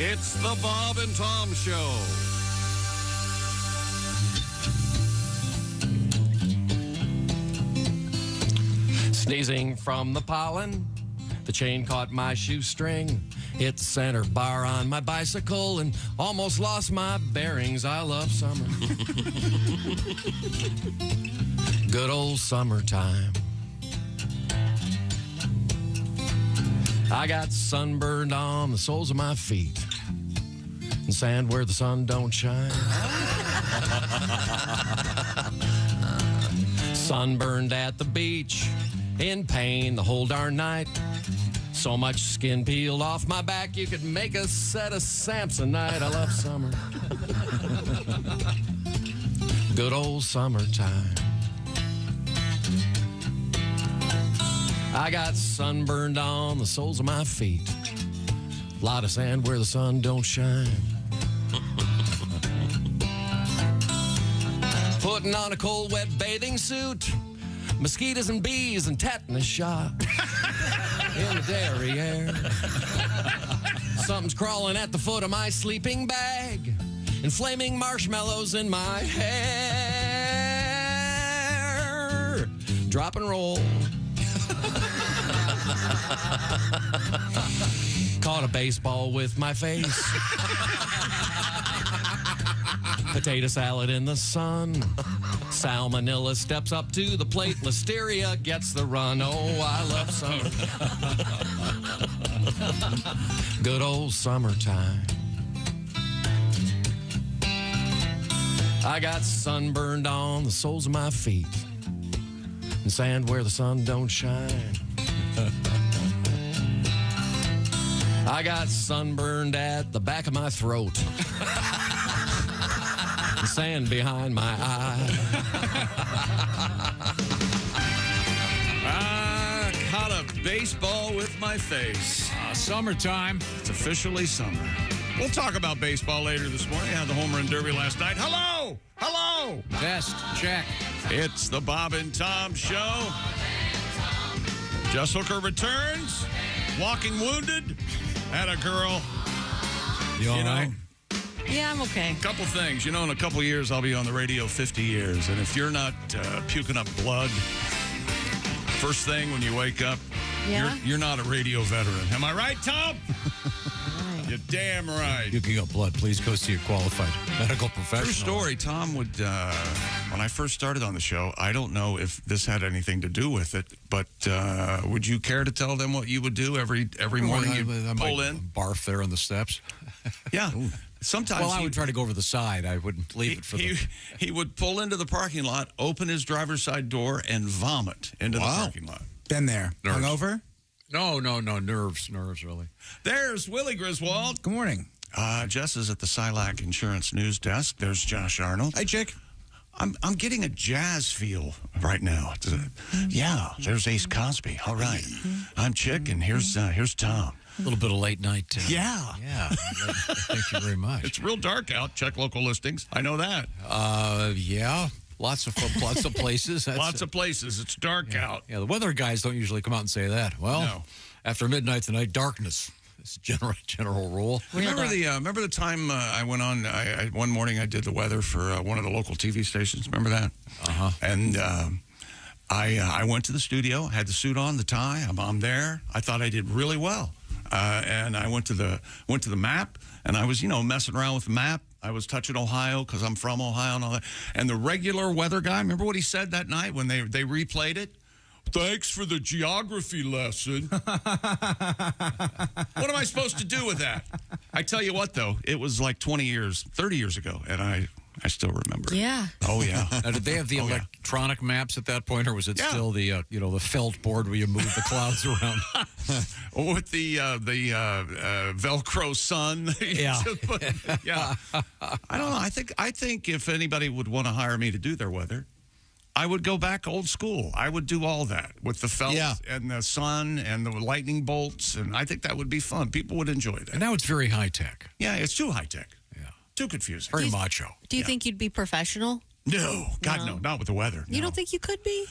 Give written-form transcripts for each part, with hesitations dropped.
It's the Bob and Tom Show. Sneezing from the pollen, the chain caught my shoestring, hit the center bar on my bicycle, and almost lost my bearings. I love summer. Good old summertime. I got sunburned on the soles of my feet and sand where the sun don't shine. Sunburned at the beach, in pain the whole darn night. So much skin peeled off my back, you could make a set of Samsonite. I love summer. Good old summertime. I got sunburned on the soles of my feet. A lot of sand where the sun don't shine. Putting on a cold, wet bathing suit. Mosquitoes and bees and tetanus shot in the derriere. Something's crawling at the foot of my sleeping bag, and flaming marshmallows in my hair. Drop and roll. Caught a baseball with my face. Potato salad in the sun. Salmonella steps up to the plate. Listeria gets the run. Oh, I love summer. Good old summertime. I got sunburned on the soles of my feet and sand where the sun don't shine. I got sunburned at the back of my throat. And sand behind my eye. I caught a baseball with my face. Summertime. It's officially summer. We'll talk about baseball later this morning. I had the home run derby last night. Hello! Hello! Best check. It's the Bob and Tom Show. Jess Hooker returns. Walking wounded. Had a girl. You all right? Yeah, I'm okay. A couple things. You know, in a couple years, I'll be on the radio 50 years. And if you're not puking up blood, first thing when you wake up, you're not a radio veteran. Am I right, Tom? You're damn right. Puking up blood. Please go see a qualified medical professional. True story. Tom would, when I first started on the show, I don't know if this had anything to do with it, but would you care to tell them what you would do every morning you pull in? Barf there on the steps. Yeah. Sometimes I would try to go over the side. I wouldn't leave it for He would pull into the parking lot, open his driver's side door, and vomit into the parking lot. Been there. Nerves. Hungover? No. Nerves, really. There's Willie Griswold. Good morning. Jess is at the Silac Insurance News Desk. There's Josh Arnold. Hey, Chick. I'm getting a jazz feel right now. Yeah, there's Ace Cosby. All right. I'm Chick, and here's Tom. A little bit of late night. Yeah. Thank you very much. It's real dark out. Check local listings. I know that. Yeah. Lots of places. Lots of places. It's dark out. Yeah, the weather guys don't usually come out and say that. Well, No. After midnight tonight, darkness. It's a general rule. Remember the time I went on? One morning I did the weather for one of the local TV stations. Remember that? And I went to the studio, had the suit on, the tie. I'm there. I thought I did really well. And I went to the map, and I was messing around with the map. I was touching Ohio because I'm from Ohio and all that. And the regular weather guy, remember what he said that night when they replayed it? Thanks for the geography lesson. What am I supposed to do with that? I tell you what, though, it was like 30 years ago, and I still remember. Yeah. Oh, yeah. Now, did they have the electronic maps at that point, or was it still the the felt board where you move the clouds around? With the Velcro sun. Yeah. Yeah. I don't know. I think if anybody would want to hire me to do their weather, I would go back old school. I would do all that with the felt and the sun and the lightning bolts, and I think that would be fun. People would enjoy that. And now it's very high tech. Yeah, it's too high tech. Yeah. Too confusing. Very macho. Do you think you'd be professional? No. God, no. Not with the weather. You don't think you could be?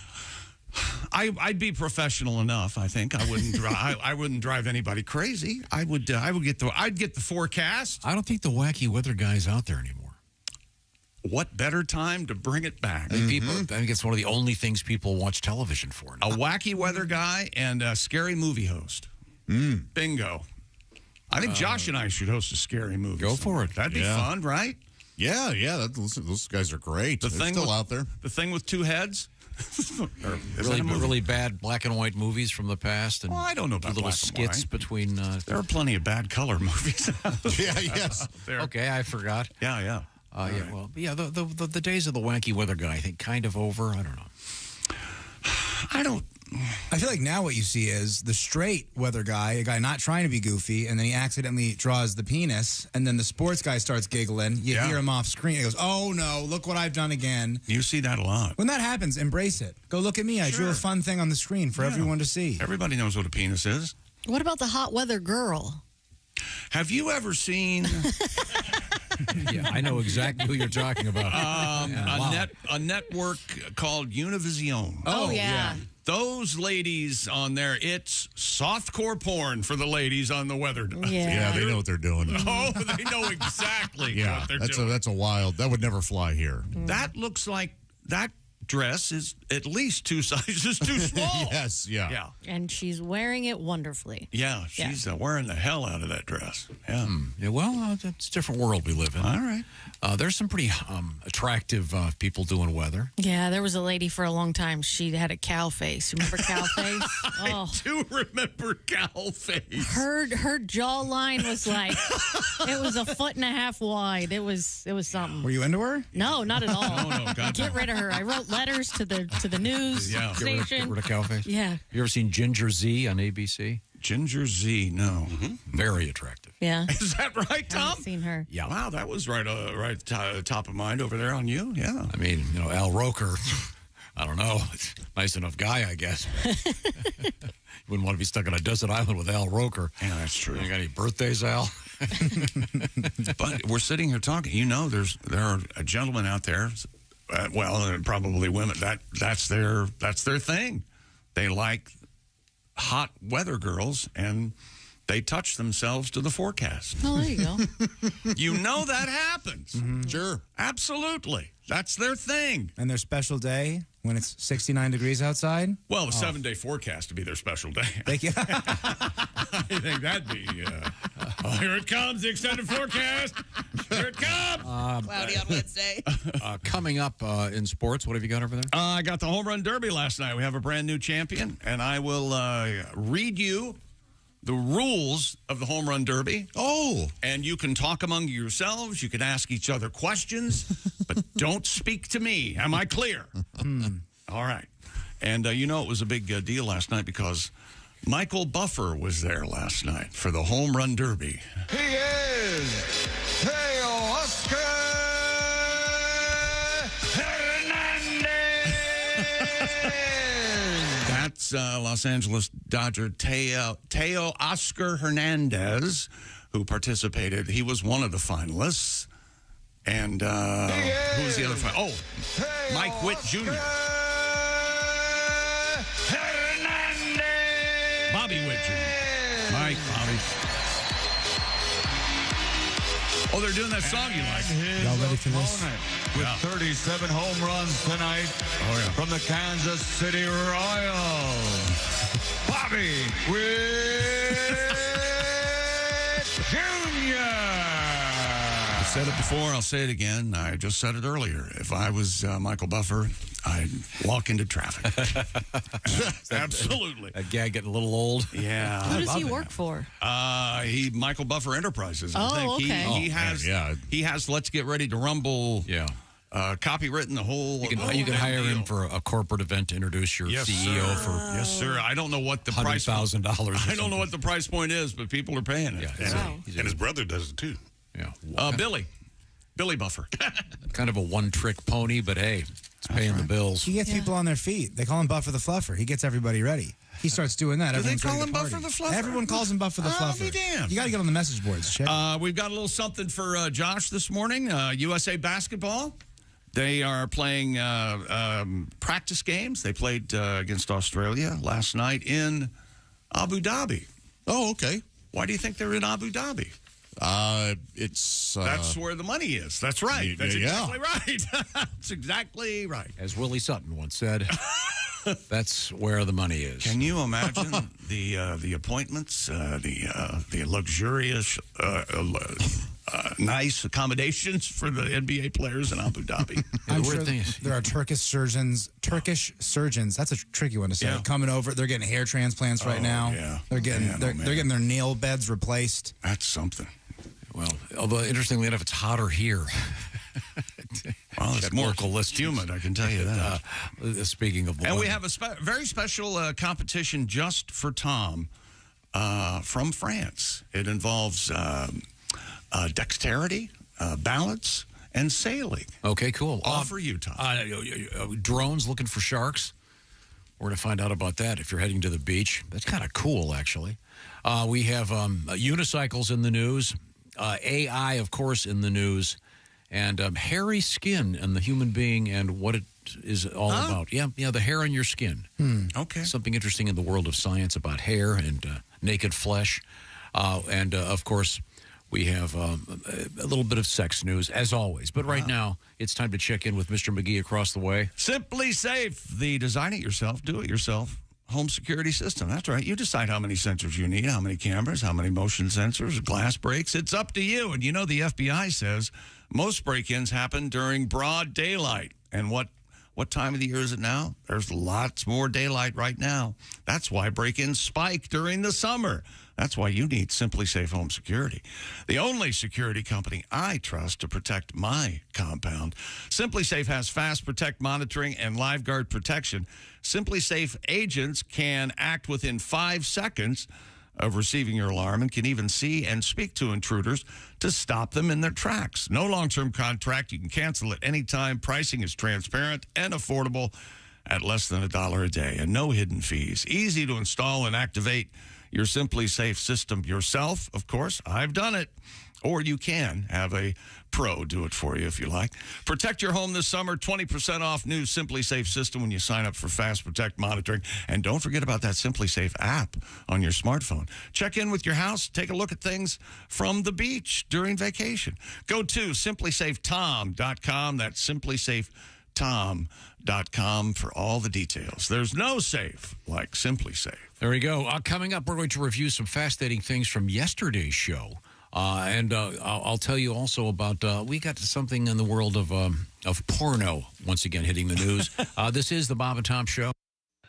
I'd be professional enough. I think I wouldn't. I wouldn't drive anybody crazy. I'd get the forecast. I don't think the wacky weather guy's out there anymore. What better time to bring it back? I think it's one of the only things people watch television for now. A wacky weather guy and a scary movie host. Bingo. I think Josh and I should host a scary movie. Go for it. That'd be fun, right? Yeah. Those guys are great. They're still out there. The thing with two heads. Really bad black and white movies from the past, and I don't know about little black skits and white. between. There are plenty of bad color movies. Yes. Okay, I forgot. Yeah. The days of the wacky weather guy, I think, kind of over. I don't know. I feel like now what you see is the straight weather guy, a guy not trying to be goofy, and then he accidentally draws the penis, and then the sports guy starts giggling. You hear him off screen. He goes, "Oh no, look what I've done again." You see that a lot. When that happens, embrace it. Go look at me. I drew a fun thing on the screen for everyone to see. Everybody knows what a penis is. What about the hot weather girl? Have you ever seen Yeah, I know exactly who you're talking about. a network called Univision? Oh yeah. Those ladies on there, it's softcore porn for the ladies on the weather. Yeah, they know what they're doing. Oh, they know exactly what they're doing. That's a wild. That would never fly here. That looks like that dress is at least 2 sizes too small. Yes, yeah. And she's wearing it wonderfully. Yeah, she's wearing the hell out of that dress. Yeah. Yeah, well, it's a different world we live in. All right. There's some pretty attractive people doing weather. Yeah, there was a lady for a long time. She had a cow face. Remember cow face? I do remember cow face. Her jawline was like it was 1.5 feet wide. It was something. Were you into her? No, not at all. No, God, Get rid of her. I wrote letters to the news station. Get rid of cow face. Yeah. Have you ever seen Ginger Z on ABC? Ginger Z, no. Very attractive. Yeah. Is that right, Tom? I've seen her. Yeah. Wow, that was right top of mind over there on you. Yeah. I mean, Al Roker, I don't know. Nice enough guy, I guess. You wouldn't want to be stuck on a desert island with Al Roker. Yeah, that's true. You got any birthdays, Al? But we're sitting here talking. There are gentlemen out there, and probably women. That's their thing. They like hot weather girls, and they touch themselves to the forecast. Oh, there you go. That happens. Sure. Absolutely. That's their thing. And their special day when it's 69 degrees outside? Well, a 7-day forecast to be their special day. I think that'd be... here it comes, the extended forecast. Here it comes. Cloudy on Wednesday. Coming up in sports, what have you got over there? I got the home run derby last night. We have a brand new champion, and I will read you the rules of the home run derby. Oh. And you can talk among yourselves. You can ask each other questions, but don't speak to me. Am I clear? All right. And it was a big deal last night because Michael Buffer was there last night for the home run derby. He is Teo Oscar Hernandez. That's Los Angeles Dodger Teo Oscar Hernandez, who participated. He was one of the finalists. And who was the other finalist? Oh, Mike Witt Jr. Bobby Witt Jr. Mike, Bobby. Oh, they're doing that song you like. Y'all ready for this? With 37 home runs tonight from the Kansas City Royals, Bobby Witt Jr. I've said it before, I'll say it again. I just said it earlier. If I was Michael Buffer, I'd walk into traffic. Absolutely. That guy getting a little old. Yeah. Who does he work for? Michael Buffer Enterprises. I Oh, think. okay. He has Let's Get Ready to Rumble. Yeah. Copywritten the whole. You can hire him for a corporate event to introduce your CEO for Yes, sir. I don't know what the price $100,000. I don't know what the price point is, but people are paying it. Yeah, Wow. And his brother does it too. Yeah. Billy Buffer. Kind of a one-trick pony, but hey, it's paying the bills. He gets people on their feet. They call him Buffer the Fluffer. He gets everybody ready. He starts doing that. Do they Everyone's call ready to him party. Buffer the Fluffer? Everyone calls him Buffer the I'll Fluffer. be damned. You got to get on the message boards. Check. We've got a little something for Josh this morning. USA basketball. They are playing practice games. They played against Australia last night in Abu Dhabi. Oh, okay. Why do you think they're in Abu Dhabi? That's where the money is. That's right. That's exactly right. That's exactly right. As Willie Sutton once said, that's where the money is. Can you imagine the appointments, the luxurious, nice accommodations for the NBA players in Abu Dhabi? I'm sure there are Turkish surgeons. That's a tricky one to say. Yeah. Coming over, they're getting hair transplants right now. Yeah. They're getting their nail beds replaced. That's something. Well, although interestingly enough, it's hotter here. Well, it's more humid, I can tell you that. Speaking of, and we have a very special competition just for Tom from France. It involves dexterity, balance, and sailing. Okay, cool. All for you, Tom. Drones looking for sharks. We're going to find out about that if you're heading to the beach. That's kind of cool, actually. We have unicycles in the news. AI, of course, in the news, and hairy skin and the human being and what it is all about. Yeah, the hair on your skin. Okay. Something interesting in the world of science about hair and naked flesh. And, of course, we have a little bit of sex news, as always. But right now, it's time to check in with Mr. McGee across the way. Simply Safe, the design it yourself, do it yourself home security system. That's right. You decide how many sensors you need, how many cameras, how many motion sensors, glass breaks. It's up to you. And you know the FBI says most break-ins happen during broad daylight. And what time of the year is it now? There's lots more daylight right now. That's why break-ins spike during the summer. That's why you need Simply Safe Home Security, the only security company I trust to protect my compound. Simply Safe has fast protect monitoring and live guard protection. Simply Safe agents can act within 5 seconds of receiving your alarm and can even see and speak to intruders to stop them in their tracks. No long-term contract. You can cancel at any time. Pricing is transparent and affordable at less than $1 a day and no hidden fees. Easy to install and activate your Simply Safe system yourself. Of course, I've done it. Or you can have a pro do it for you if you like. Protect your home this summer. 20% off new Simply Safe system when you sign up for Fast Protect monitoring. And don't forget about that Simply Safe app on your smartphone. Check in with your house. Take a look at things from the beach during vacation. Go to simplysafetom.com. That's simplysafetom.com for all the details. There's no safe like Simply Safe. There we go. Coming up, we're going to review some fascinating things from yesterday's show. And I'll tell you also about, we got to something in the world of porno, once again, hitting the news. This is the Bob and Tom Show.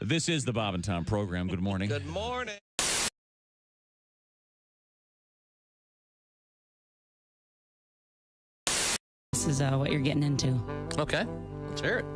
This is the Bob and Tom program. Good morning. Good morning. This is what you're getting into. Okay, let's hear it.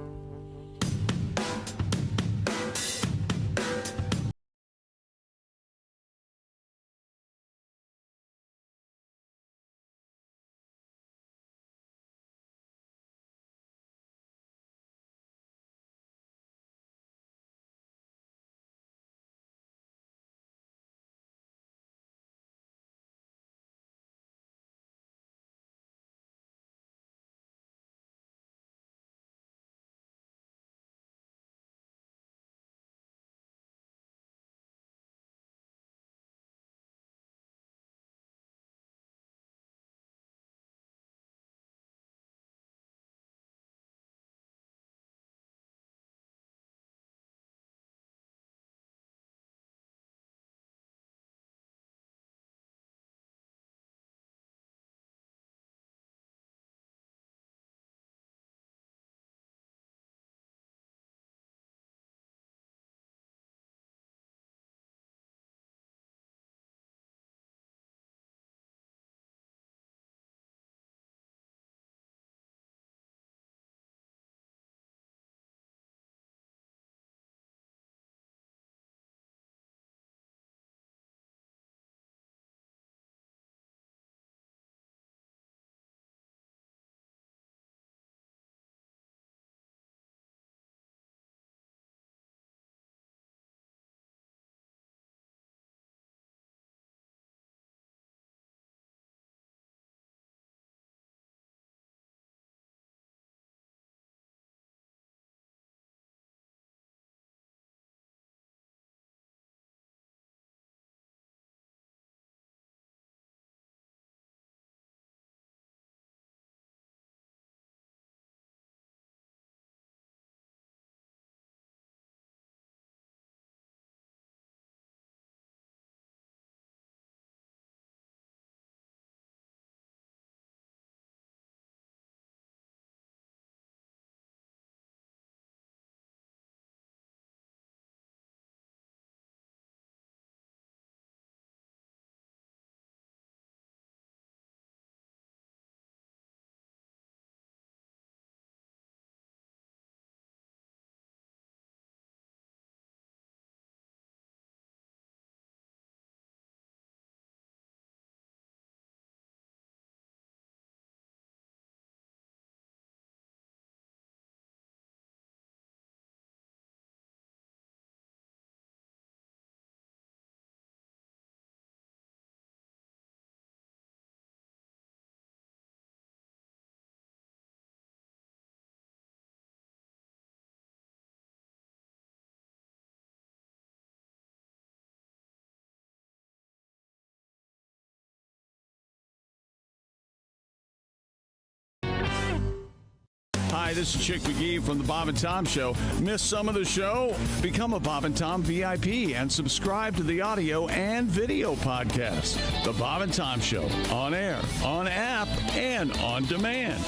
Hi, this is Chick McGee from the Bob and Tom Show. Miss some of the show? Become a Bob and Tom VIP and subscribe to the audio and video podcast. The Bob and Tom Show, on air, on app, and on demand.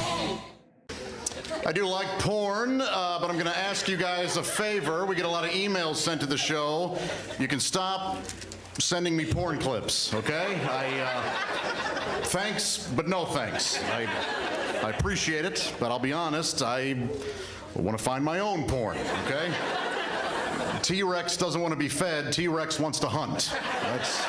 I do like porn, but I'm going to ask you guys a favor. We get a lot of emails sent to the show. You can stop sending me porn clips, okay? Thanks, but no thanks. I appreciate it, but I'll be honest, I want to find my own porn, okay? T-Rex doesn't want to be fed. T-Rex wants to hunt. That's...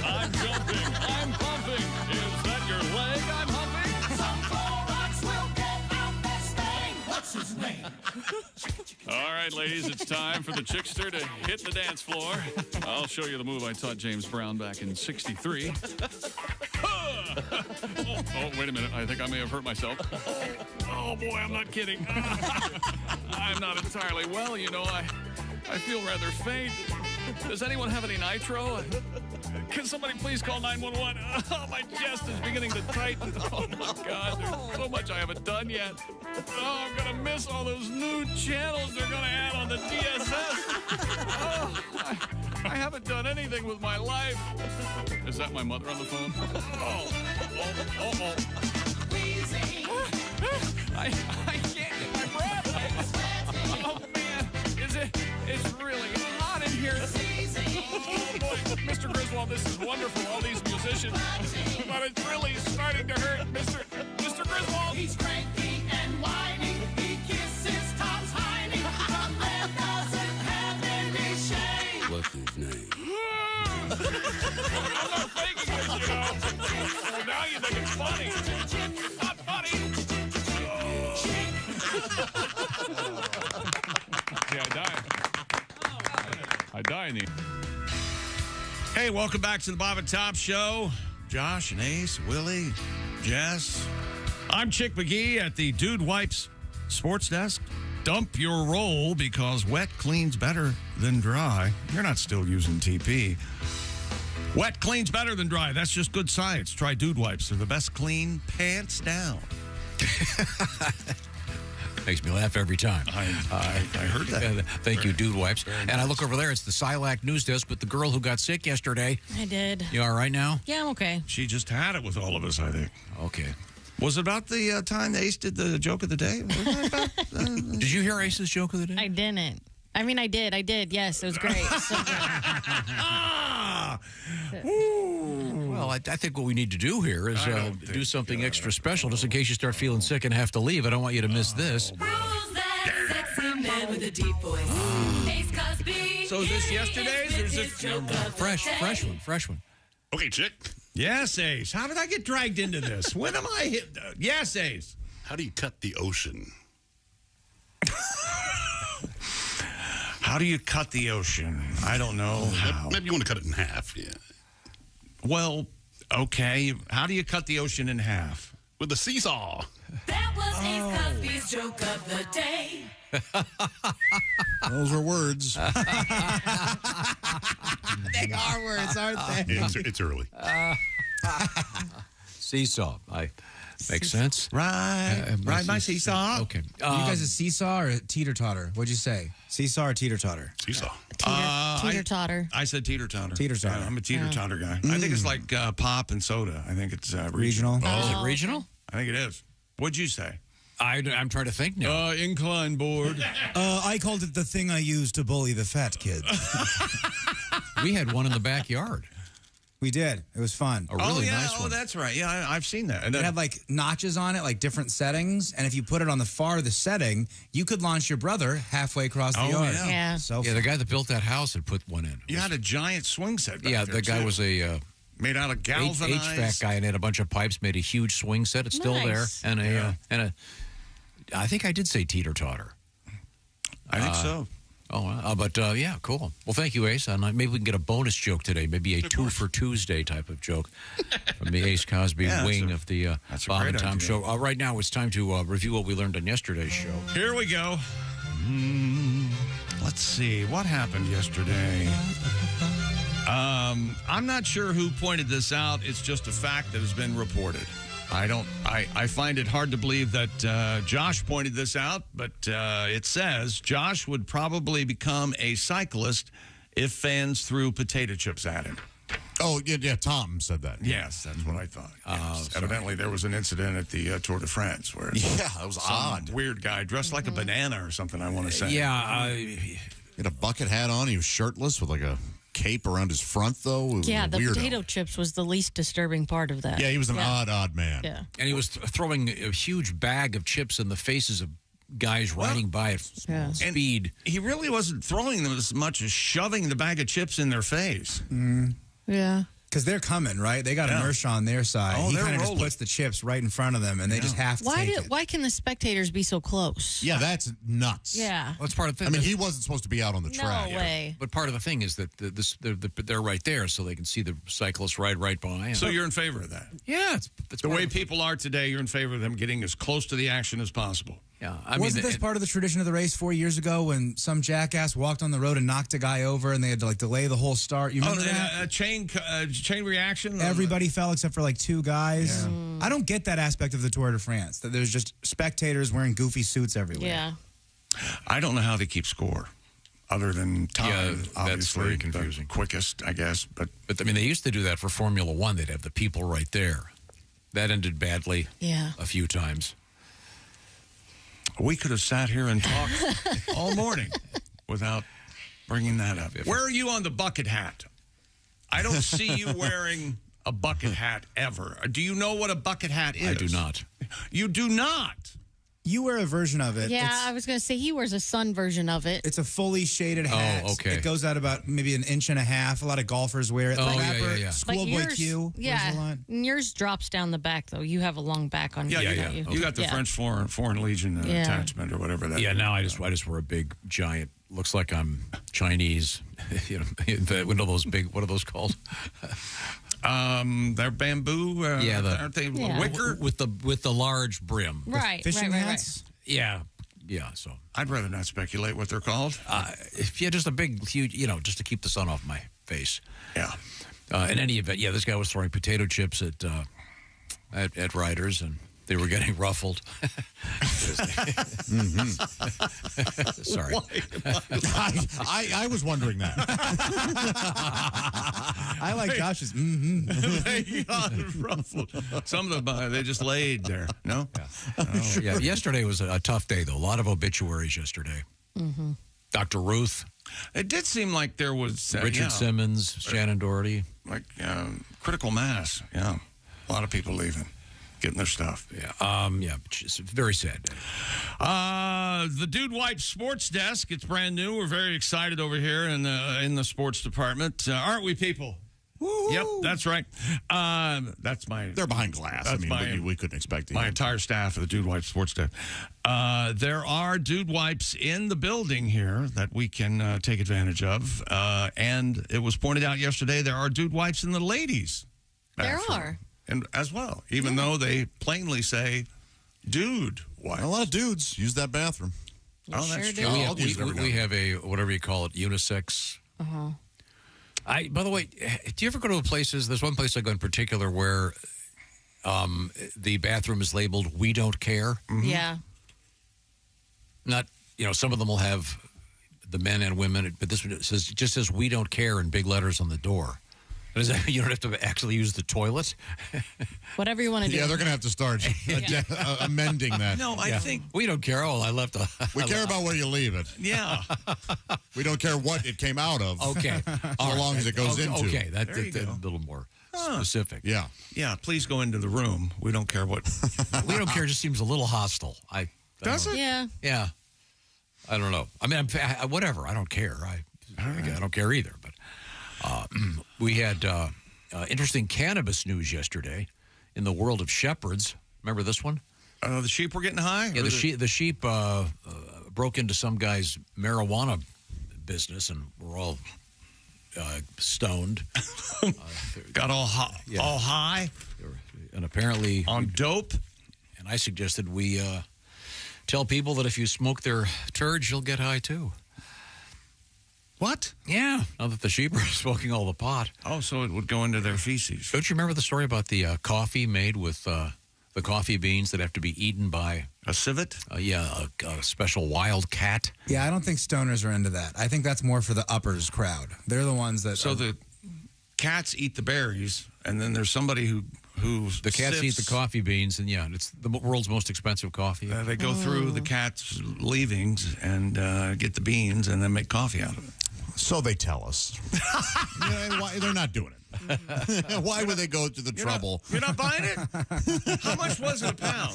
I'm jumping, I'm pumping. Is that your leg I'm humping? Some Clorox will get out this thing. What's his name? All right, ladies, it's time for the Chickster to hit the dance floor. I'll show you the move I taught James Brown back in '63. Oh, wait a minute. I think I may have hurt myself. Oh, boy, I'm not kidding. I'm not entirely well, you know. I feel rather faint. Does anyone have any nitro? Can somebody please call 911? Oh, my chest is beginning to tighten. Oh, my God. There's so much I haven't done yet. Oh, I'm going to miss all those new channels they're going to add on the DSS. Oh, I haven't done anything with my life. Is that my mother on the phone? Oh. I can't get my breath. Oh, man. It's really hot in here. Oh, boy. Mr. Griswold, this is wonderful. All these musicians. But it's really starting to hurt. Mr. Griswold. He's cranky and whiny. He kisses Tom's hiney. But that doesn't have any shame. What's his name? I'm not faking this, you know. Well, now you think it's funny. It's not funny. Yeah, I die in the... Hey, welcome back to the Bob and Tom Show. Josh and Ace, Willie, Jess. I'm Chick McGee at the Dude Wipes Sports Desk. Dump your roll because wet cleans better than dry. You're not still using TP. Wet cleans better than dry. That's just good science. Try Dude Wipes. They're the best clean, pants down. Makes me laugh every time. I heard that. Thank you, Dude Wipes. And I look over there. It's the Silac News Desk with the girl who got sick yesterday. I did. You all right now? Yeah, I'm okay. She just had it with all of us, I think. Okay. Was it about the time Ace did the joke of the day? Did you hear Ace's joke of the day? I didn't. I mean, I did. Yes, it was great. So Well, I think what we need to do here is do something extra special just in case you start feeling sick and have to leave. I don't want you to miss this. Sexy man with a deep voice. Ace Cosby. So is this yesterday's or is it fresh one? Okay, Chick. Yes, Ace. How did I get dragged into this? When am I hit? Yes, Ace. How do you cut the ocean? How do you cut the ocean? I don't know how. Maybe you want to cut it in half, yeah. Well, okay. How do you cut the ocean in half? With a seesaw. That was Ace Cosby's joke of the day. Those are words. They are words, aren't they? Yeah, it's early. Seesaw. Makes sense. Ride my seesaw. Okay. You guys a seesaw or a teeter-totter? What'd you say? Seesaw or teeter-totter? Seesaw. Teeter-totter. I said teeter-totter. Teeter-totter. Yeah, I'm a teeter-totter guy. I think it's like pop and soda. I think it's regional. Oh, is it regional? I think it is. What'd you say? I'm trying to think now. Incline board. I called it the thing I use to bully the fat kids. We had one in the backyard. We did. It was fun. A really nice one. Oh, that's right. Yeah, I've seen that. And it had like notches on it, like different settings. And if you put it on the farthest setting, you could launch your brother halfway across the yard. Yeah. So the guy that built that house had put one in. You had a giant swing set back Yeah, there, the guy was a... made out of galvanized HVAC guy and had a bunch of pipes, made a huge swing set. It's still there. And I think I did say teeter-totter. I think so. But yeah, cool. Well, thank you, Ace. And maybe we can get a bonus joke today, maybe a 2 for Tuesday type of joke from the Ace Cosby wing of the Bob and Tom show. Right now, it's time to review what we learned on yesterday's show. Here we go. Let's see. What happened yesterday? I'm not sure who pointed this out. It's just a fact that has been reported. I find it hard to believe that Josh pointed this out, but it says Josh would probably become a cyclist if fans threw potato chips at him. Oh, yeah, Tom said that. Yes, that's what I thought. Yes. Evidently, there was an incident at the Tour de France where that was odd. Weird guy dressed like a banana or something, I want to say. Yeah. He had a bucket hat on. He was shirtless with like a cape around his front, though. Yeah, the potato chips was the least dispering part of that. Yeah, he was an odd man. Yeah. And he was throwing a huge bag of chips in the faces of guys riding by at speed. And he really wasn't throwing them as much as shoving the bag of chips in their face. Yeah. Because they're coming, right? They got inertia on their side. Oh, he they're kind of just rolling. puts the chips right in front of them, and they just have to take it. Why can the spectators be so close? Yeah, that's nuts. Yeah. Well, it's part of the I mean, he wasn't supposed to be out on the track. No way. But part of the thing is that they're right there, so they can see the cyclists ride right by. So you're in favor of that? Yeah. It's the way people are today, you're in favor of them getting as close to the action as possible. Yeah. Wasn't this part of the tradition of the race 4 years ago when some jackass walked on the road and knocked a guy over and they had to like delay the whole start? You remember that? A chain reaction? Everybody fell except for like 2 guys. Yeah. I don't get that aspect of the Tour de France, that there's just spectators wearing goofy suits everywhere. Yeah. I don't know how they keep score, other than time, that's obviously. very confusing. The quickest, I guess. But I mean, they used to do that for Formula One. They'd have the people right there. That ended badly a few times. We could have sat here and talked all morning without bringing that up. Where are you on the bucket hat? I don't see you wearing a bucket hat ever. Do you know what a bucket hat is? I do not. You do not? You wear a version of it. Yeah, I was going to say he wears a sun version of it. It's a fully shaded hat. Oh, okay. It goes out about maybe 1.5 inches. A lot of golfers wear it. Oh, Rapper, yeah. Schoolboy Q. Yeah, wears a lot. and yours drops down the back, though. You have a long back on Yeah, you. You got the French Foreign Legion attachment or whatever that is. Yeah, now I just wear a big, giant, looks like I'm Chinese. You know, one of those big, what are those called? They're bamboo. Aren't they wicker with the large brim? Right, fishing hats. Yeah. So I'd rather not speculate what they're called. Just a big, huge, just to keep the sun off my face. Yeah. In any event, this guy was throwing potato chips at riders, and they were getting ruffled. Sorry. I was wondering that. I like Josh's. They got ruffled. Some of them, they just laid there. No? Yeah. Yesterday was a tough day, though. A lot of obituaries yesterday. Mm-hmm. Dr. Ruth. It did seem like there was... Richard Simmons, Shannon Doherty. Like critical mass. Yeah. A lot of people leaving. Getting their stuff. Yeah. It's very sad. The Dude Wipe Sports Desk. It's brand new. We're very excited over here in the sports department, aren't we, people? Woo-hoo. Yep, that's right. That's my. They're behind glass. We couldn't expect my entire staff of the Dude Wipe Sports Desk. There are Dude Wipes in the building here that we can take advantage of, and it was pointed out yesterday there are Dude Wipes in the ladies' bathroom. There are. And as well, even though they plainly say, "Dude, why?" A lot of dudes use that bathroom. That's true. We have a whatever you call it, unisex. By the way, do you ever go to places? There's one place I go in particular where the bathroom is labeled "We don't care." Mm-hmm. Yeah. Not some of them will have the men and women, but this one just says "We don't care" in big letters on the door. You don't have to actually use the toilet? Whatever you want to do. Yeah, they're going to have to start amending that. No, I think... We don't care. Oh, I left a... We care about where you leave it. Yeah. We don't care what it came out of. Okay. So long as it goes into. Okay, that's a little more specific. Yeah. Yeah, please go into the room. We don't care what... We don't care just seems a little hostile. Does it? Yeah. Yeah. I don't know. I mean, whatever. I don't care. I don't care either, but... we had interesting cannabis news yesterday in the world of shepherds. Remember this one? The sheep were getting high? Yeah, the sheep broke into some guy's marijuana business, and we're all stoned. Got all high. And apparently... On dope. And I suggested we tell people that if you smoke their turds, you'll get high, too. What? Yeah. Now that the sheep are smoking all the pot. Oh, so it would go into their feces. Don't you remember the story about the coffee made with the coffee beans that have to be eaten by... A civet? A special wild cat? Yeah, I don't think stoners are into that. I think that's more for the uppers crowd. They're the ones that... So the cats eat the berries, and then there's somebody who the cats eat the coffee beans, and it's the world's most expensive coffee. They go through the cat's leavings and get the beans and then make coffee out of it. So they tell us. Why, they're not doing it. Why would they go to the trouble? You're not buying it? How much was it a pound?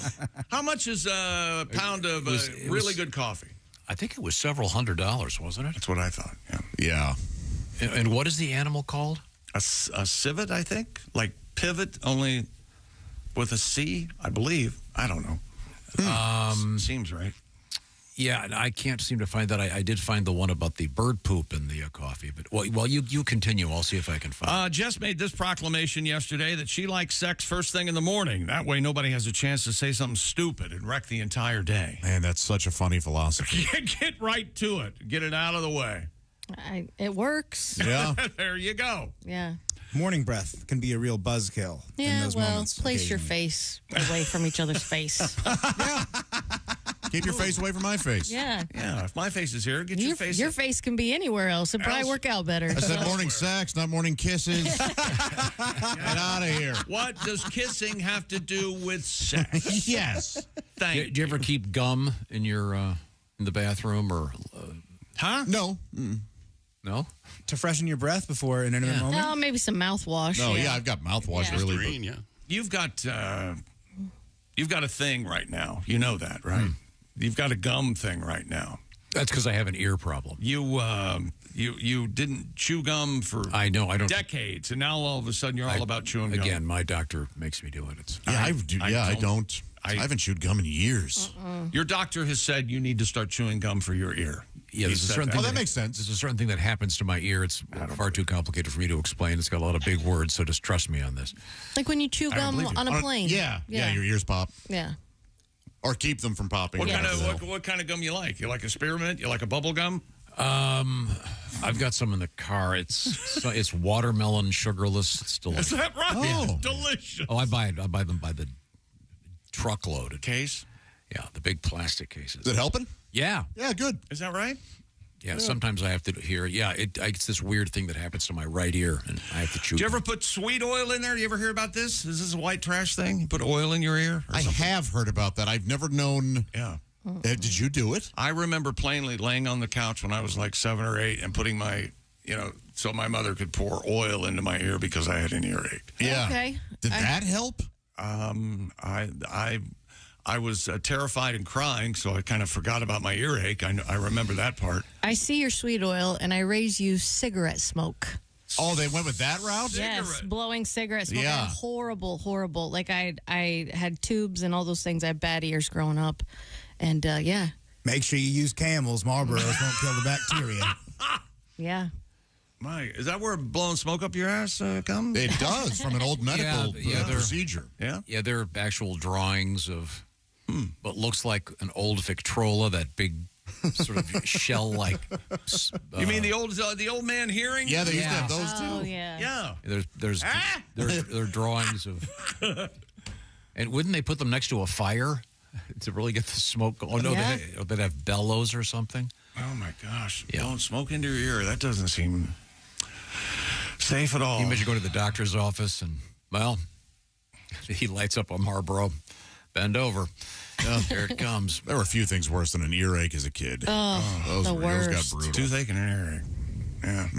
How much is a pound of really good coffee? I think it was several $100s, wasn't it? That's what I thought, Yeah. And what is the animal called? A civet, I think. Like pivot, only with a C, I believe. I don't know. Seems right. Yeah, I can't seem to find that. I did find the one about the bird poop in the coffee. But well, you continue. I'll see if I can find Jess made this proclamation yesterday that she likes sex first thing in the morning. That way nobody has a chance to say something stupid and wreck the entire day. Man, that's such a funny philosophy. Get right to it. Get it out of the way. It works. Yeah. There you go. Yeah. Morning breath can be a real buzzkill in those moments. Place your face away from each other's face. Keep your face away from my face. Yeah. Yeah, if my face is here, get your face. Your face can be anywhere else. It'd probably work out better. I said morning sex, not morning kisses. Get out of here. What does kissing have to do with sex? Yes. Thank you. Do you ever keep gum in your in the bathroom or? Huh? No. No? To freshen your breath before an intimate moment? No, maybe some mouthwash. No, I've got mouthwash really. Green, yeah. You've got a thing right now. You know that, right? You've got a gum thing right now. That's because I have an ear problem. You didn't chew gum for I don't decades, and now all of a sudden you're all about chewing gum. Again, my doctor makes me do it. I don't. I haven't chewed gum in years. Your doctor has said you need to start chewing gum for your ear. Yeah, there's a certain thing that makes sense. There's a certain thing that happens to my ear. It's far too complicated for me to explain. It's got a lot of big words, so just trust me on this. Like when you chew gum on a plane. Yeah, your ears pop. Yeah. Or keep them from popping. What kind of gum you like? You like a spearmint? You like a bubble gum? I've got some in the car. It's watermelon, sugarless. It's delicious. Is that right? Oh. Delicious. Oh, I buy them by the truckload. Case? Yeah, the big plastic cases. Is it helping? Yeah. Yeah, good. Is that right? Yeah, sometimes I have to hear. Yeah, it's this weird thing that happens to my right ear, and I have to chew. Do you ever put sweet oil in there? Do you ever hear about this? Is this a white trash thing? You put oil in your ear? I have heard about that. I've never known. Yeah. Did you do it? I remember plainly laying on the couch when I was like 7 or 8 and putting so my mother could pour oil into my ear because I had an earache. Yeah. Okay. Did that help? I was terrified and crying, so I kind of forgot about my earache. I remember that part. I see your sweet oil, and I raise you cigarette smoke. Oh, they went with that route? Yes, blowing cigarette smoke. Yeah. Horrible, horrible. Like I had tubes and all those things. I had bad ears growing up. And, yeah. Make sure you use Camels. Marlboros won't kill the bacteria. Yeah. Is that where blowing smoke up your ass comes? It does, from an old medical procedure. Yeah? Yeah, there are actual drawings of what looks like an old Victrola, that big sort of shell-like. You mean the old man hearing? Yeah, they used to have those too. Oh, yeah. Yeah. There are drawings of. And wouldn't they put them next to a fire to really get the smoke going? Oh, no, they'd have bellows or something. Oh, my gosh. Yeah. Blowing smoke into your ear. That doesn't seem safe at all. You imagine go to the doctor's office and, well, he lights up a Marlboro. Bend over. Oh, here it comes. There were a few things worse than an earache as a kid. Oh, the worst. Those got brutal. Toothache and an earache.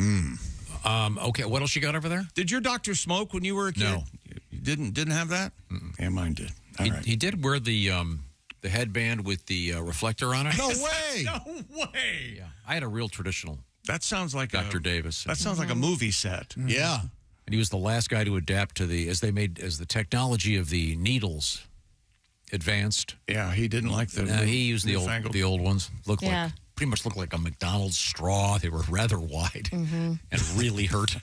Yeah. Okay, what else you got over there? Did your doctor smoke when you were a kid? No. You didn't have that? Yeah, mine did. All right. He did wear the headband with the reflector on it. No way! No way! Yeah, I had a real traditional. That sounds like Dr. Davis. That sounds like a movie set. Yeah. And he was the last guy to adapt to the technology of the needles advanced. Yeah, he didn't like the. He used the old ones. Pretty much looked like a McDonald's straw. They were rather wide and really hurt.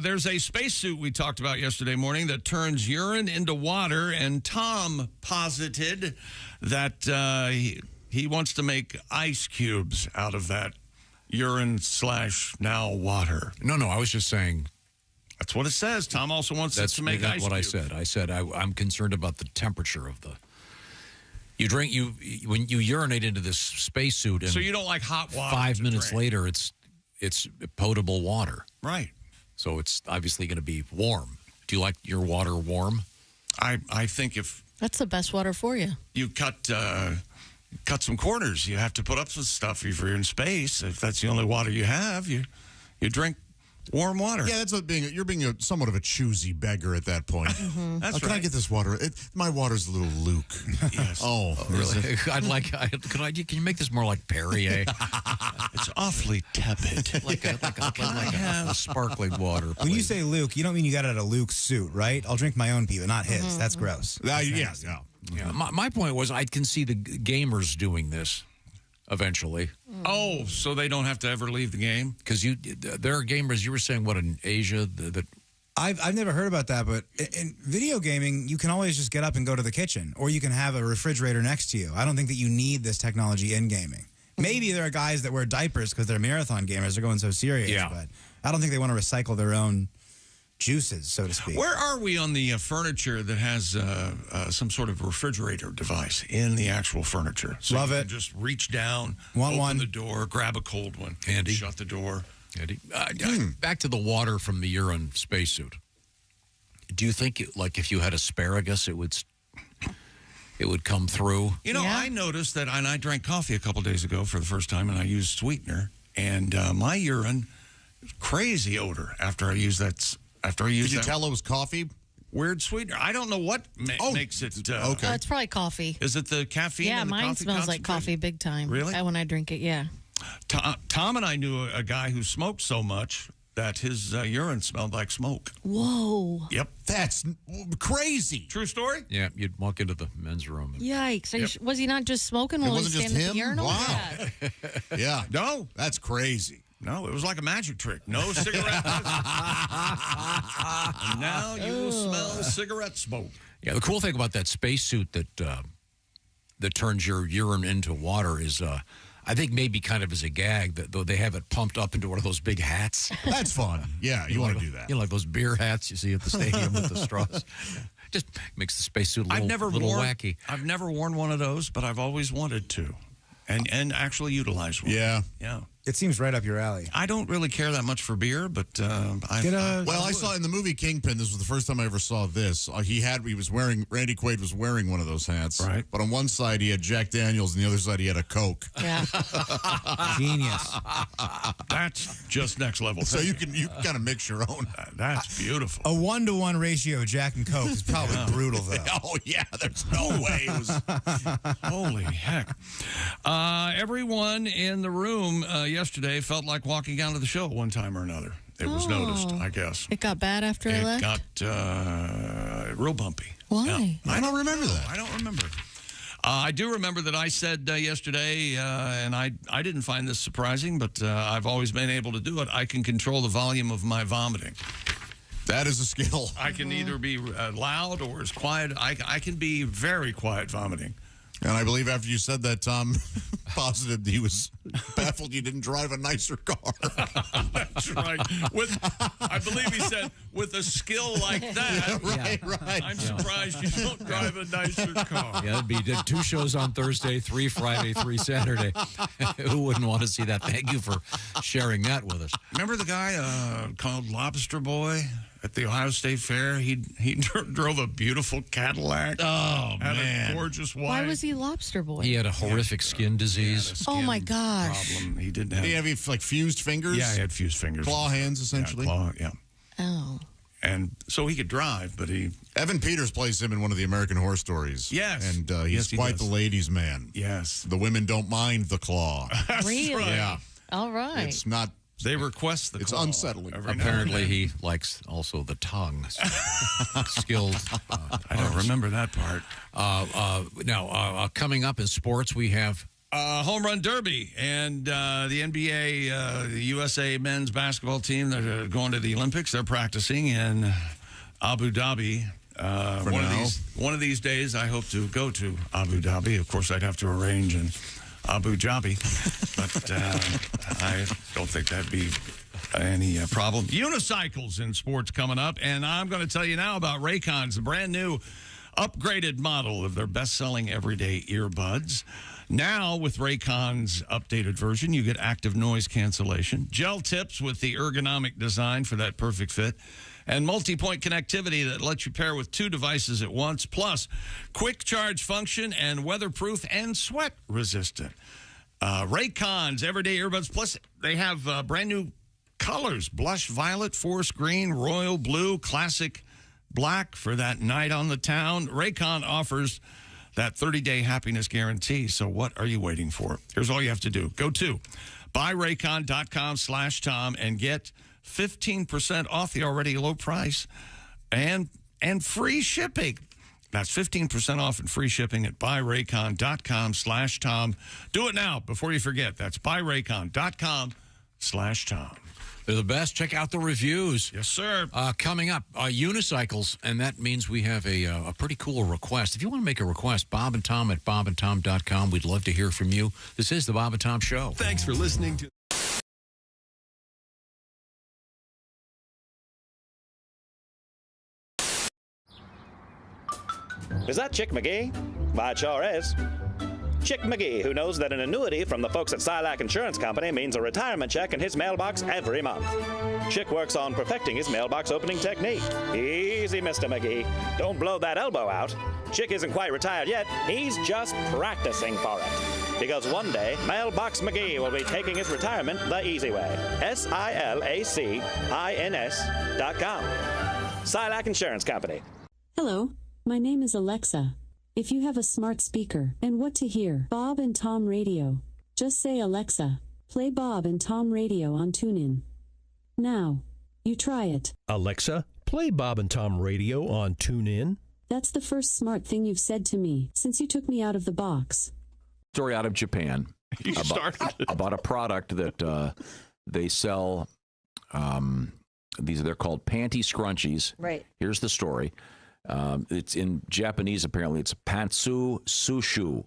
There's a spacesuit we talked about yesterday morning that turns urine into water, and Tom posited that he wants to make ice cubes out of that urine / now water. No, I was just saying. That's what it says. Tom also wants us to make ice cubes. That's what I said. I said I'm concerned about the temperature of the. You drink when you urinate into this spacesuit, and so you don't like hot water. 5 minutes later, it's potable water, right? So it's obviously going to be warm. Do you like your water warm? I think if that's the best water for you. You cut some corners. You have to put up some stuff if you're in space. If that's the only water you have, you drink warm water. Yeah, that's what you're being somewhat of a choosy beggar at that point. That's right. Can I get this water? My water's a little Luke. Yes. Oh, really? Can you make this more like Perrier? It's awfully tepid. like a sparkling water. When you say Luke, you don't mean you got it out of Luke's suit, right? I'll drink my own pee, but not his. That's gross. Yeah. My point was, I can see the gamers doing this eventually. Oh, so they don't have to ever leave the game? Because there are gamers. You were saying what in Asia that. I've never heard about that, but in video gaming, you can always just get up and go to the kitchen, or you can have a refrigerator next to you. I don't think that you need this technology in gaming. Maybe there are guys that wear diapers because they're marathon gamers. They're going so serious, but I don't think they want to recycle their own juices, so to speak. Where are we on the furniture that has some sort of refrigerator device in the actual furniture? So Love you it. Can just reach down, open the door, grab a cold one, Andy. Shut the door. Andy, back to the water from the urine spacesuit. Do you think, like, if you had asparagus, it would come through? You know, I noticed that, and I drank coffee a couple days ago for the first time, and I used sweetener, and my urine, crazy odor after I used that. Did you tell it was coffee? Weird sweetener. I don't know what makes it. Okay. It's probably coffee. Is it the caffeine? Yeah, in the mine coffee smells like coffee big time. Really? When I drink it, yeah. Tom and I knew a guy who smoked so much that his urine smelled like smoke. Whoa. Yep. That's crazy. True story? Yeah, you'd walk into the men's room. Yikes. Was he not just smoking while he was standing at the urinal? Wow. Yeah. Yeah. No. That's crazy. No, it was like a magic trick. No cigarette. And now you will smell cigarette smoke. Yeah, the cool thing about that spacesuit that turns your urine into water is, I think maybe kind of as a gag, that though they have it pumped up into one of those big hats. That's fun. Yeah, you want to do that. You know, like those beer hats you see at the stadium with the straws. Just makes the spacesuit a little wacky. I've never worn one of those, but I've always wanted to, and actually utilize one. Yeah. It seems right up your alley. I don't really care that much for beer, but I saw in the movie Kingpin. This was the first time I ever saw this. Randy Quaid was wearing one of those hats. Right. But on one side he had Jack Daniels, and the other side he had a Coke. Yeah. Genius. That's just next level. So you can kind of mix your own. That's beautiful. A 1-to-1 ratio of Jack and Coke is probably brutal, though. Oh yeah, there's no way. It was. Holy heck! Everyone in the room yesterday felt like walking out of the show at one time or another. It was noticed, I guess. It got bad after I left? It got real bumpy. Why? Yeah. I don't remember that. I don't remember. I do remember that I said yesterday, and I didn't find this surprising, but I've always been able to do it. I can control the volume of my vomiting. That is a skill. I can either be loud or as quiet. I can be very quiet vomiting. And I believe after you said that, Tom posited he was baffled you didn't drive a nicer car. That's right. I believe he said, with a skill like that, right. I'm surprised you don't drive a nicer car. Yeah, it'd be 2 shows on Thursday, 3 Friday, 3 Saturday. Who wouldn't want to see that? Thank you for sharing that with us. Remember the guy called Lobster Boy at the Ohio State Fair? He drove a beautiful Cadillac. Oh, had man. a gorgeous wife. Why was he Lobster Boy? He had a horrific skin disease. Oh, my gosh. Problem. He didn't have. Did he have like fused fingers? Yeah, he had fused fingers. Claw hands, essentially. Yeah. Oh. And so he could drive, but Evan Peters plays him in one of the American Horror Stories. Yes. And he's quite the ladies' man. Yes. The women don't mind the claw. Really? Right. Yeah. All right. It's not They request the It's call unsettling. every now and Apparently, then. he likes also the tongue. Skilled. I don't remember that part. Now, coming up in sports, we have Home Run Derby and the NBA, the USA men's basketball team that are going to the Olympics. They're practicing in Abu Dhabi. One of these days, I hope to go to Abu Dhabi. Of course, I'd have to arrange in Abu Dhabi, but I don't think that'd be any problem. Unicycles in sports coming up, and I'm going to tell you now about Raycon's brand new upgraded model of their best-selling everyday earbuds. Now, with Raycon's updated version, you get active noise cancellation, gel tips with the ergonomic design for that perfect fit, and multi-point connectivity that lets you pair with 2 devices at once, plus quick charge function and weatherproof and sweat resistant. Raycon's everyday earbuds, plus they have brand new colors: blush violet, forest green, royal blue, classic black for that night on the town. Raycon offers that 30-day happiness guarantee. So what are you waiting for? Here's all you have to do. Go to buyraycon.com/Tom and get 15% off the already low price and free shipping. That's 15% off and free shipping at buyraycon.com/Tom. Do it now before you forget. That's buyraycon.com/Tom. They're the best. Check out the reviews. Yes, sir. Coming up, unicycles, and that means we have a pretty cool request. If you want to make a request, Bob and Tom at bobandtom.com. We'd love to hear from you. This is the Bob and Tom Show. Thanks for listening to... Is that Chick McGee? Why, it sure is. Chick McGee, who knows that an annuity from the folks at Silac Insurance Company means a retirement check in his mailbox every month. Chick works on perfecting his mailbox opening technique. Easy, Mr. McGee. Don't blow that elbow out. Chick isn't quite retired yet. He's just practicing for it. Because one day, Mailbox McGee will be taking his retirement the easy way. SILACINS.com. Silac Insurance Company. Hello, my name is Alexa. If you have a smart speaker and what to hear, Bob and Tom Radio, just say, Alexa, play Bob and Tom Radio on TuneIn. Now, you try it. Alexa, play Bob and Tom Radio on TuneIn. That's the first smart thing you've said to me since you took me out of the box. Story out of Japan about a product that they sell. They're called panty scrunchies. Right. Here's the story. It's in Japanese, apparently. It's pantsu sushu,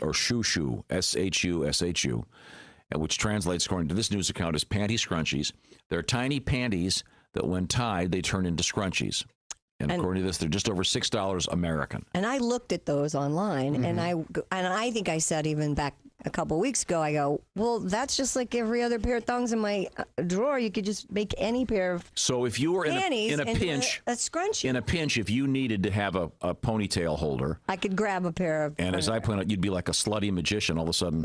or shushu, S-H-U, which translates, according to this news account, as panty scrunchies. They're tiny panties that, when tied, they turn into scrunchies. And according to this, they're just over $6 American. And I looked at those online, and I think I said even back a couple of weeks ago, I go, well, that's just like every other pair of thongs in my drawer. You could just make any pair of So if you were in a pinch, a scrunchie. In a pinch, if you needed to have a ponytail holder, I could grab a pair of. And as I point out, you'd be like a slutty magician. All of a sudden,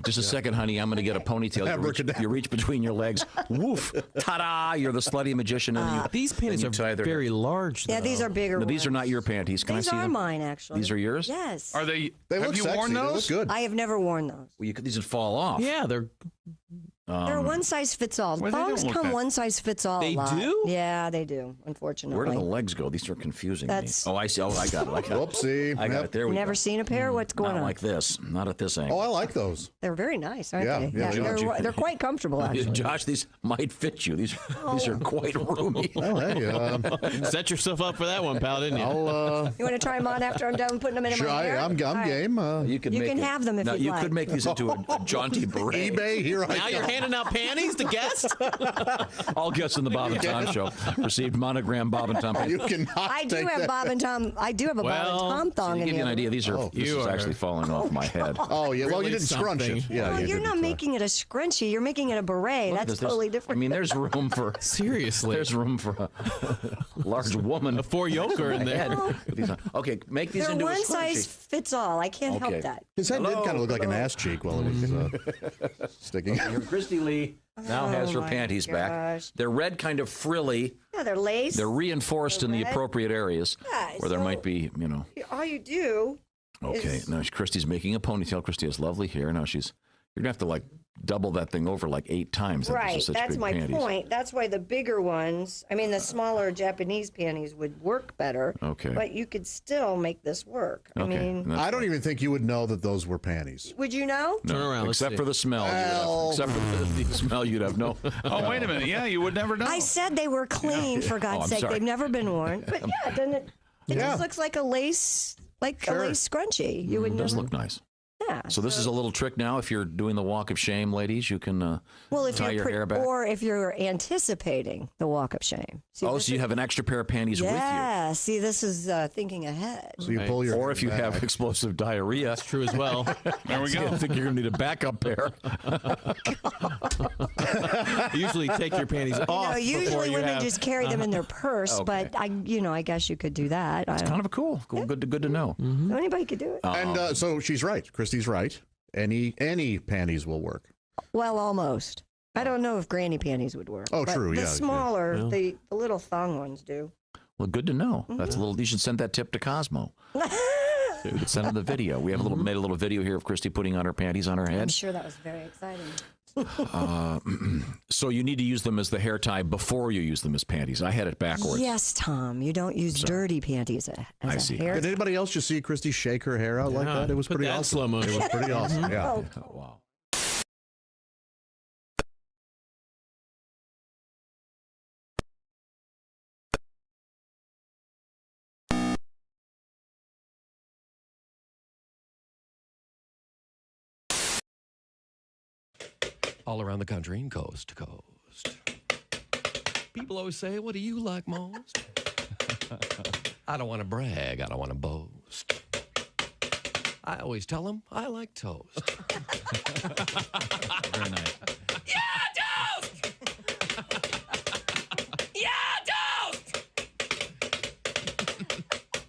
just a second, honey, I'm going to get a ponytail. You reach between your legs, woof, ta-da! You're the slutty magician. And these panties are very large. Yeah, these are bigger. No, these are not your panties. Can these I see are them? mine, actually. These are yours? Yes. Are they? They have you worn those? They look good. I have never worn those. Well, these would fall off. Yeah, they're one size fits all. Thongs come one size fits all. They a lot. do? Yeah, they do. Unfortunately. Where do the legs go? These are confusing me. Oh, I see. Oh, I got it. Whoopsie. I got it. There we go. Never seen a pair? What's going on? Not like this. Not at this angle. Oh, I like those. They're very nice, aren't they? Yeah, they're quite comfortable, actually. Josh, these might fit you. These are quite roomy. Oh, hey, set yourself up for that one, pal, didn't you? You want to try them on after I'm done putting them in my hair? I'm game. You can have them if you'd you like. could make these into a jaunty beret. eBay, here I Now you're handing out panties to guests? All guests in the Bob and Tom Show received monogram Bob and Tom. You cannot I do have Bob and Tom. I do have a Bob and Tom thong to in give you an here. idea, this is actually falling off my head. Oh, yeah. Well, Really you didn't scrunch it. Yeah, Well, you're not making it a scrunchie. You're making it a beret. That's totally different. I mean, there's room for seriously. There's room for a large woman, a four-yoker in there. Okay, make these They're into a one scrunchie. size fits all. I can't help that. His head did kind of look like an ass cheek while it was sticking. Christy Lee now has her my panties back. gosh. They're red, kind of frilly. Yeah, they're lace. They're reinforced in the red. appropriate areas Yeah, where there so- might be, All you do. Okay, now Christy's making a ponytail. Christy has lovely hair. Now she's You're going to have to, like, double that thing over like 8 times. Right, Such that's big my panties. point. That's why the bigger ones, I mean, the smaller Japanese panties would work better. Okay. But you could still make this work. I mean, I don't even think you would know that those were panties. would you know? No, Turn around, let's except see. for the smell. Except for the smell, you'd have no. Oh, wait a minute. Yeah, you would never know. I said they were clean, for God's I'm sake. sorry. They've never been worn. But yeah, doesn't it? It Yeah. just looks like a lace, a lace scrunchie. You would It does never. look nice. Yeah. So this is a little trick now. If you're doing the walk of shame, ladies, you can Well, if tie you're your hair back. or if you're anticipating the walk of shame. See, Oh, this so you is- have an extra pair of panties with you. Yeah. See, this is thinking ahead. So you pull your Or hair if you back. have explosive diarrhea. That's true as well. There we I go. think you're going to need a backup pair. Usually take your panties off. No, before usually you women have- just carry them in their purse, Okay. but I guess you could do that. It's kind of cool. Good to know. So anybody could do it. And so she's right. Christy's right. Any panties will work. Well, almost. I don't know if granny panties would work. Oh, but true, The yeah, smaller, yeah. the little thong ones do. Well, good to know. That's a little. You should send that tip to Cosmo. We could send him the video. We have made a little video here of Christy putting on her panties on her I'm head. sure that was very exciting. So you need to use them as the hair tie before you use them as panties. I had it backwards. Yes, Tom. You don't use dirty panties as I a see. hair. Did anybody else just see Christy shake her hair out like Yeah, that? It was put pretty that in awesome. slow motion. It was pretty awesome. Yeah. Oh, Wow. All around the country and coast to coast. People always say, what do you like most? I don't want to brag. I don't want to boast. I always tell them I like toast. Very nice. Toast!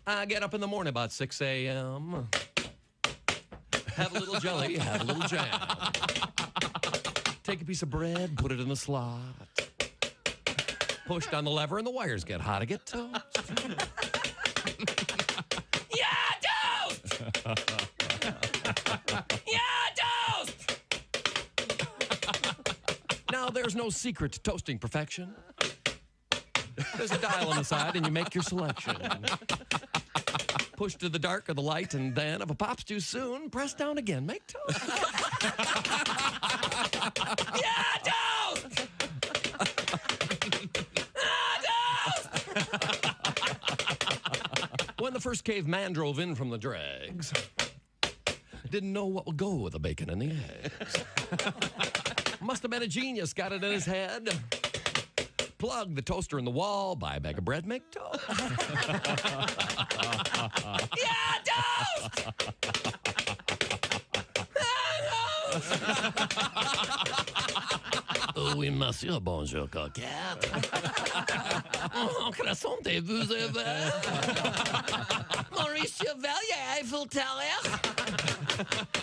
I get up in the morning about 6 a.m. Have a little jelly, have a little jam. Take a piece of bread, put it in the slot. Push down the lever and the wires get hot. I get toast. Toast! Toast! Now, there's no secret to toasting perfection. There's a dial on the side, and you make your selection. Push to the dark or the light, and then, if a pop's too soon, press down again. Make toast. Toast! When the first caveman drove in from the dregs, didn't know what would go with the bacon and the eggs. Must have been a genius, got it in his head. Plug the toaster in the wall, buy a bag of bread, make toast. Toast! Oui, monsieur, bonjour, coquette. Oh, croissant, vous avez? Maurice Chevalier, Eiffel Tower.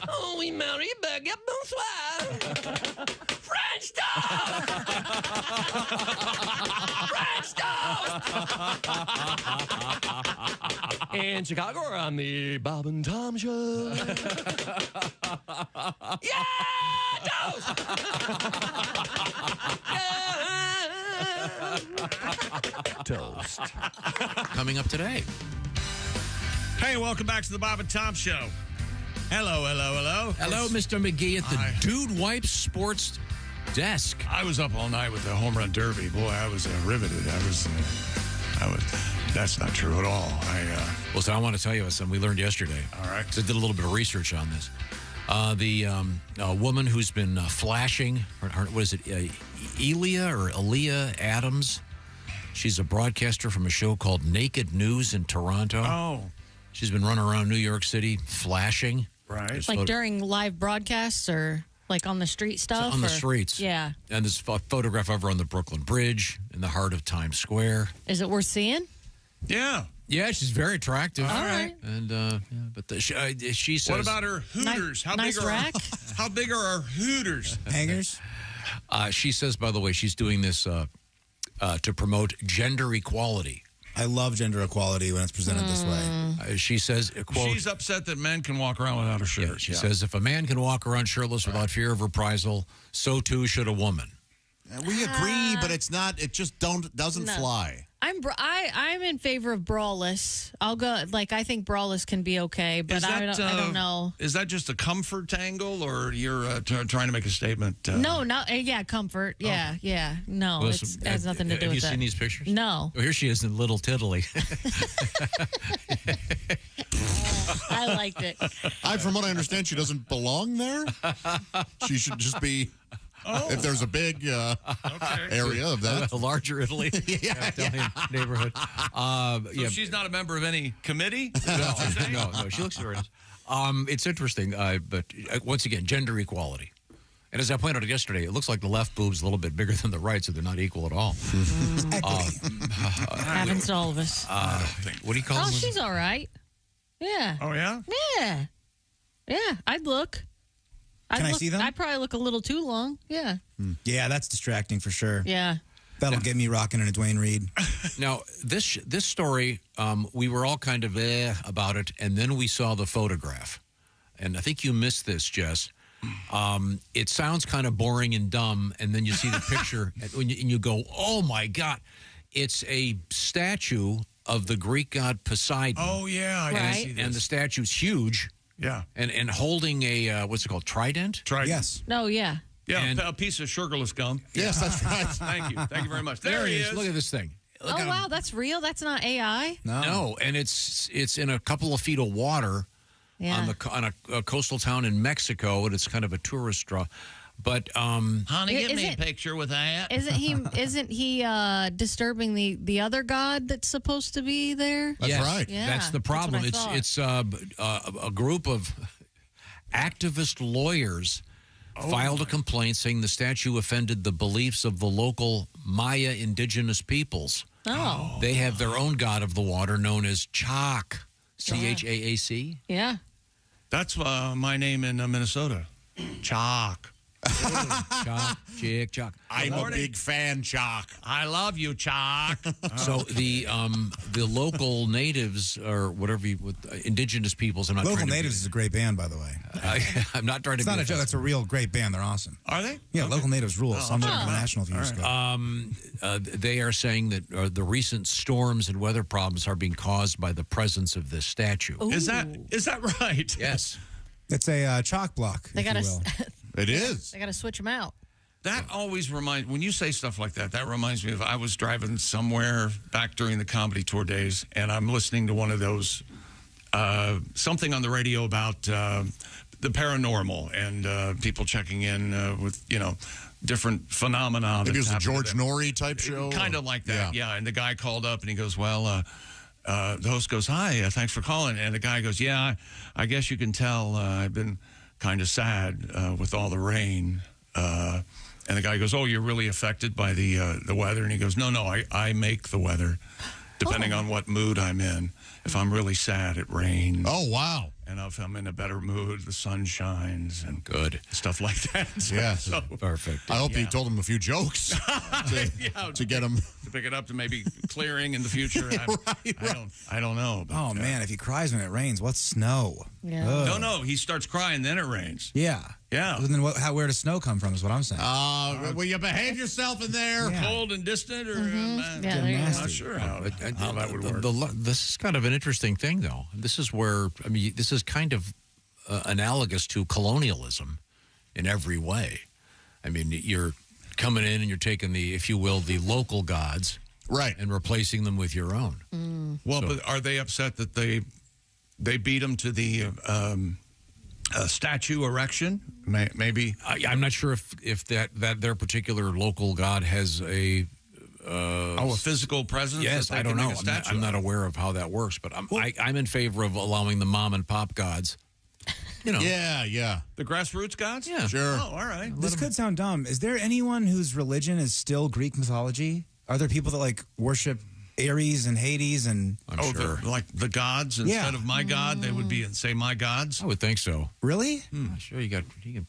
Oh, oui, Marie, baguette, bonsoir. French toast! French toast! In Chicago, we're on the Bob and Tom Show. Toast! Toast. Coming up today. Hey, welcome back to the Bob and Tom Show. Hello. Hello, Mr. McGee at the Dude Wipes Sports Desk. I was up all night with the home run derby. Boy, I was riveted. I was. That's not true at all. Listen, I want to tell you something we learned yesterday. All right. 'Cause I did a little bit of research on this. The woman who's been flashing, what is it, Aaliyah Adams? She's a broadcaster from a show called Naked News in Toronto. Oh. She's been running around New York City flashing. Right. Like during live broadcasts or like on the street stuff? On the or- streets. Yeah. And this photograph of her on the Brooklyn Bridge in the heart of Times Square. Is it worth seeing? Yeah. Yeah, she's very attractive. All right. And she says, What about her hooters? Nice rack? How big are her hooters? Hangers? She says, by the way, she's doing this to promote gender equality. I love gender equality when it's presented this way. She says, quote, She's upset that men can walk around without a shirt. yeah, she says, if a man can walk around shirtless without fear of reprisal, so too should a woman. We agree, but it's not. It just doesn't fly. I'm in favor of braless. I'll go. Like I think braless can be okay, but I don't know. Is that just a comfort angle, or you're trying to make a statement? No, yeah, comfort. Yeah, yeah. No, it has nothing to do with that. Have you seen these pictures? No. Oh, here she is in Little Tiddly. I liked it. From what I understand, she doesn't belong there. She should just be. If there's a big area of that. A larger Italy neighborhood. So she's not a member of any committee? No, she looks very nice. It's interesting, but once again, gender equality. And as I pointed out yesterday, it looks like the left boob's a little bit bigger than the right, so they're not equal at all. Happens to all of us. What do you call them? Oh, she's all right. Yeah. Oh, yeah? Yeah. Yeah, I'd look. Can I see them? I'd probably look a little too long. Yeah. Yeah, that's distracting for sure. Yeah. That'll get me rocking in a Dwayne Reed. Now, this story, we were all kind of about it, and then we saw the photograph. And I think you missed this, Jess. It sounds kind of boring and dumb, and then you see the picture, and you go, oh, my God. It's a statue of the Greek god Poseidon. Oh, yeah. I see this. And the statue's huge. Yeah. And holding a, what's it called, trident? Trident. Yes. No, yeah. Yeah, a piece of sugarless gum. Yes, that's right. Thank you. Thank you very much. There he is. Look at this thing. Look at wow, that's real? That's not AI? No, and it's in a couple of feet of water on a coastal town in Mexico, and it's kind of a tourist draw. But honey, give me a picture with that. Isn't he disturbing the other god that's supposed to be there? That's right. Yeah, that's the problem. It's a group of activist lawyers filed a complaint saying the statue offended the beliefs of the local Maya indigenous peoples. Oh. They have their own god of the water known as Chaac, C-H-A-A-C. Yeah. That's my name in Minnesota. Chalk. Chalk. I'm a big fan, Chalk. I love you, Chalk. So the local natives or whatever indigenous peoples. Local Natives is a great band, by the way. I'm not trying to. It's not a joke. That's a real great band. They're awesome. Are they? Yeah, Local Natives rules. Some of them international views go. They are saying that the recent storms and weather problems are being caused by the presence of this statue. Ooh. Is that right? Yes. It's a chalk block. They got to. It is. They got to switch them out. That always reminds, when you say stuff like that, that reminds me of I was driving somewhere back during the comedy tour days, and I'm listening to one of those, something on the radio about the paranormal and people checking in with, different phenomena. Maybe it was a George Norrie type show? Kind of like that, yeah. And the guy called up and he goes, well, the host goes, hi, thanks for calling. And the guy goes, yeah, I guess you can tell I've been kind of sad with all the rain. And the guy goes, oh, you're really affected by the weather? And he goes, no, I make the weather depending on what mood I'm in. If I'm really sad, it rains. Oh, wow. And if I'm in a better mood, the sun shines and good stuff like that. Yeah, perfect. I hope he told him a few jokes to get him to pick it up to maybe clearing in the future. I don't know. But, man, if he cries when it rains, what's snow? Yeah. No, he starts crying, then it rains. Yeah. Yeah. Then where does snow come from is what I'm saying. Will you behave yourself in there? Yeah. Cold and distant? Or yeah, I'm not sure how that would work. This is kind of an interesting thing, though. This is where, this is kind of analogous to colonialism in every way. I mean, you're coming in and you're taking if you will, the local gods. Right. And replacing them with your own. Well, but are they upset that they beat them to the statue erection? Maybe. I'm not sure if that their particular local god has a physical presence. Yes, I don't know. I'm not aware of how that works, but I'm in favor of allowing the mom and pop gods. Yeah. The grassroots gods? Yeah, sure. Oh, all right. This could sound dumb. Is there anyone whose religion is still Greek mythology? Are there people that worship Ares and Hades and? I'm sure. Like the gods instead of my god, they would be say my gods. I would think so. Really? Sure, you can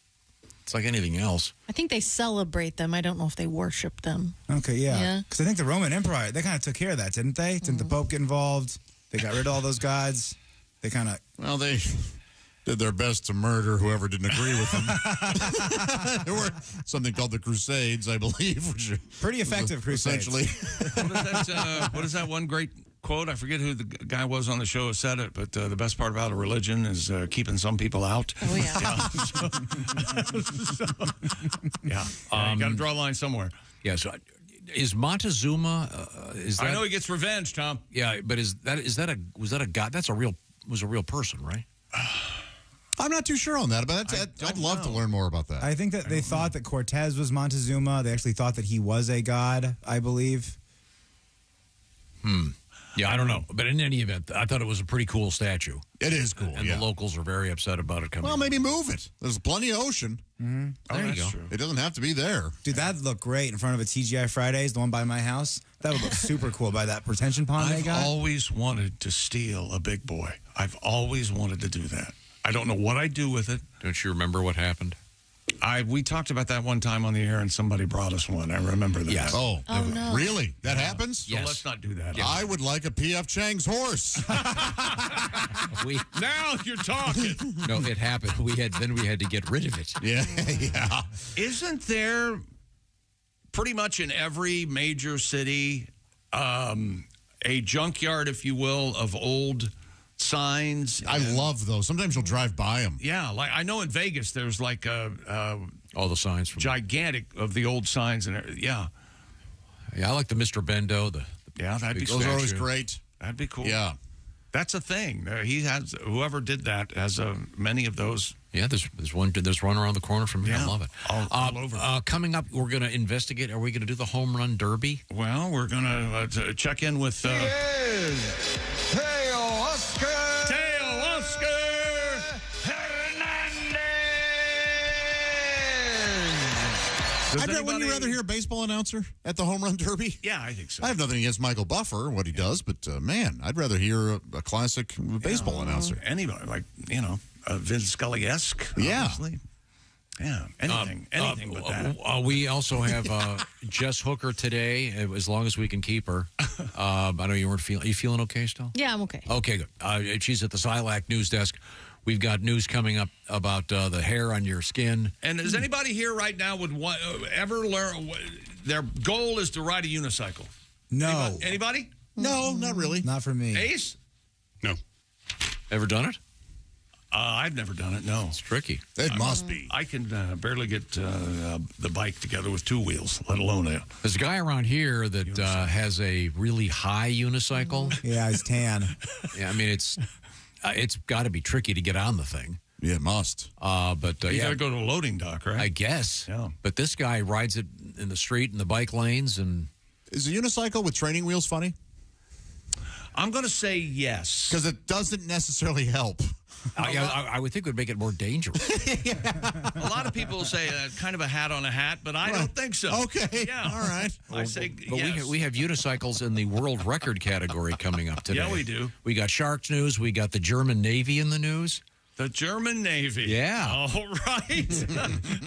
It's like anything else. I think they celebrate them. I don't know if they worship them. Okay, yeah. Yeah. Because I think the Roman Empire, they kind of took care of that, didn't they? Didn't the Pope get involved? They got rid of all those gods. They kind of... Well, they did their best to murder whoever didn't agree with them. There were something called the Crusades, I believe. Which pretty effective crusades. Essentially. What is that one great quote? I forget who the guy was on the show who said it, but the best part about a religion is keeping some people out. Oh, yeah. You got to draw a line somewhere. Yeah, so is Montezuma, is that... I know he gets revenge, Tom. Yeah, but was that a god? Was a real person, right? I'm not too sure on that, but I'd love to learn more about that. I think that they thought that Cortez was Montezuma. They actually thought that he was a god, I believe. Yeah, I don't know. But in any event, I thought it was a pretty cool statue. It is cool, and the locals are very upset about it coming. Well, maybe move it. There's plenty of ocean. Mm-hmm. There you go. True. It doesn't have to be there. Dude, that'd look great in front of a TGI Fridays, the one by my house. That would look super cool by that retention pond they got. I've always wanted to steal a big boy. I've always wanted to do that. I don't know what I'd do with it. Don't you remember what happened? We talked about that one time on the air, and somebody brought us one. I remember that. Yes. Oh no. Really? That happens? So let's not do that. I would like a P.F. Chang's horse. Now you're talking. No, it happened. We had to get rid of it. Yeah. Isn't there pretty much in every major city a junkyard, if you will, of old signs? I love those. Sometimes you'll drive by them. Yeah, like I know in Vegas there's like all the signs from gigantic of the old signs and yeah. Yeah, I like the Mr. Bendo. That'd be cool. Those are always great. That'd be cool. Yeah. That's a thing. He has, whoever did that has many of those. Yeah, there's one around the corner from here. Yeah. I love it. All over. Coming up, we're going to investigate. Are we going to do the home run derby? Well, we're going to check in with. Teo Oscar Hernandez. Wouldn't you rather hear a baseball announcer at the home run derby? Yeah, I think so. I have nothing against Michael Buffer and what he does, but man, I'd rather hear a classic baseball announcer. Anybody, like, Vince Scully-esque. Yeah. Obviously. Yeah, anything but that. We also have Jess Hooker today, as long as we can keep her. I know you weren't feeling. Are you feeling okay still? Yeah, I'm okay. Okay, good. She's at the Silac news desk. We've got news coming up about the hair on your skin. And is anybody here right now would ever learn? Their goal is to ride a unicycle. No. Anybody? No, not really. Not for me. Ace? No. Ever done it? I've never done it, no. It's tricky. It must be. I can barely get the bike together with two wheels, let alone a... There's a guy around here that has a really high unicycle. Yeah, he's tan. Yeah, I mean, it's got to be tricky to get on the thing. Yeah, it must. But you got to go to a loading dock, right? I guess. Yeah. But this guy rides it in the street in the bike lanes. And is a unicycle with training wheels funny? I'm going to say yes. Because it doesn't necessarily help. I would think it would make it more dangerous. A lot of people say kind of a hat on a hat, but I don't think so. Okay. Yeah. All right. I say but yes. we have unicycles in the world record category coming up today. Yeah, we do. We got Sharks news. We got the German Navy in the news. The German Navy. Yeah. All right.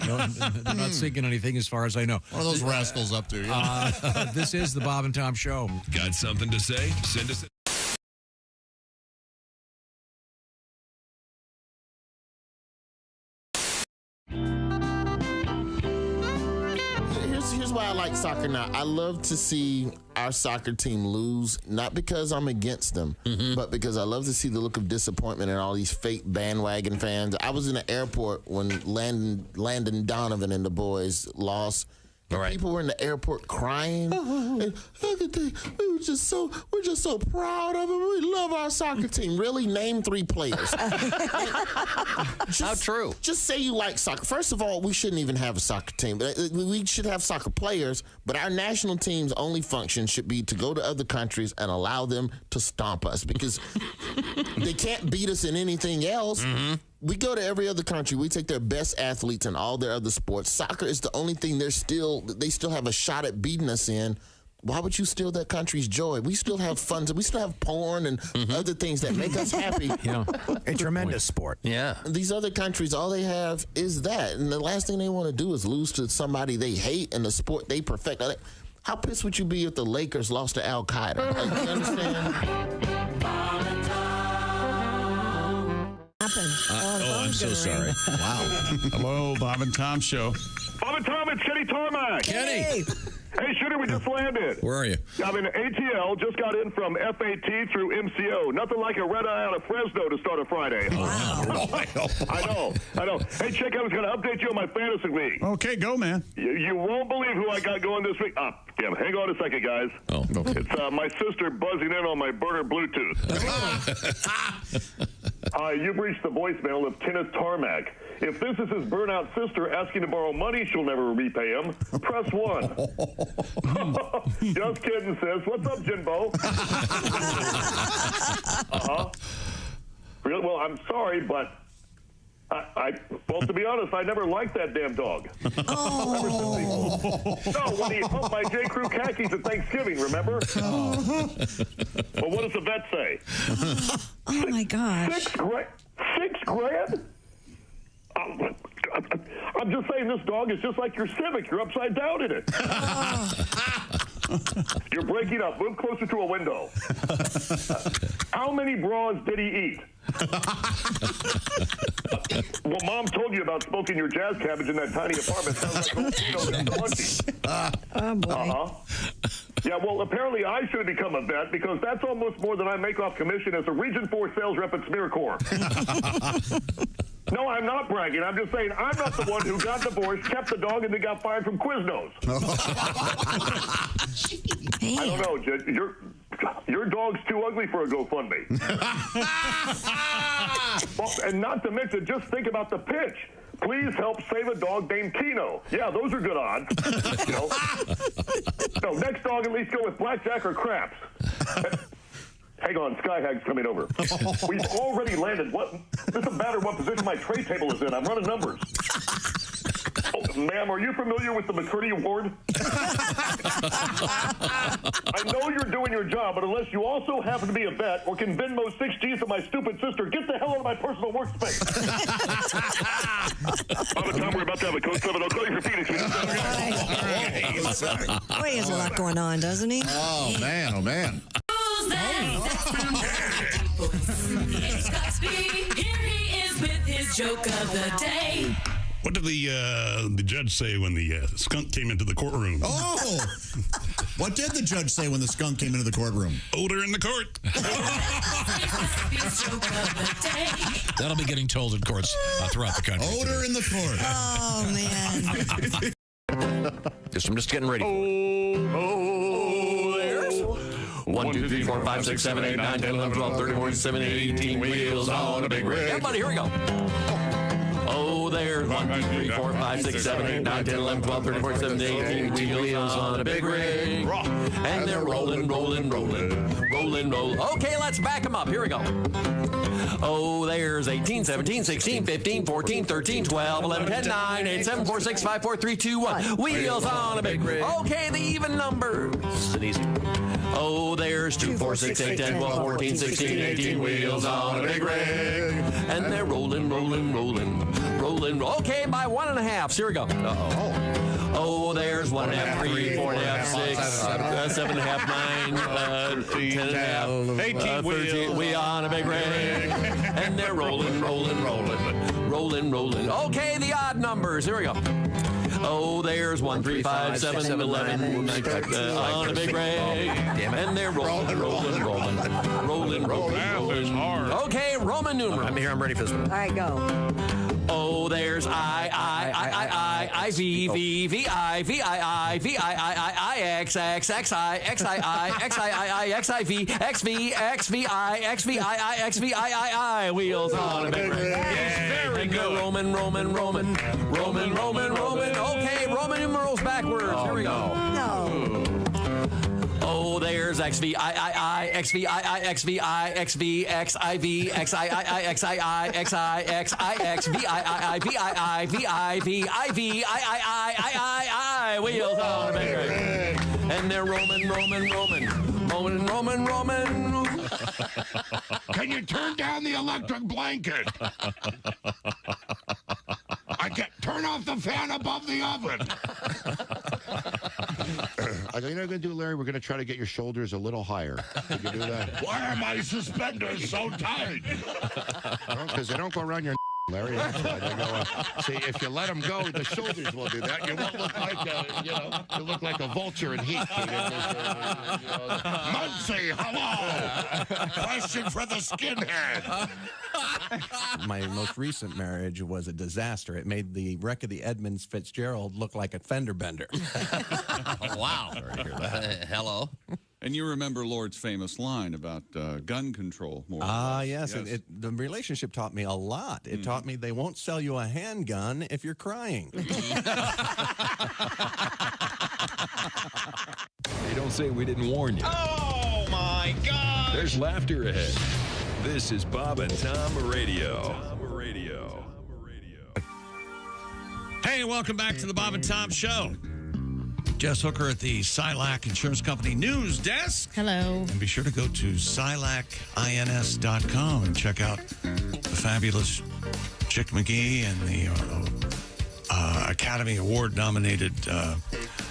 No, they're not sinking anything as far as I know. What are those rascals up to? Yeah. This is the Bob and Tom Show. Got something to say? Send us Here's why I like soccer now. I love to see our soccer team lose, not because I'm against them, but because I love to see the look of disappointment in all these fake bandwagon fans. I was in the airport when Landon Donovan and the boys lost. People were in the airport crying. And we're just so proud of them. We love our soccer team. Really, name 3 players. How true? Just say you like soccer. First of all, we shouldn't even have a soccer team. We should have soccer players, but our national team's only function should be to go to other countries and allow them to stomp us because they can't beat us in anything else. We go to every other country. We take their best athletes in all their other sports. Soccer is the only thing they still have a shot at beating us in. why would you steal that country's joy? We still have fun. We still have porn and other things that make us happy. A tremendous sport. Yeah. These other countries, all they have is that. And the last thing they want to do is lose to somebody they hate in the sport they perfect. How pissed would you be if the Lakers lost to Al-Qaeda? Like, you understand? I'm so sorry. Wow. Hello, Bob and Tom Show. Bob and Tom, it's Kenny Tarmac. Kenny. Hey, Shooter, we just landed. Where are you? I'm in ATL, just got in from FAT through MCO. Nothing like a red eye out of Fresno to start a Friday. Wow. I know. Hey, Chick, I was going to update you on my fantasy league. Okay, go, man. You won't believe who I got going this week. Damn, hang on a second, guys. Oh, okay. It's my sister buzzing in on my burner Bluetooth. You've reached the voicemail of Kenneth Tarmac. If this is his burnout sister asking to borrow money she'll never repay him, press 1. Just kidding, sis. What's up, Jinbo? Really? Well, I'm sorry, but well, to be honest, I never liked that damn dog. No, when he humped my J. Crew khakis at Thanksgiving, remember? Well, what does the vet say? Oh, my gosh. $6 grand? I'm just saying this dog is just like your Civic. You're upside down in it. You're breaking up. Move closer to a window. How many bras did he eat? Well, Mom told you about smoking your jazz cabbage in that tiny apartment. Sounds like oh, boy. Yeah, well, apparently I should have become a vet because that's almost more than I make off commission as a Region 4 sales rep at SmearCorp. No, I'm not bragging. I'm just saying I'm not the one who got divorced, kept the dog, and then got fired from Quiznos. I don't know, Jed. Your dog's too ugly for a GoFundMe. Well, and not to mention, just think about the pitch. Please help save a dog named Keno. Yeah, those are good odds. No, next dog at least go with blackjack or craps. Hang on, Skyhag's coming over. We've already landed. What? It doesn't matter what position my tray table is in. I'm running numbers. Oh, ma'am, are you familiar with the McCurdy Award? I know you're doing your job, but unless you also happen to be a vet or can Venmo 6 G's to my stupid sister, get the hell out of my personal workspace. By the time we're about to have a Code 7, I'll call you for Phoenix. Boy, he has a lot going on, doesn't he? Oh, man. Oh, man. It's Cosby. Here he is with his joke of the day. What did the judge say when the skunk came into the courtroom? Oh! What did the judge say when the skunk came into the courtroom? Odor in the court. That'll be getting told in courts throughout the country. Odor today. in the court. Oh, man. I'm just getting ready for there's 1, 2, 3, 4, 5, 6, 7, 8, 9, 10, 11, 12, 13, 14, 17, 18 wheels on a big rig. Everybody, here we go. Oh, there's 1, 2, 3, 4, 5, 6, 7, 8, 9, 10, 11, 12, 13, 14, 17, 18 wheels on a big rig. And they're rolling. Okay, let's back them up. Here we go. Oh, there's 18, 17, 16, 15, 14, 13, 12, 11, 10, 9, 8, 7, 4, 6, 5, 4, 3, 2, 1. Wheels on a big rig. Okay, the even numbers. It's an easy one. Oh, there's 2, 4, 6, 8, 10, 12, 14, 16, 18 wheels on a big rig. And they're rolling. Okay, by 1.5. Here we go. Oh, there's 1.5, 3, 4.5, 6, 7.5, 9, 10.5, 18 13. We on a big rig. And they're rolling. Okay, the odd numbers. Here we go. Oh, there's 1, 3, 5, 7, 11, on a big rig. And they're rolling. Math is hard. Okay, Roman numeral. I'm here. I'm ready for this one. All right, go. Oh, there's I, V, I, X, I, wheels on a big rig. Very good. Roman. Okay, Roman numerals backwards. Here we go. No. Oh, there's XV, I, XV, XV, X, IV, XI, XI, VI, my wheels on a big rig. And they're roaming. Can you turn down the electric blanket? Turn off the fan above the oven. I go, you know what we're going to do, Larry? We're going to try to get your shoulders a little higher. Can you do that? Why are my suspenders so tight? Because they don't go around your Larry. That's why they go. See, if you let them go, the shoulders will do that. You won't look like you look like a vulture in heat. Muncie, hello. Question for the skinhead. My most recent marriage was a disaster. It made the wreck of the Edmunds Fitzgerald look like a fender bender. Wow. Sorry to hear that. Hello. And you remember Lord's famous line about gun control. Yes. The relationship taught me a lot. It taught me they won't sell you a handgun if you're crying. You don't say we didn't warn you. Oh, my God. There's laughter ahead. This is Bob and Tom Radio. Hey, welcome back to the Bob and Tom Show. Jess Hooker at the Silac Insurance Company News Desk. Hello. And be sure to go to silacins.com and check out the fabulous Chick McGee and the Academy Award-nominated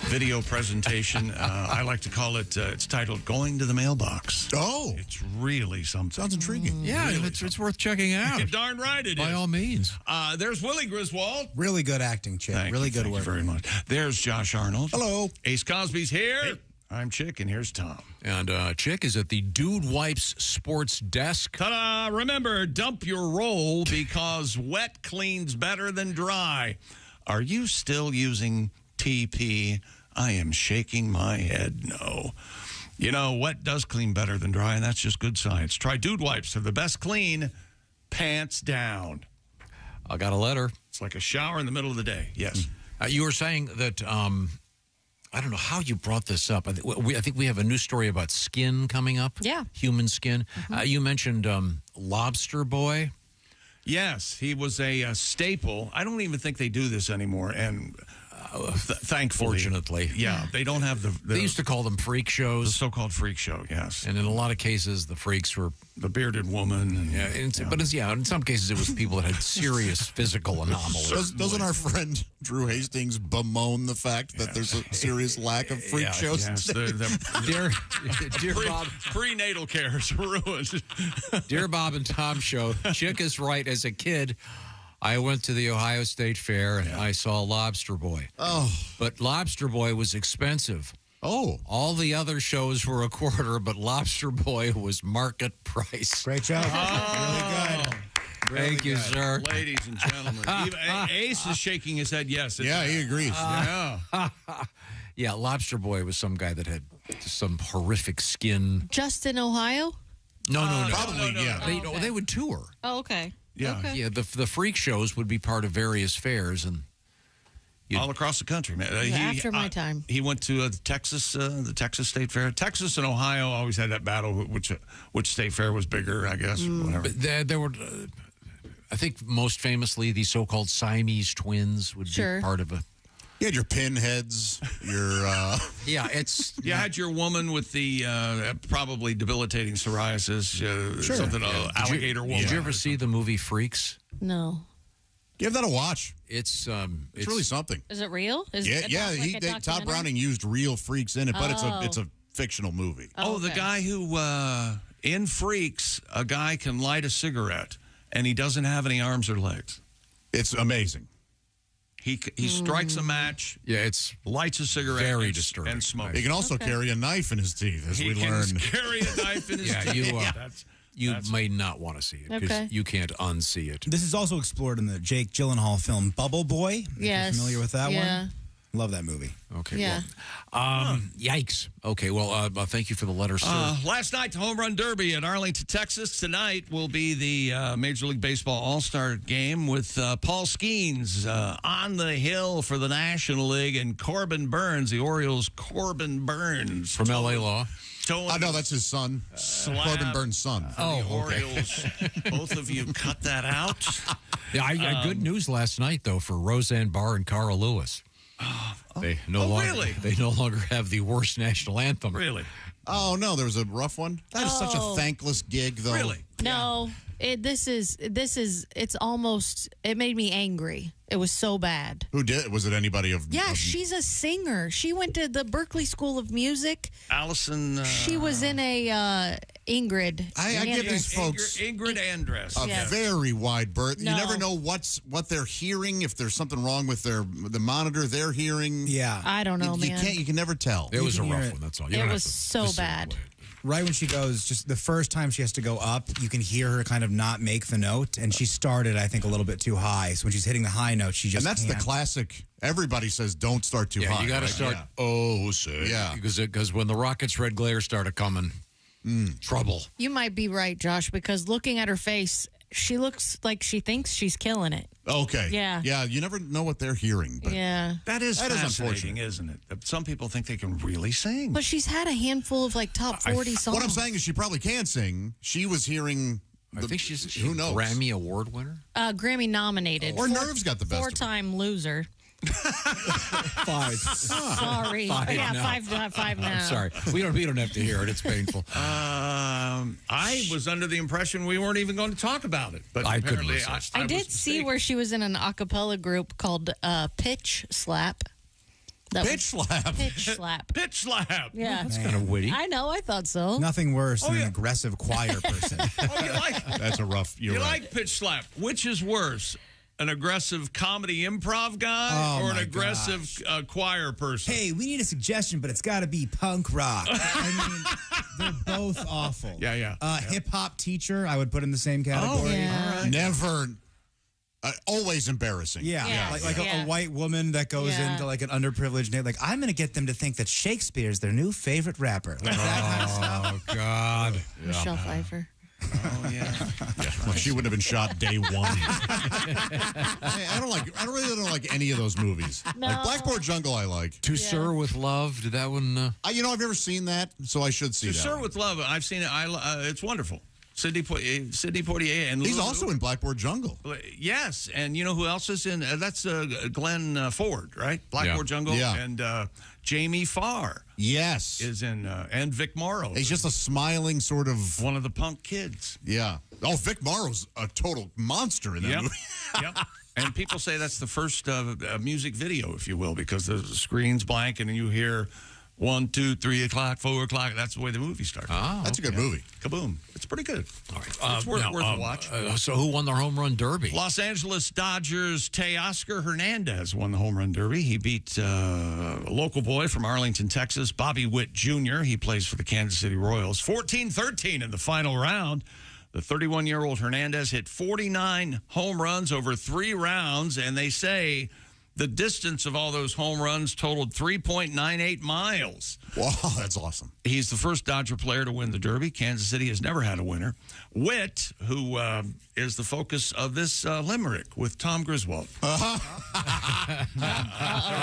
video presentation. I like to call it, it's titled Going to the Mailbox. Oh. It's really something. Sounds intriguing. Yeah, really it's worth checking out. You're darn right it is. By all means. There's Willie Griswold. Really good acting, Chick. Really good work. Thank you very much. There's Josh Arnold. Hello. Ace Cosby's here. Hey. I'm Chick, and here's Tom. And Chick is at the Dude Wipes Sports Desk. Ta-da! Remember, dump your roll because wet cleans better than dry. Are you still using TP? I am shaking my head no. You know, wet does clean better than dry, and that's just good science. Try Dude Wipes. They're the best clean, pants down. I got a letter. It's like a shower in the middle of the day. Yes. You were saying that, I don't know how you brought this up. I think we have a new story about skin coming up. Yeah. Human skin. You mentioned Lobster Boy. Yes, he was a staple. I don't even think they do this anymore, and thankfully. Fortunately. Yeah, they don't have the They used to call them freak shows. The so-called freak show, yes. And in a lot of cases, the freaks were... The bearded woman. And, But in some cases, it was people that had serious physical anomalies. Doesn't our friend Drew Hastings bemoan the fact that there's a serious lack of freak shows? Yes, Dear Bob, prenatal care is ruined. Dear Bob and Tom Show, Chick is right. As a kid, I went to the Ohio State Fair and I saw Lobster Boy. Oh. But Lobster Boy was expensive. Oh. All the other shows were a quarter, but Lobster Boy was market price. Great job. Oh. Really good. Thank you, sir. Ladies and gentlemen. Ace is shaking his head yes. Yeah, he agrees. Yeah, Lobster Boy was some guy that had some horrific skin. Just in Ohio? No. Probably, no. They would tour. Oh, okay. Yeah. Okay. Yeah, the freak shows would be part of various fairs and all across the country, man. After my time. He went to the Texas State Fair. Texas and Ohio always had that battle, which state fair was bigger, I guess. Whatever. But there were, I think most famously, the so-called Siamese twins would be part of a... You had your pinheads, your... Yeah, it's... You had your woman with the probably debilitating psoriasis, something, alligator woman. Did you ever see the movie Freaks? No. Give that a watch. It's really something. Is it real? Todd Browning used real freaks in it, but it's a fictional movie. The guy who in Freaks, a guy can light a cigarette and he doesn't have any arms or legs. It's amazing. He strikes a match. Yeah, it's lights a cigarette. Very disturbing. And smokes. He can also carry a knife in his teeth, as we learn. He can carry a knife in his teeth. You may not want to see it because you can't unsee it. This is also explored in the Jake Gyllenhaal film Bubble Boy. Yes. You're familiar with that one? Love that movie. Okay. Yeah. Well, yikes. Okay. Well, thank you for the letter, sir. Last night, the Home Run Derby at Arlington, Texas. Tonight will be the Major League Baseball All-Star Game with Paul Skeens on the hill for the National League and Corbin Burns, the Orioles' Corbin Burns. From L.A. Law. No, that's his son. Corbin Burns' son. The Orioles. Both of you cut that out. Yeah, I got good news last night, though, for Roseanne Barr and Carl Lewis. They no longer have the worst national anthem. Really? Oh no, there was a rough one. That is such a thankless gig, though. Really? No, it's almost, it made me angry. It was so bad. Who did? Was it anybody of? Yeah, she's a singer. She went to the Berklee School of Music. Allison. She was in a Ingrid. I give these folks Ingrid Andress. a very wide berth. No. You never know what they're hearing. If there's something wrong with the monitor they're hearing. Yeah, I don't know, man. You can never tell. It was a rough one. That's all. You It don't have was to so bad. Right when she goes, just the first time she has to go up, you can hear her kind of not make the note, and she started, I think, a little bit too high. So when she's hitting the high note, she just and that's can't. the classic. Everybody says don't start too high. You got to right? start. Yeah. Oh, say. Yeah. Because when the Rockets' red glare started coming, trouble. You might be right, Josh, because looking at her face, she looks like she thinks she's killing it. Okay. Yeah. Yeah. You never know what they're hearing. But Yeah. That is fascinating, unfortunate, isn't it? That some people think they can really sing. But she's had a handful of like top 40 songs. What I'm saying is she probably can sing. She was hearing. I think she's who knows? Grammy Award winner? Grammy nominated. Or Nerves got the best of her. 4-time loser. 5. Sorry. Five yeah, now. five now. I'm sorry. We don't have to hear it. It's painful. I was under the impression we weren't even going to talk about it. But I couldn't apparently resist. I did see where she was in an a cappella group called Pitch Slap. Pitch Slap. Pitch Slap. Pitch Slap. Yeah. That's kind of witty. I know. I thought so. Nothing worse than an aggressive choir person. Oh, you like That's a rough. You're you right. like Pitch Slap. Which is worse? An aggressive comedy improv guy or an aggressive choir person? Hey, we need a suggestion, but it's got to be punk rock. I mean, they're both awful. Yeah. Hip hop teacher, I would put in the same category. Oh, yeah. Never. Always embarrassing. Yeah, Yes. like a white woman that goes into like an underprivileged neighborhood. Like, I'm going to get them to think that Shakespeare's their new favorite rapper. Like that kind of stuff. Oh, God. Michelle Pfeiffer. Oh, yeah. Well, she would have been shot day one. I really don't like any of those movies. No. Like Blackboard Jungle, I like. To Sir with Love, did that one? I've never seen that, so I should see To that. Sir with Love, I've seen it. It's wonderful. Sidney Poitier and He's Lulu. also in Blackboard Jungle. Yes, and you know who else is in? That's Glenn Ford, right? Blackboard Jungle. Yeah. And Jamie Farr. Yes. Is in, and Vic Morrow. He's just a smiling sort of... one of the punk kids. Yeah. Oh, Vic Morrow's a total monster in that movie. Yep. And people say that's the first music video, if you will, because the screen's blank and then you hear 1, 2, 3 o'clock, 4 o'clock. That's the way the movie starts. That's a good movie. Kaboom. It's pretty good. All right. It's worth a watch. So who won the home run derby? Los Angeles Dodgers' Teoscar Hernandez won the home run derby. He beat a local boy from Arlington, Texas, Bobby Witt Jr. He plays for the Kansas City Royals. 14-13 in the final round. The 31-year-old Hernandez hit 49 home runs over 3 rounds, and they say the distance of all those home runs totaled 3.98 miles. Wow, that's awesome. He's the first Dodger player to win the Derby. Kansas City has never had a winner. Witt, who is the focus of this limerick with Tom Griswold. There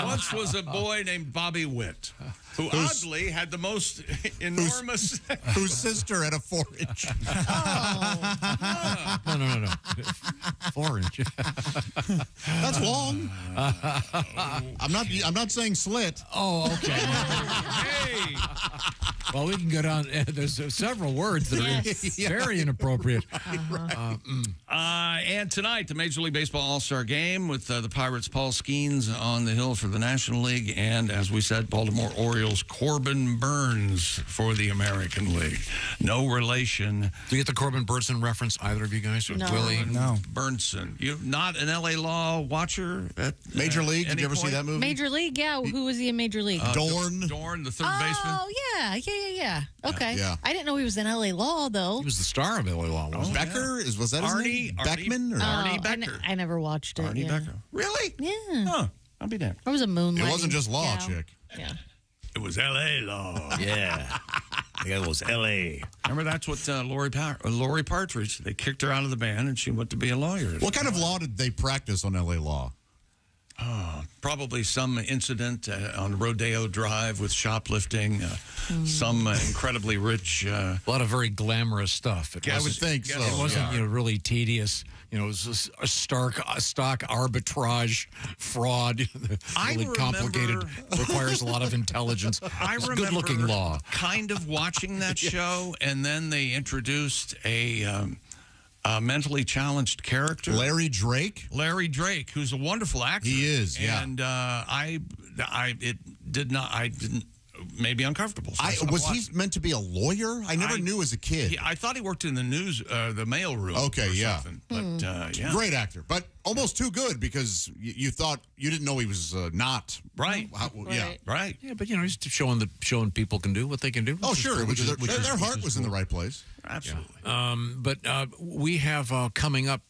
once was a boy named Bobby Witt, who oddly had the most enormous... Whose sister had a 4-inch. No. 4-inch. That's long. I'm not saying slit. Oh, okay. Hey! Well, we can go down. There's several words that are very inappropriate. And tonight, the Major League Baseball All-Star Game with the Pirates' Paul Skeens on the hill for the National League. And, as we said, Baltimore Orioles' Corbin Burns for the American League. No relation. Do you get the Corbin Burnson reference, either of you guys? No. Willie? No. Burnson. You're not an L.A. Law watcher at Major League? Did you ever see that movie? Major League, yeah. Who was he in Major League? Dorn. Dorn, the third baseman. Oh, yeah. Okay. Yeah. I didn't know he was in L.A. Law, though. He was the star of L.A. Law, wasn't he? Becker? Was that his name? Beckman? Or? Arnie Becker. I never watched it. Arnie yeah. Becker. Really? Yeah. Huh. I'll be damned. I was a moonlight. It wasn't just Law, chick. Yeah. It was L.A. Law. Yeah. It was L.A. Remember, that's what Lori Partridge, they kicked her out of the band and she went to be a lawyer. What kind of law did they practice on L.A. Law? Probably some incident on Rodeo Drive with shoplifting, some incredibly rich. A lot of very glamorous stuff. I would think so. It wasn't really tedious. It was a stock arbitrage fraud. Really complicated. Requires a lot of intelligence. I It's remember good-looking law. kind of watching that show, and then they introduced a mentally challenged character, Larry Drake. Larry Drake, who's a wonderful actor. He is, yeah. And I didn't. Made me uncomfortable. So Was he meant to be a lawyer? I never knew as a kid. I thought he worked in the news, the mail room. Okay, or yeah. something. But yeah, Great actor, but almost too good because you thought you didn't know he was not right. Yeah, right. Yeah, but he's showing people can do what they can do. Oh, sure. Their heart was in the right place. Absolutely. But we have coming up,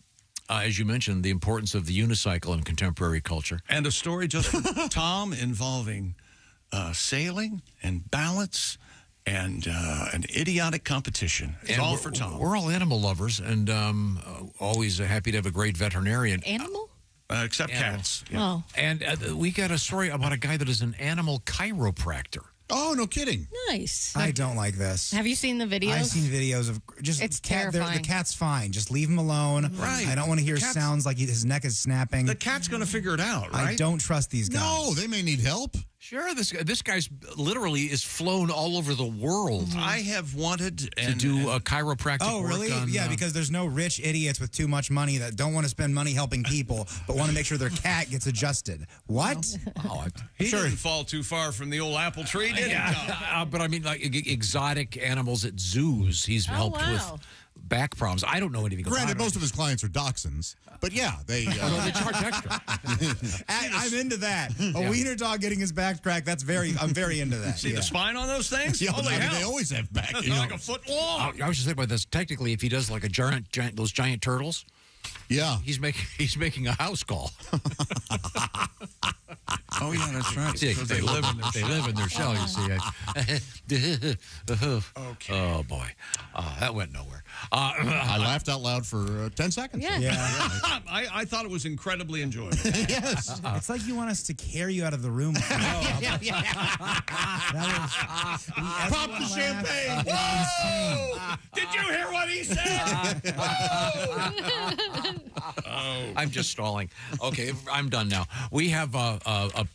as you mentioned, the importance of the unicycle in contemporary culture. And a story just from Tom involving sailing and balance and an idiotic competition. It's all for Tom. We're all animal lovers and always happy to have a great veterinarian. Animal? Except cats. Yeah. Oh. And we got a story about a guy that is an animal chiropractor. Oh, no kidding. Nice. I don't like this. Have you seen the videos? I've seen videos of just It's cat. terrifying. The cat's fine. Just leave him alone. Right. I don't want to hear sounds like his neck is snapping. The cat's going to figure it out, right? I don't trust these guys. No, they may need help. Sure, this guy's literally is flown all over the world. I have wanted to do a chiropractic Oh, really? work on, Yeah, because there's no rich idiots with too much money that don't want to spend money helping people, but want to make sure their cat gets adjusted. What? He didn't fall too far from the old apple tree, did he? But I mean, like exotic animals at zoos. He's helped with back problems. I don't know anything about it. Granted, most of his clients are dachshunds, but yeah, they... they charge extra. I'm into that. A wiener dog getting his back cracked, I'm very into that. See the spine on those things? Yeah, Holy hell. they always have back. That's like a foot long. I was just thinking about this. Technically, if he does like a giant those giant turtles, yeah, he's making a house call. Oh yeah, that's right. See, Because they live in their shell. You see. Okay. Oh boy, that went nowhere. I laughed out loud for 10 seconds. Yeah. I thought it was incredibly enjoyable. Yes. It's like you want us to carry you out of the room. Pop the champagne. Whoa! Did you hear what he said? I'm just stalling. Okay, I'm done now. We have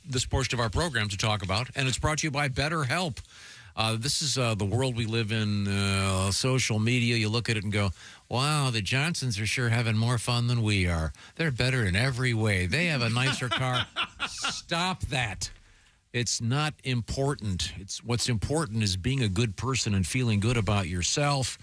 this portion of our program to talk about, and it's brought to you by BetterHelp. This is the world we live in, social media. You look at it and go, wow, the Johnsons are sure having more fun than we are. They're better in every way. They have a nicer car. Stop that. It's not important. What's important is being a good person and feeling good about yourself.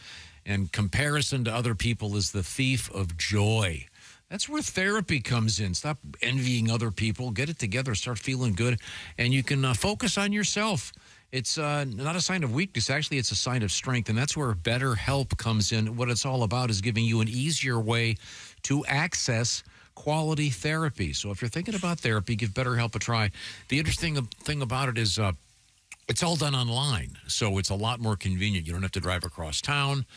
And comparison to other people is the thief of joy. That's where therapy comes in. Stop envying other people. Get it together. Start feeling good. And you can focus on yourself. It's not a sign of weakness. Actually, it's a sign of strength. And that's where BetterHelp comes in. What it's all about is giving you an easier way to access quality therapy. So if you're thinking about therapy, give BetterHelp a try. The interesting thing about it is it's all done online. So it's a lot more convenient. You don't have to drive across town.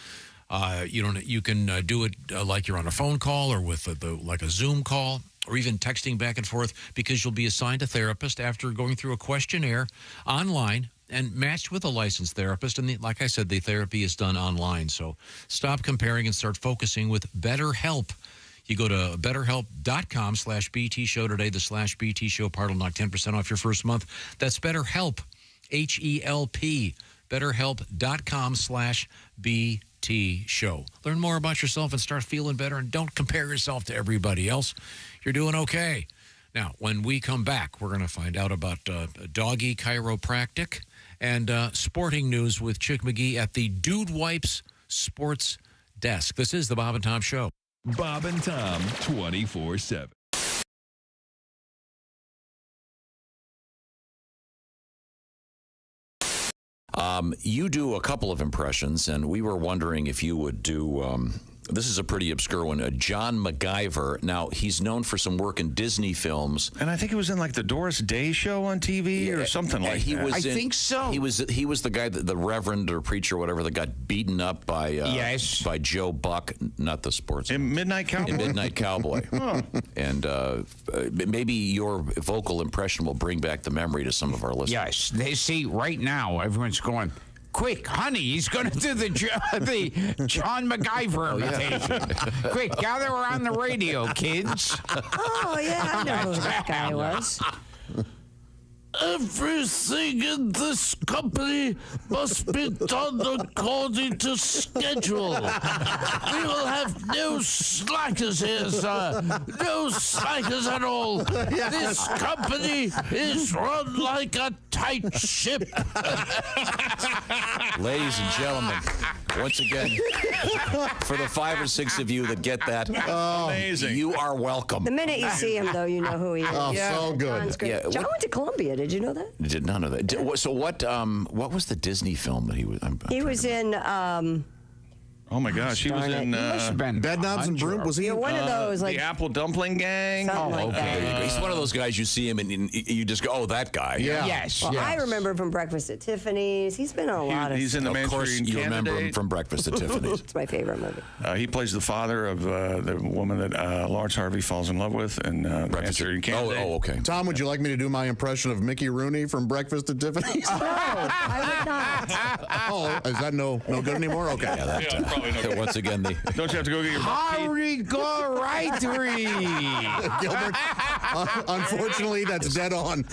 You can do it like you're on a phone call or with like a Zoom call or even texting back and forth, because you'll be assigned a therapist after going through a questionnaire online and matched with a licensed therapist. And like I said, the therapy is done online. So stop comparing and start focusing with BetterHelp. You go to betterhelp.com/BT show today. The /BT show part will knock 10% off your first month. That's BetterHelp, HELP, betterhelp.com/BT show. Learn more about yourself and start feeling better, and don't compare yourself to everybody else. You're doing okay. Now, when we come back, we're going to find out about doggy chiropractic and sporting news with Chick McGee at the Dude Wipes Sports Desk. This is the Bob and Tom Show. Bob and Tom 24/7. You do a couple of impressions, and we were wondering if you would do This is a pretty obscure one. John MacGyver. Now, he's known for some work in Disney films. And I think he was in like the Doris Day show on TV or something like that. I think so. He was the guy, the reverend or preacher or whatever, that got beaten up by by Joe Buck, not the sports. In Midnight Cowboy? In Midnight Cowboy. And maybe your vocal impression will bring back the memory to some of our listeners. Yes. They see right now, everyone's going, quick, honey, he's going to do the John MacGyver imitation. Quick, gather around the radio, kids. Oh, yeah, I know who that guy was. Everything in this company must be done according to schedule. We will have no slackers here, sir. No slackers at all. This company is run like a tight ship. Ladies and gentlemen, once again, for the 5 or 6 of you that get that, amazing, you are welcome. The minute you see him, though, you know who he is. Oh, so good. John's great. Yeah, John went to Columbia. Did you know that? I did not know that. So what was the Disney film that he was? He was in. Oh my gosh, he was in Bed Knobs and Broom. Was he one of those like the Apple Dumpling Gang? Like okay. He's one of those guys you see him and you just go, oh, that guy. Yeah. Yes. Well, I remember him from Breakfast at Tiffany's. He's been in a lot of. He's in the Of course, Manchurian you remember him Candidate. from Breakfast at Tiffany's. It's my favorite movie. He plays the father of the woman that Lawrence Harvey falls in love with in Manchurian Candidate. Oh, okay. Tom, would you like me to do my impression of Mickey Rooney from Breakfast at Tiffany's? No, I would not. Oh, is that no good anymore? Okay. Yeah, that, probably not. once again, Don't you have to go get your Howdy, go right, Gilbert, unfortunately, that's dead on.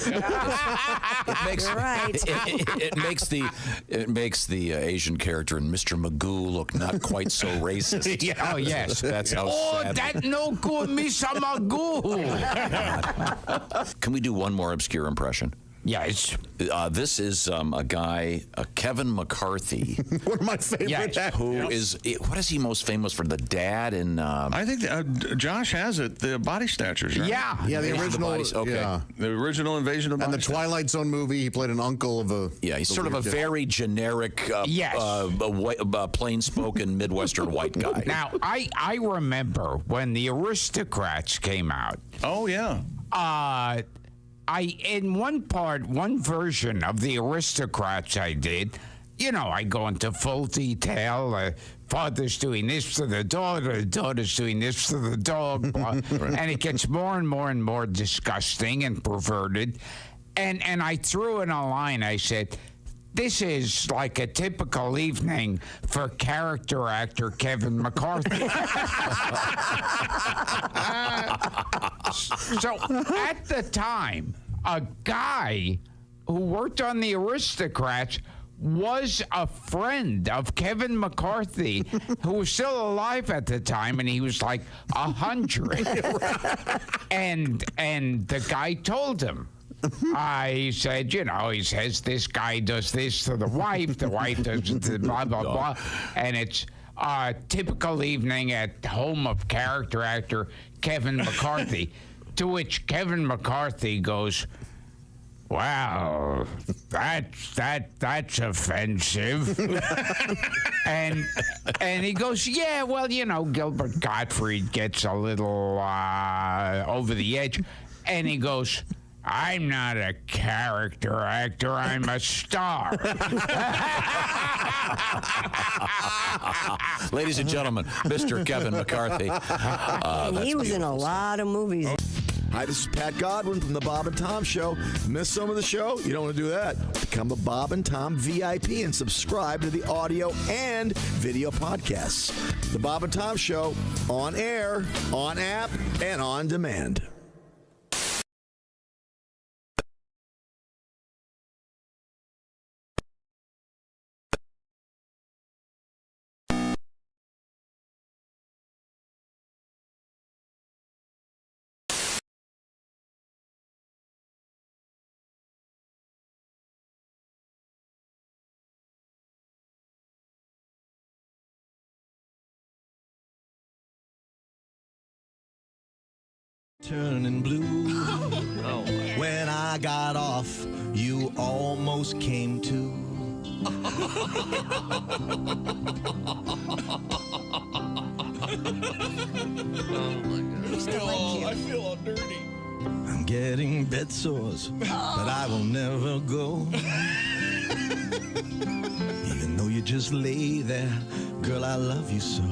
it makes it makes the Asian character in Mr. Magoo look not quite so racist. Yeah. Oh, yes. That's how sad. That no good, Mr. Magoo. Can we do one more obscure impression? Yes. This is a guy, Kevin McCarthy. One of my favorite actors. Who is, what is he most famous for? The dad in... I think Josh has it, the Body Snatchers, right? Yeah, the original. The original Invasion of the And Body the Twilight Zone movie, he played an uncle of a... Yeah, he's sort of a very generic, plain-spoken Midwestern white guy. Now, I remember when the Aristocrats came out. Oh, yeah. In one version of the Aristocrats I did, I go into full detail. Father's doing this to the daughter's doing this to the dog, and it gets more and more and more disgusting and perverted. And I threw in a line. I said, this is like a typical evening for character actor Kevin McCarthy. So at the time, a guy who worked on the Aristocrats was a friend of Kevin McCarthy, who was still alive at the time, and he was like 100. And the guy told him, I said, he says this guy does this to the wife does the blah, blah, blah. And it's a typical evening at home of character actor Kevin McCarthy. To which Kevin McCarthy goes, wow, that's offensive. and he goes, yeah, well, Gilbert Gottfried gets a little over the edge. And he goes, I'm not a character actor, I'm a star. Ladies and gentlemen, Mr. Kevin McCarthy. He was in a lot of movies. Hi, this is Pat Godwin from the Bob and Tom Show. Miss some of the show? You don't want to do that. Become a Bob and Tom VIP and subscribe to the audio and video podcasts. The Bob and Tom Show, on air, on app, and on demand. Turning blue. When I got off, you almost came to. I feel all dirty. I'm getting bed sores, but I will never go. Even though you just lay there, girl, I love you so.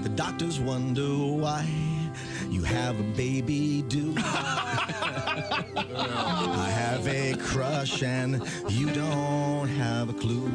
The doctors wonder why you have a baby do. I have a crush and you don't have a clue.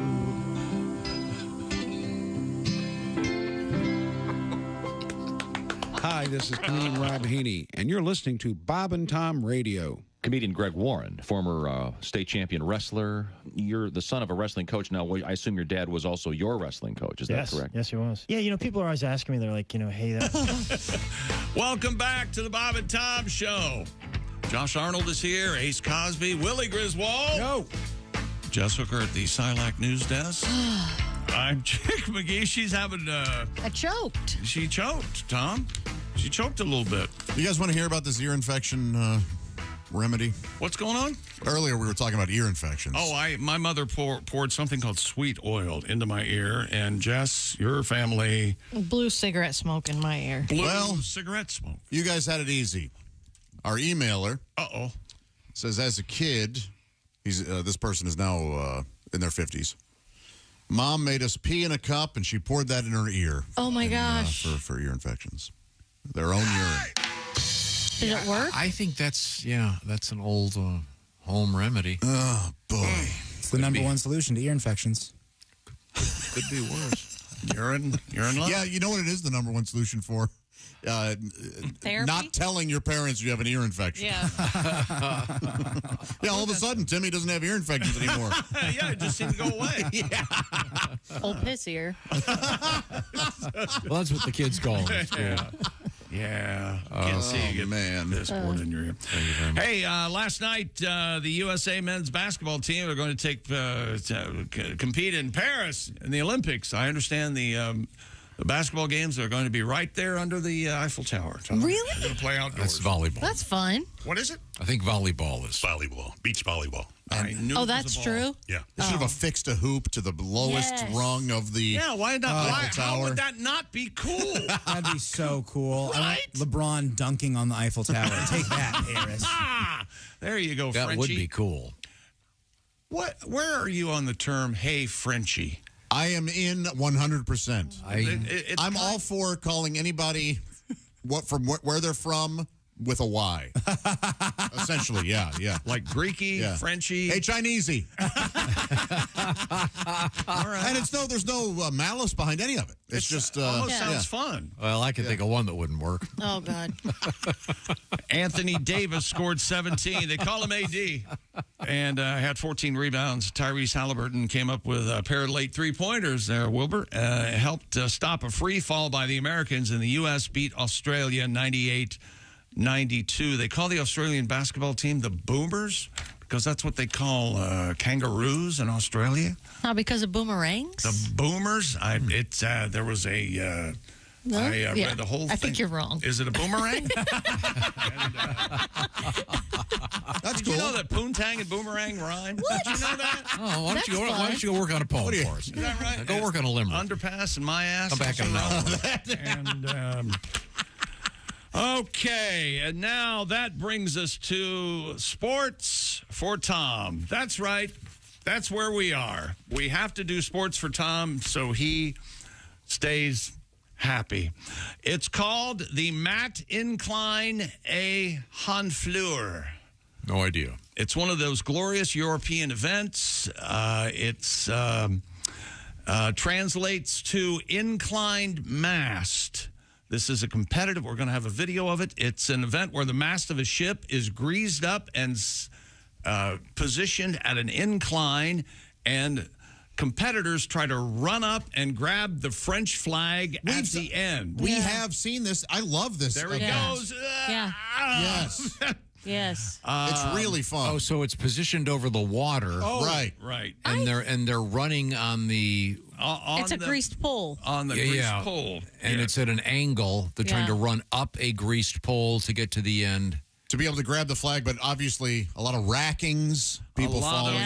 Hi, this is comedian Rob Haney, and you're listening to Bob and Tom Radio. Comedian Greg Warren, former state champion wrestler. You're the son of a wrestling coach. Now, I assume your dad was also your wrestling coach. Is that correct? Yes, he was. Yeah, people are always asking me, they're like, hey, that. Welcome back to the Bob and Tom Show. Josh Arnold is here, Ace Cosby, Willie Griswold. Yo. Jess Hooker at the Silac News Desk. I'm Chick McGee. She's having I choked. She choked, Tom. She choked a little bit. You guys want to hear about this ear infection remedy? What's going on? Earlier we were talking about ear infections. Oh, my mother poured something called sweet oil into my ear, and Jess, your family... Blue cigarette smoke in my ear. Blue cigarette smoke. You guys had it easy. Our emailer says, as a kid, this person is now in their 50s. Mom made us pee in a cup, and she poured that in her ear. Oh, my gosh. For ear infections. Their own urine. Did it work? I think that's an old home remedy. Oh, boy. It's the number one solution to ear infections. Could be worse. Urine love? Yeah, you know what it is the number one solution for? Therapy? Not telling your parents you have an ear infection. Yeah. Yeah, all of a sudden, Timmy doesn't have ear infections anymore. Yeah, it just seemed to go away. Yeah. Old piss ear. Well, that's what the kids call it. Yeah. Can't see you get this poured in your ear. Thank you very much. Hey, last night, the USA men's basketball team are going to compete in Paris in the Olympics. I understand the basketball games are going to be right there under the Eiffel Tower. Really? They're going to play outdoors. That's volleyball. That's fun. What is it? I think volleyball is. Volleyball. Beach volleyball. I knew Oh, it was that's a ball. true? Yeah. They should have affixed a hoop to the lowest rung of the why not? Eiffel How Tower. would that not be cool? That'd be so cool. Right? I want LeBron dunking on the Eiffel Tower. Take that, Harris. There you go, That Frenchie. would be cool. Where are you on the term, hey, Frenchie? I am in 100%. I'm all for calling anybody where they're from with a Y. Essentially, yeah. Like Greeky, Frenchie. Hey, Chinesey. All right. And there's no malice behind any of it. It's just almost sounds fun. Well, I can think of one that wouldn't work. Oh, God. Anthony Davis scored 17. They call him AD. And had 14 rebounds. Tyrese Halliburton came up with a pair of late three-pointers there, Wilbur. Helped stop a free fall by the Americans, and the U.S. beat Australia 98-92. They call the Australian basketball team the Boomers because that's what they call kangaroos in Australia. Not because of boomerangs? The Boomers. There was a... No? I read the whole thing. I think you're wrong. Is it a boomerang? That's Did cool. you know that poontang and boomerang rhyme? What? Did you know that? Oh, why don't you go work on a poem for us? Is that right? Go work on a limerick. Underpass and my ass. Come back in an hour. And okay, and now that brings us to sports for Tom. That's right. That's where we are. We have to do sports for Tom so he stays happy. It's called the Matt Incline A Honfleur. No idea. It's one of those glorious European events. It's translates to inclined mast. This is a competitive. We're going to have a video of it. It's an event where the mast of a ship is greased up and positioned at an incline, and competitors try to run up and grab the French flag at the end. We have seen this. I love this. There he goes. Yeah. Yes. Yes. It's really fun. Oh, so it's positioned over the water. Oh, right. And they're running on the It's a greased pole. On the greased pole. And it's at an angle. They're trying to run up a greased pole to get to the end. to be able to grab the flag, but obviously a lot of rackings, people falling.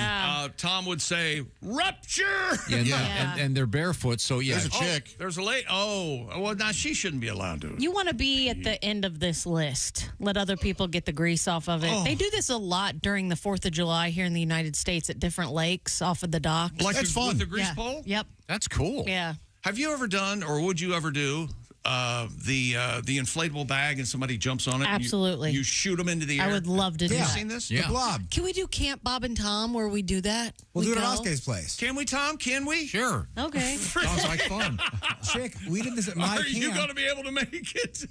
Tom would say, rupture! And they're barefoot, so yeah. There's a chick. There's a lady. Well, now she shouldn't be allowed to. You want to be at the end of this list. Let other people get the grease off of it. They do this a lot during the 4th of July here in the United States at different lakes off of the docks. Like that's fun. With the grease pole? Yep. That's cool. Yeah. Have you ever done, or would you ever do, the inflatable bag and somebody jumps on it? Absolutely. You shoot them into the air? I would love to do that. Have you seen this? The blob. Can we do Camp Bob and Tom where we do that? We'll do it at go? Oscar's place. Can we, Tom? Can we? Sure. Okay. Sounds like fun. Chick, we did this at my Are camp. you going to be able to make it?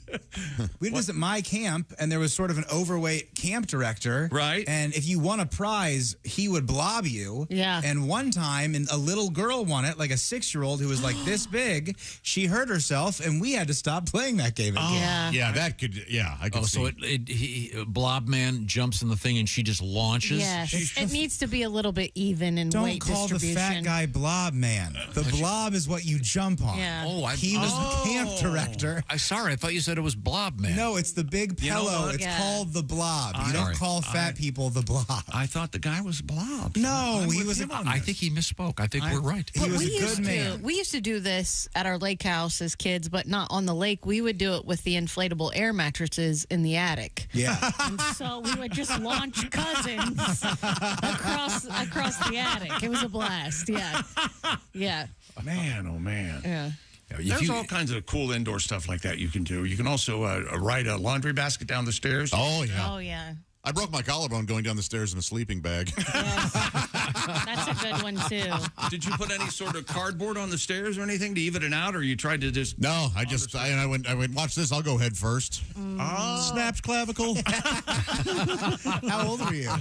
We did this at my camp, and there was sort of an overweight camp director. Right. And if you won a prize, he would blob you. Yeah. And one time, a little girl won it, like a 6-year-old who was like this big. She hurt herself, and we had to stop playing that game again. Yeah. That could, I could see. So Blob Man jumps in the thing and she just launches? Yes. It needs to be a little bit even in weight Don't call the fat guy Blob Man. The blob is what you jump on. Yeah. He was the camp director. I thought you said it was Blob Man. No, it's the big pillow. It's called the blob. You don't call fat people the blob. I thought the guy was Blob. No, he was. I think he misspoke. I think we're right. He was a good man. We used to do this at our lake house as kids, but not on the lake. We would do it with the inflatable air mattresses in the attic. Yeah. And so we would just launch cousins across the attic. It was a blast. Yeah. Yeah. Man, oh man. Yeah. There's all kinds of cool indoor stuff like that you can do. You can also ride a laundry basket down the stairs. Oh, yeah. Oh, yeah. I broke my collarbone going down the stairs in a sleeping bag. That's a good one, too. Did you put any sort of cardboard on the stairs or anything to even it out, or you tried to just... No, I went, watch this, I'll go head first. Snapped clavicle. How old were you?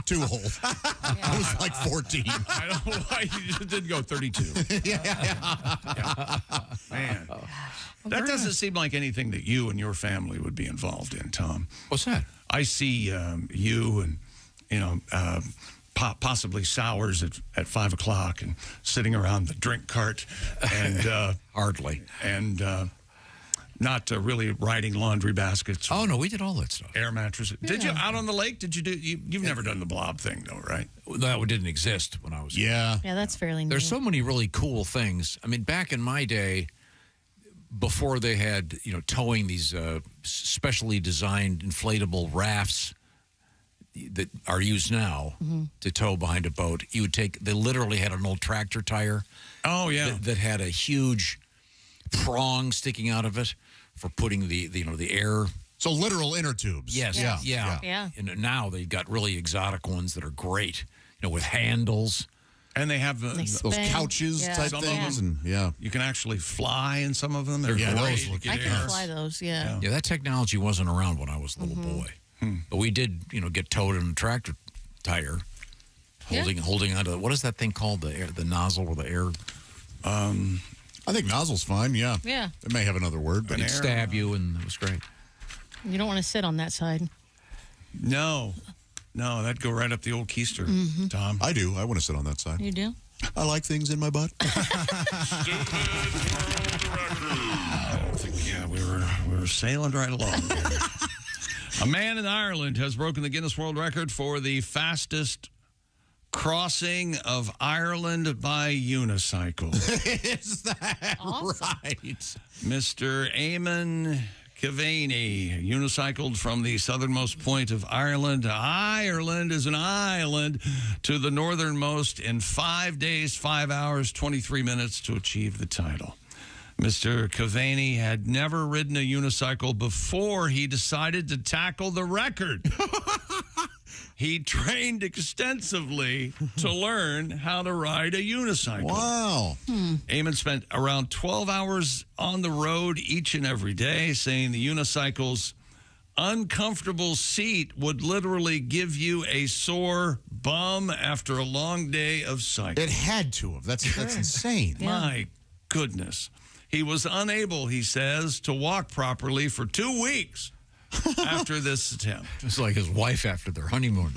Too old. I was like 14. I don't know why you just didn't go 32. Yeah. Man. That doesn't seem like anything that you and your family would be involved in, Tom. What's that? I see you and, possibly Sowers at 5 o'clock and sitting around the drink cart and hardly. And not really riding laundry baskets. Oh, no, we did all that stuff. Air mattresses. Yeah. Did you out on the lake? Did you do? You've never done the blob thing, though, right? That didn't exist when I was. Yeah, that's fairly new. There's so many really cool things. I mean, back in my day, before they had towing these specially designed inflatable rafts that are used now to tow behind a boat, they literally had an old tractor tire. Oh yeah, that had a huge prong sticking out of it for putting the air. So literal inner tubes. Yes. Yeah. And now they've got really exotic ones that are great, with handles. And they have those couches type things, and you can actually fly in some of them. They're great. I can fly those. Yeah. Yeah, that technology wasn't around when I was a little boy, but we did, get towed in a tractor tire, holding onto what is that thing called? The nozzle or the air. I think nozzle's fine. Yeah. Yeah. It may have another word, but it'd stab you, and it was great. You don't want to sit on that side. No, that'd go right up the old keister, Tom. I do. I want to sit on that side. You do? I like things in my butt. We were sailing right along here. A man in Ireland has broken the Guinness World Record for the fastest crossing of Ireland by unicycle. Is that right? Mr. Eamon Kevaney unicycled from the southernmost point of Ireland. Ireland is an island to the northernmost in 5 days, 5 hours, 23 minutes to achieve the title. Mr. Kevaney had never ridden a unicycle before he decided to tackle the record. He trained extensively to learn how to ride a unicycle. Wow. Eamon spent around 12 hours on the road each and every day, saying the unicycle's uncomfortable seat would literally give you a sore bum after a long day of cycling. It had to have. That's insane. Yeah. My goodness. He was unable, he says, to walk properly for 2 weeks. after this attempt. It's like his wife after their honeymoon.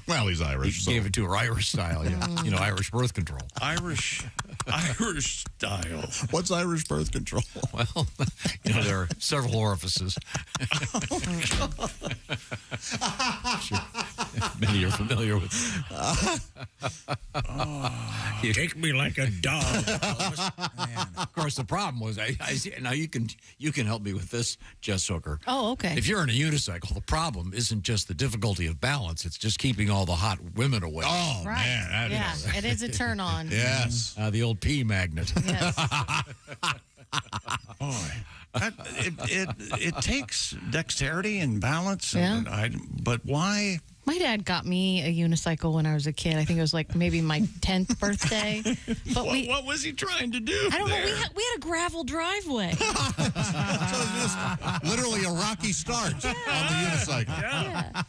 Well, he's Irish. He gave it to her Irish style, yeah. You know, Irish birth control. Irish style. What's Irish birth control? Well, you know, there are several orifices. Sure. Many are familiar with. You take me like a dog. Of course, the problem was I now you can help me with this, Jess Hooker. Oh, okay. If you're in a unicycle, the problem isn't just the difficulty of balance; it's just keeping all the hot women away. Oh Right. man, Yeah, it is a turn on. Yes, the old pea magnet. Yes. Boy, it takes dexterity and balance. Yeah. But why? My dad got me a unicycle when I was a kid. I think it was like maybe my 10th birthday. But What was he trying to do? I don't know. there? We had a gravel driveway. literally a rocky start on the unicycle. Yeah.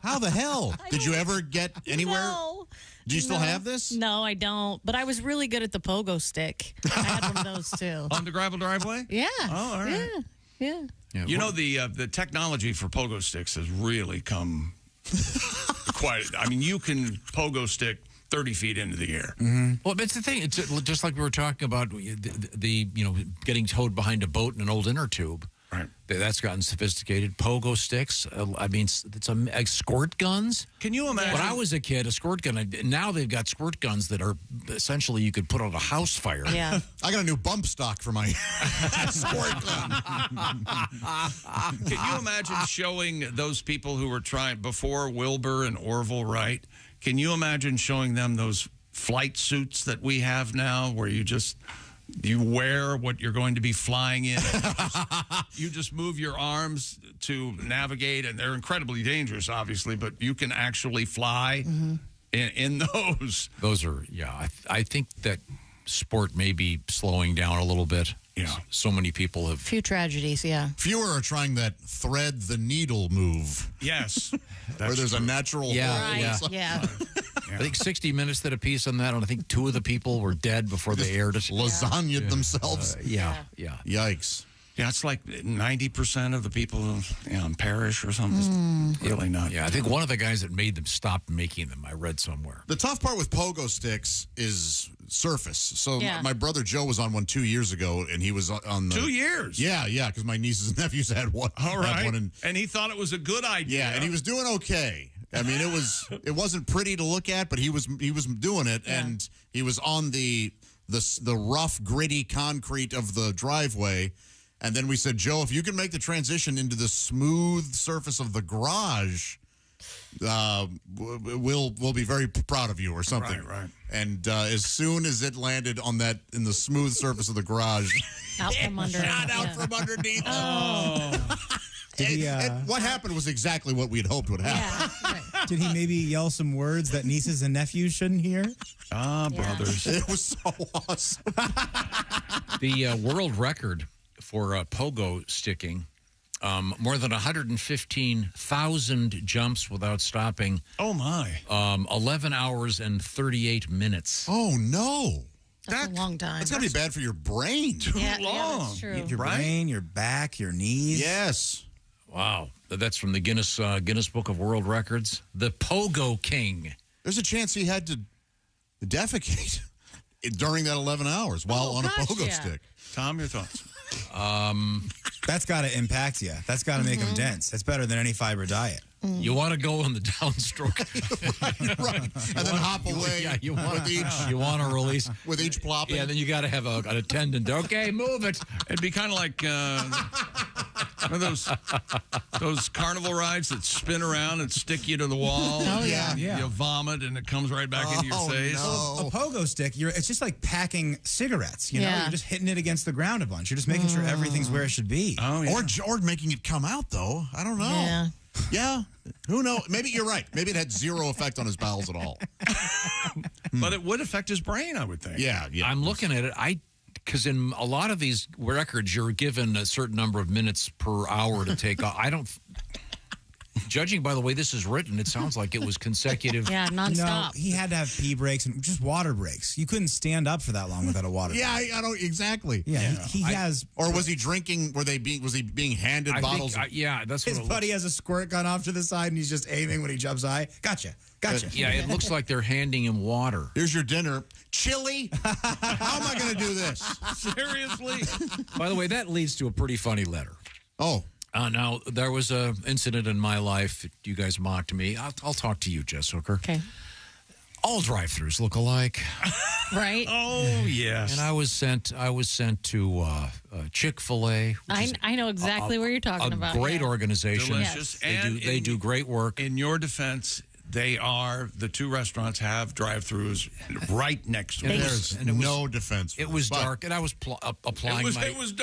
How the hell did you ever get anywhere? No. Do you still have this? No, I don't. But I was really good at the pogo stick. I had one of those too. On the gravel driveway? Yeah. Oh, all right. Yeah. You know, the technology for pogo sticks has really come quite. I mean, you can pogo stick 30 feet into the air. Mm-hmm. Well, it's the thing. It's just like we were talking about the getting towed behind a boat in an old inner tube. Right. That's gotten sophisticated. Pogo sticks. I mean, it's squirt guns. Can you imagine? When I was a kid, a squirt gun. Now they've got squirt guns that are essentially you could put out a house fire. Yeah. I got a new bump stock for my squirt gun. Can you imagine showing those people who were trying before Wilbur and Orville Wright? Can you imagine showing them those flight suits that we have now, where you wear what you're going to be flying in. You just move your arms to navigate, and they're incredibly dangerous, obviously, but you can actually fly in those. Those are, I think that sport may be slowing down a little bit. Yeah. So many people have. Few tragedies, yeah. Fewer are trying that thread the needle move. Yes. Where there's a natural. Yeah. I think 60 Minutes did a piece on that, and I think 2 of the people were dead before they aired it. Lasagnaed themselves. Yeah. Yikes. Yeah, it's like 90% of the people perish or something. It's really not. Yeah, I think one of the guys that made them stopped making them. I read somewhere. The tough part with pogo sticks is surface. So Yeah. my brother Joe was on one 2 years ago, and he was on the 2 years? Yeah, because my nieces and nephews had one. All right. Had one and he thought it was a good idea. Yeah, and he was doing okay. I mean, it wasn't pretty to look at, but he was doing it, and he was on the rough, gritty concrete of the driveway. And then we said, Joe, if you can make the transition into the smooth surface of the garage, we'll be very proud of you or something. Right. And as soon as it landed on that in the smooth surface of the garage, Out from under. shot out from underneath. What happened was exactly what we had hoped would happen. Did he maybe yell some words that nieces and nephews shouldn't hear? Brothers. It was so awesome. The world record for pogo sticking, more than 115,000 jumps without stopping. Oh, my. 11 hours and 38 minutes. Oh, no. That's a long time. It's got to be bad for your brain. Too Yeah, long. that's true. Your brain, your back, your knees. Yes. Wow. That's from the Guinness Book of World Records. The Pogo King. There's a chance he had to defecate during that 11 hours while on a pogo stick. Tom, your thoughts? That's got to impact you. That's got to make them dense. That's better than any fiber diet. You want to go on the downstroke. right. And then hop away you want with each. You want to release. With each plopping. Yeah, then you got to have an attendant. Okay, move it. It'd be kind of like one of those carnival rides that spin around and stick you to the wall. Oh, yeah. You vomit and it comes right back into your face. A pogo stick, it's just like packing cigarettes. You know, Yeah. you're just hitting it against the ground a bunch. You're just making sure everything's where it should be. Oh, yeah. Or making it come out, though. I don't know. Yeah. Who knows? Maybe you're right. Maybe it had zero effect on his bowels at all. But it would affect his brain, I would think. Yeah. I'm looking at it. Because in a lot of these records, you're given a certain number of minutes per hour to take off. judging by the way this is written, it sounds like it was consecutive. Yeah, nonstop. No, he had to have pee breaks and just water breaks. You couldn't stand up for that long without a water break. Yeah, I don't exactly. Yeah, he has. Or was he drinking? Was he being handed bottles? That's his buddy has a squirt gun off to the side and he's just aiming when he jumps high. Gotcha. Yeah, it looks like they're handing him water. Here's your dinner. Chili? How am I going to do this? Seriously? By the way, that leads to a pretty funny letter. Oh. Now, there was an incident in my life. You guys mocked me. I'll talk to you, Jess Hooker. Okay. All drive-thrus look alike. Right? Oh, yes. And I was sent to Chick-fil-A. I know exactly where you're talking about. A great organization. Delicious. Yes. They do great work. In your defense, the two restaurants have drive-thrus right next to it. There's no defense. It was dark, and I was applying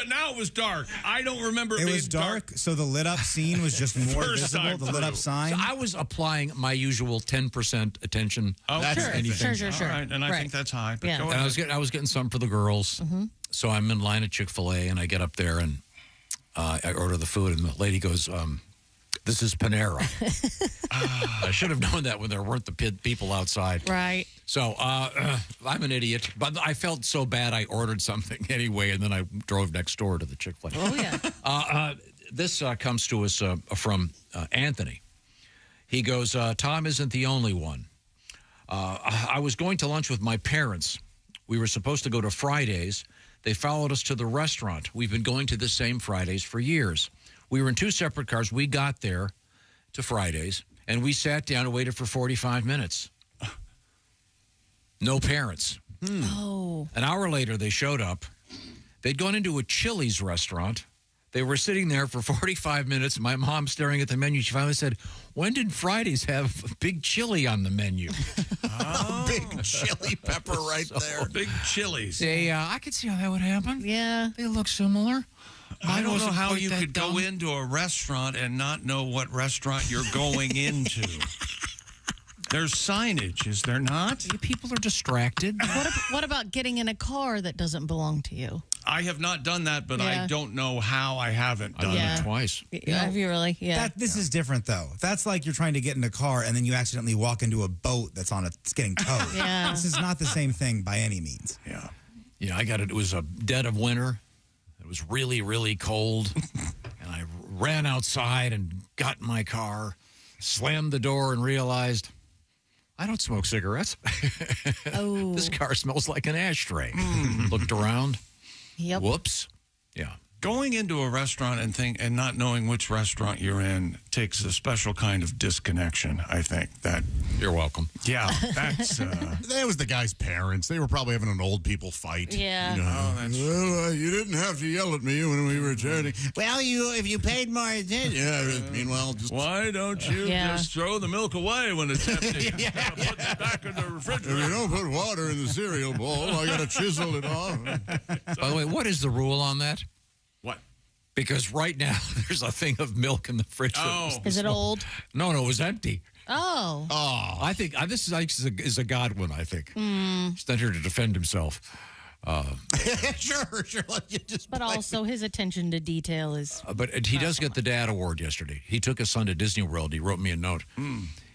Now it was dark. I don't remember it was dark, so the lit-up scene was just more visible, the lit-up sign. So I was applying my usual 10% attention. Oh, Sure. All right, and I think that's high. But go And ahead. I was getting some for the girls. Mm-hmm. So I'm in line at Chick-fil-A, and I get up there, and I order the food, and the lady goes, this is Panera. I should have known that when there weren't the people outside. Right. So I'm an idiot, but I felt so bad I ordered something anyway, and then I drove next door to the Chick-fil-A. Oh, yeah. This comes to us from Anthony. He goes, Tom isn't the only one. I was going to lunch with my parents. We were supposed to go to Fridays. They followed us to the restaurant. We've been going to the same Fridays for years. We were in two separate cars. We got there to Fridays, and we sat down and waited for 45 minutes. No parents. Oh. An hour later, they showed up. They'd gone into a Chili's restaurant. They were sitting there for 45 minutes. My mom staring at the menu. She finally said, when did Fridays have big chili on the menu? Big chili pepper right there. Big chilies. I could see how that would happen. Yeah. They look similar. I don't know wasn't how quite you that could dumb. go into a restaurant and not know what restaurant you're going into. There's signage, is there not? People are distracted. What about getting in a car that doesn't belong to you? I have not done that, but Yeah. I don't know how I haven't done it twice. Have you really? Yeah. This is different, though. That's like you're trying to get in a car and then you accidentally walk into a boat that's getting towed. Yeah. This is not the same thing by any means. Yeah. Yeah, I got it. It was a dead of winter. It was really, really cold. And I ran outside and got in my car, slammed the door, and realized I don't smoke cigarettes. Oh. This car smells like an ashtray. Looked around. Yep. Whoops. Yeah. Going into a restaurant and not knowing which restaurant you're in takes a special kind of disconnection, I think. You're welcome. Yeah, that's... That was the guy's parents. They were probably having an old people fight. Yeah. You know, that's... you didn't have to yell at me when we were chatting. Well, if you paid more attention. Yeah, meanwhile, just... Why don't you just throw the milk away when it's empty? Put it back in the refrigerator. If you don't put water in the cereal bowl, I got to chisel it off. By the way, what is the rule on that? What? Because right now, there's a thing of milk in the fridge. Oh. Is it old? No, it was empty. Oh. I think this is a God one, I think. He's not here to defend himself. Sure. But also, his attention to detail is... But he does get the Dad Award yesterday. He took his son to Disney World. He wrote me a note.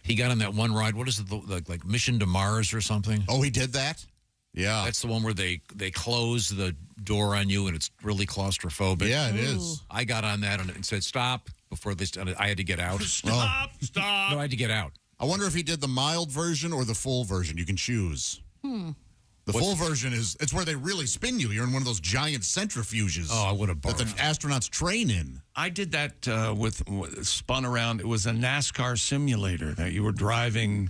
He got on that one ride. What is it, like Mission to Mars or something? Oh, he did that? Yeah. That's the one where they close the door on you and it's really claustrophobic. Yeah, it is. I got on that and said, stop, before they started. I had to get out. Stop. No, I had to get out. I wonder if he did the mild version or the full version. You can choose. The full version it's where they really spin you. You're in one of those giant centrifuges. Oh, I would have that the astronauts train in. I did that with spun around. It was a NASCAR simulator that you were driving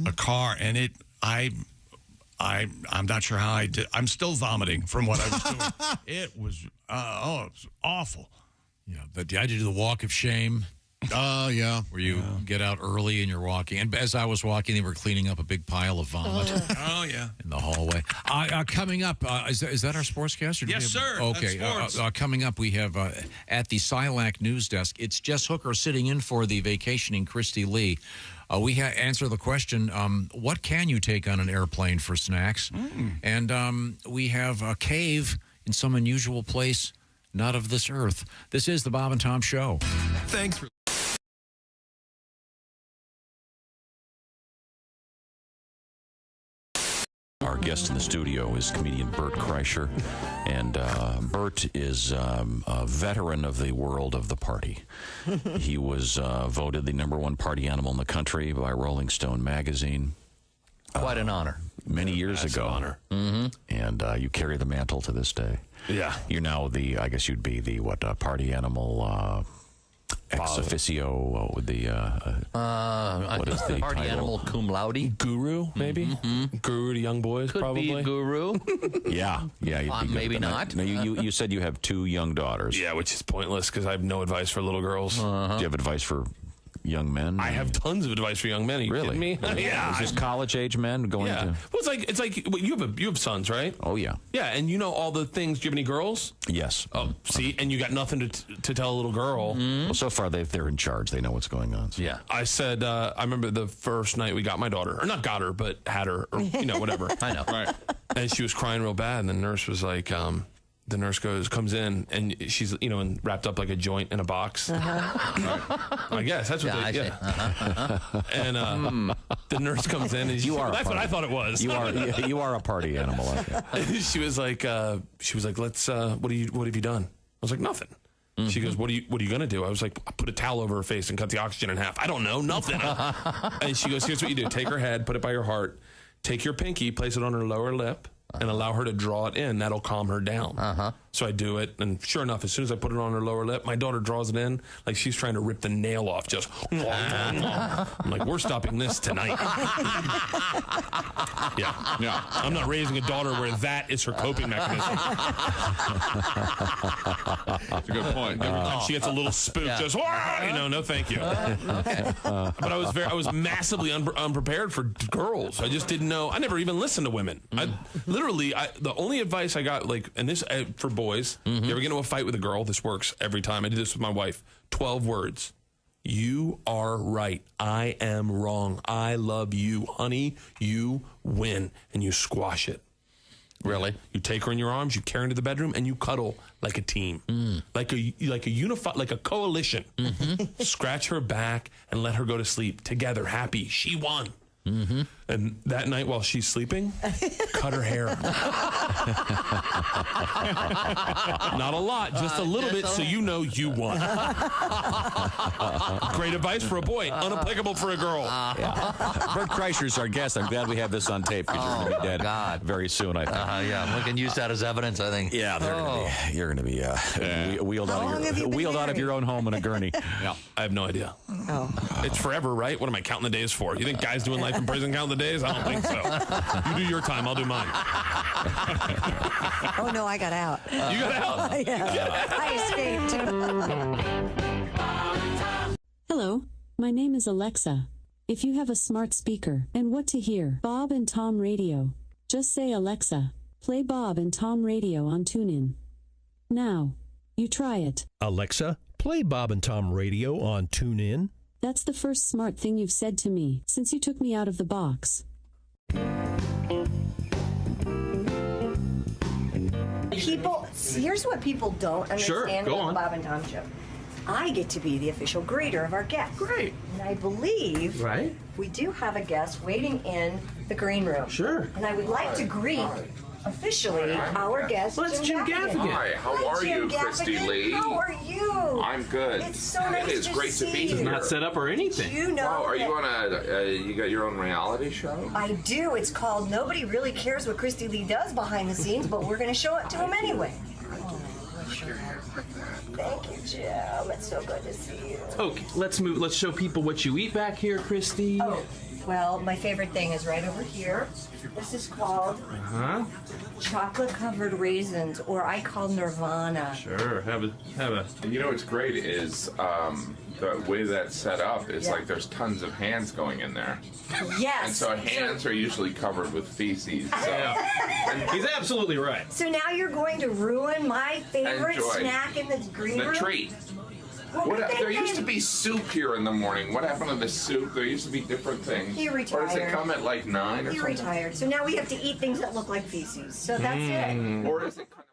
a car, and I'm not sure how I did. I'm still vomiting from what I was doing. It was it was awful. Yeah, but I did the walk of shame. Yeah. Where you get out early and you're walking. And as I was walking, they were cleaning up a big pile of vomit. Oh, yeah. In the hallway. Coming up, is that our sportscast? Yes, sir. Okay. That's sports. Coming up, we have at the Silac News Desk, it's Jess Hooker sitting in for the vacationing Christy Lee. We answer the question, what can you take on an airplane for snacks? And we have a cave in some unusual place, not of this earth. This is the Bob and Tom Show. Thanks for guest in the studio is comedian Bert Kreischer. And Bert is a veteran of the world of the party. He was voted the #1 party animal in the country by Rolling Stone magazine. Quite an honor. Many years ago. Honor. Mm-hmm. And you carry the mantle to this day. Yeah. You're now I guess you'd be the, party animal ex officio, what is the party title? animal cum laude? Guru, maybe? Mm-hmm. Guru to young boys, Could probably. be a guru. Yeah. You'd be good maybe at that. not. No, you said you have 2 young daughters. Yeah, which is pointless because I have no advice for little girls. Do you have advice for young men? I have tons of advice for young men. Are you kidding me? Yeah. Is this college-age men going to... Well, it's like well, you have sons, right? Oh, yeah. Yeah, and you know all the things. Do you have any girls? Yes. Oh, see, and you got nothing to tell a little girl. Well, so far they're in charge. They know what's going on. So. Yeah. I said, I remember the first night we got my daughter, or not got her, but had her, or whatever. I know. Right. And she was crying real bad, and the nurse was like, the nurse comes in, and she's, wrapped up like a joint in a box. I guess that's what they. And the nurse comes in, and that's what I thought it was. You are a party animal. She was like, let's. What have you done? I was like, nothing. She goes, what are you gonna do? I was like, I put a towel over her face and cut the oxygen in half. I don't know, nothing. And she goes, here's what you do: take her head, put it by your heart, take your pinky, place it on her lower lip, and allow her to draw it in. That'll calm her down. So I do it, and sure enough, as soon as I put it on her lower lip, my daughter draws it in like she's trying to rip the nail off. Just, I'm like, we're stopping this tonight. Yeah. I'm not raising a daughter where that is her coping mechanism. That's a good point. Every time she gets a little spook, just, no, thank you. But I was massively unprepared for girls. I just didn't know. I never even listened to women. The only advice I got, and this for boys, you ever get into a fight with a girl? This works every time. I did this with my wife. 12 words. You are right. I am wrong. I love you, honey. You win. And you squash it. Really? You take her in your arms, you carry her into the bedroom, and you cuddle like a team, like a coalition. Scratch her back and let her go to sleep together, happy. She won. And that night while she's sleeping, cut her hair. Not a lot, just a little bit, so you know you won. Great advice for a boy, unapplicable for a girl. Bert Kreischer's our guest. I'm glad we have this on tape because you're going to be dead very soon, I think. Yeah, we can use that as evidence, I think. Yeah, you're going to be wheeled out of your own home in a gurney. Yeah, I have no idea. It's forever, right? What am I counting the days for? You think guys doing life in prison count the days? I don't think so. You do your time, I'll do mine. Oh, no, I got out. You got out? Yeah. I escaped. Hello, my name is Alexa. If you have a smart speaker and what to hear, Bob and Tom Radio, just say, Alexa, play Bob and Tom Radio on TuneIn. Now, you try it. Alexa, play Bob and Tom Radio on TuneIn. That's the first smart thing you've said to me since you took me out of the box. Here's what people don't understand go about on. the Bob and Tom Show. I get to be the official greeter of our guests. Great. And I believe we do have a guest waiting in the green room. Sure. And I would like to greet officially our guest, Jim Gaffigan. Hi, how are you, Christy Lee? How are you? I'm good. It's so nice It is to great see to be you. here. Not set up or anything. Do you know Wow, are you that- on you got your own reality show? I do. It's called Nobody Really Cares What Christy Lee Does Behind the Scenes, but we're going to show it to him anyway. Thank you, Jim. It's so good to see you. Okay, let's move. Let's show people what you eat back here, Christy. Oh, well, my favorite thing is right over here. This is called chocolate-covered raisins, or I call Nirvana. Sure, have a. And you know what's great is the way that's set up is like there's tons of hands going in there. Yes. And so hands are usually covered with feces. So. He's absolutely right. So now you're going to ruin my favorite Enjoy. snack in the green room? The treat. There used to be soup here in the morning. What happened to the soup? There used to be different things. He retired. Or does it come at like 9 or He something? retired. So now we have to eat things that look like feces. So that's it. Or is it kind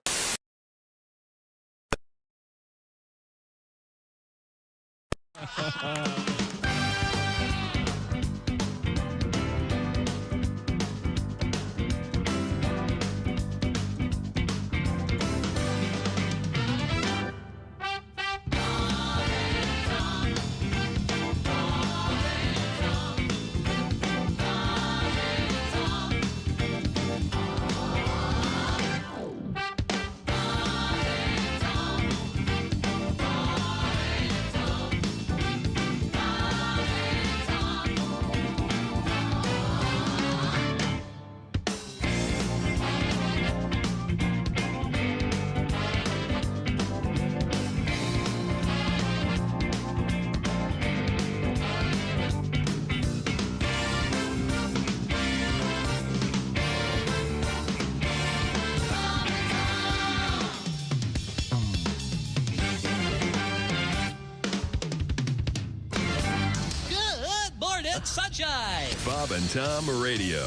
It's sunshine. Bob and Tom Radio.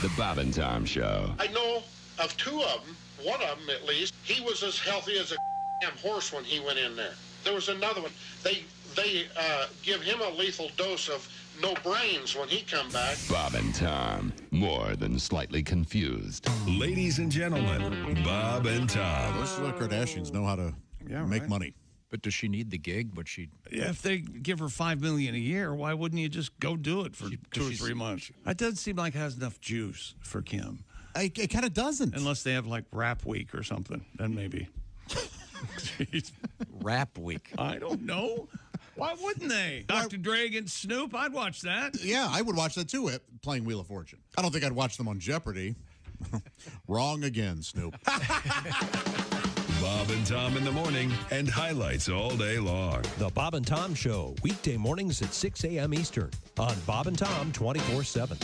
The Bob and Tom Show. I know of two of them, one of them at least, he was as healthy as a damn horse when he went in there. There was another one. They give him a lethal dose of no brains when he come back. Bob and Tom, more than slightly confused. Ladies and gentlemen, Bob and Tom. Those Kardashians know how to make money. But does she need the gig? Yeah, if they give her $5 million a year, why wouldn't you just go do it for 2 or 3 months? It doesn't seem like it has enough juice for Kim. It kind of doesn't. Unless they have like rap week or something, then maybe. Rap week. I don't know. Why wouldn't they? Dr. Dre against Snoop, I'd watch that. Yeah, I would watch that too, playing Wheel of Fortune. I don't think I'd watch them on Jeopardy. Wrong again, Snoop. Bob and Tom in the morning and highlights all day long. The Bob and Tom Show, weekday mornings at 6 a.m. Eastern on Bob and Tom 24/7.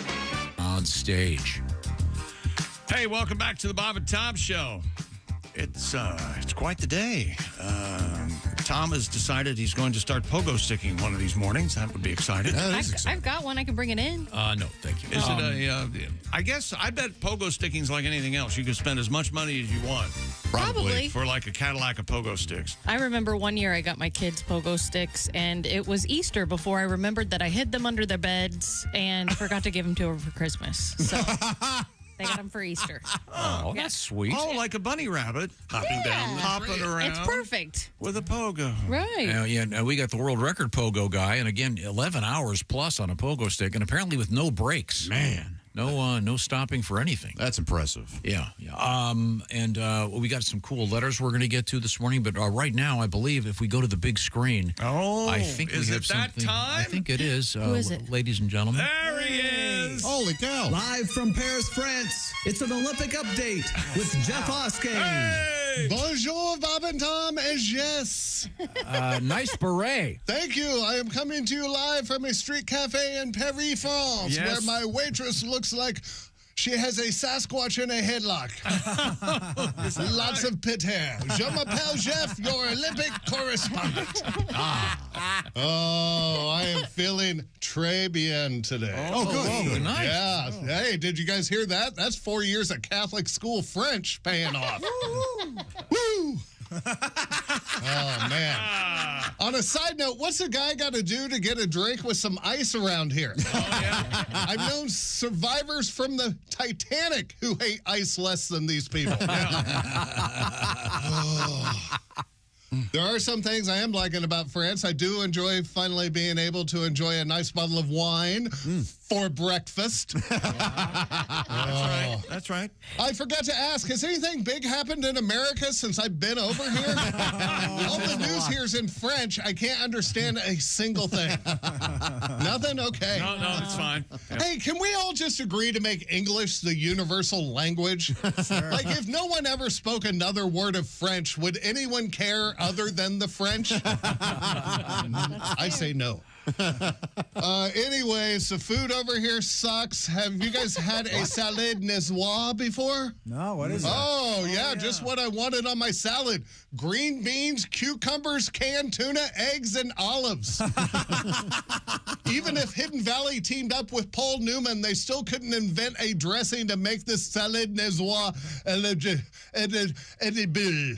On stage. Hey, welcome back to the Bob and Tom Show. It's quite the day. Tom has decided he's going to start pogo sticking one of these mornings. That would be exciting. I've got one. I can bring it in. No, thank you. Is it I bet pogo sticking's like anything else. You can spend as much money as you want. Probably. For like a Cadillac of pogo sticks. I remember one year I got my kids pogo sticks, and it was Easter before I remembered that I hid them under their beds and forgot to give them to her for Christmas. So they got them for Easter. Oh, that's sweet. Oh, like a bunny rabbit. Hopping around. It's perfect. With a pogo. Right. We got the world record pogo guy, and again, 11 hours plus on a pogo stick, and apparently with no breaks. Man. No stopping for anything. That's impressive. Yeah. We got some cool letters we're going to get to this morning, but right now, I believe if we go to the big screen, I think is we have it that something. time? I think it is. Who is it? Ladies and gentlemen. There he is. Holy cow. Live from Paris, France, it's an Olympic update with Jeff Oskey. Hey. Bonjour, Bob and Tom, and Jess. Nice beret. Thank you. I am coming to you live from a street cafe in Paris, France, where my waitress looks like she has a Sasquatch in a headlock. Lots of pit hair. Je m'appelle Jeff, your Olympic correspondent. Oh, I am feeling très bien today. Oh, good. Good. Nice. Yeah. Hey, did you guys hear that? That's 4 years of Catholic school French paying off. Woo! Oh, man. On a side note, what's a guy got to do to get a drink with some ice around here? Oh, yeah. I've known survivors from the Titanic who hate ice less than these people. There are some things I am liking about France. I do enjoy finally being able to enjoy a nice bottle of wine for breakfast. That's right. I forgot to ask, has anything big happened in America since I've been over here? All the news here is in French. I can't understand a single thing. Nothing? Okay. No, it's fine. Hey, can we all just agree to make English the universal language? Sure. Like, if no one ever spoke another word of French, would anyone care other than the French? I say no. Anyways, the food over here sucks. Have you guys had a salade niçoise before? No, what is that? Oh, yeah, just what I wanted on my salad. Green beans, cucumbers, canned tuna, eggs, and olives. Even if Hidden Valley teamed up with Paul Newman, they still couldn't invent a dressing to make this salad niçoise edible.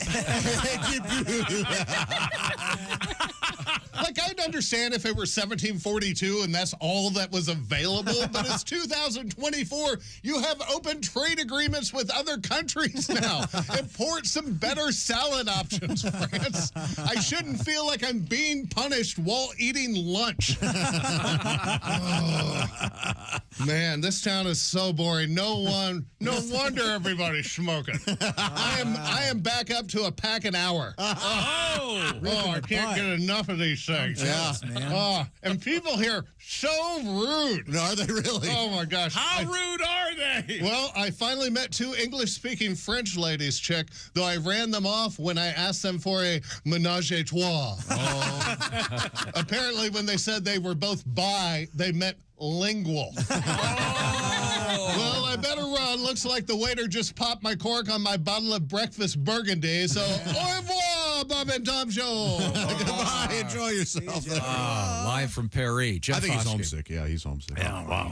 Like, I'd understand if it were 1742 and that's all that was available, but it's 2024. You have open trade agreements with other countries now. Import some better salad options, France. I shouldn't feel like I'm being punished while eating lunch. Oh, man, this town is so boring. No wonder everybody's smoking. I am back up to a pack an hour. I can't get enough of these things. Yeah, man. And people here so rude. No, are they really? Oh my gosh. How rude are they? Well, I finally met two English-speaking French ladies, chick, though I ran them off when I asked them for a ménage à trois. Oh. Apparently, when they said they were both bi, they meant lingual. Well, I better run. Looks like the waiter just popped my cork on my bottle of breakfast burgundy. So, au revoir, Bob and Tom Show. Goodbye. Enjoy yourself. Live from Perry. Jeff I think he's Foskett. homesick. Yeah, he's homesick. Yeah, wow.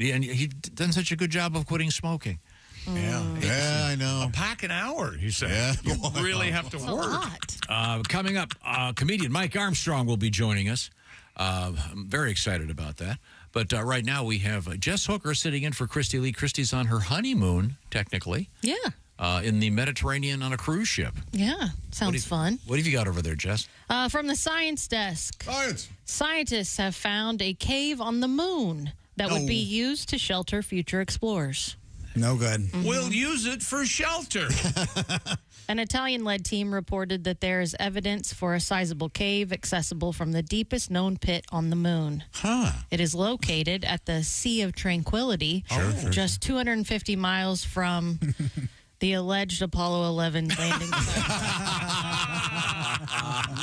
And he done such a good job of quitting smoking. Yeah, I know. A pack an hour, he said. Yeah. You really have to work. Coming up, comedian Mike Armstrong will be joining us. I'm very excited about that. But right now we have Jess Hooker sitting in for Christy Lee. Christy's on her honeymoon, technically. Yeah. In the Mediterranean on a cruise ship. Yeah. Sounds fun. What have you got over there, Jess? From the science desk. Science. Scientists have found a cave on the moon that would be used to shelter future explorers. No good. We'll use it for shelter. An Italian-led team reported that there is evidence for a sizable cave accessible from the deepest known pit on the moon. It is located at the Sea of Tranquility, just 250 miles from the alleged Apollo 11 landing site.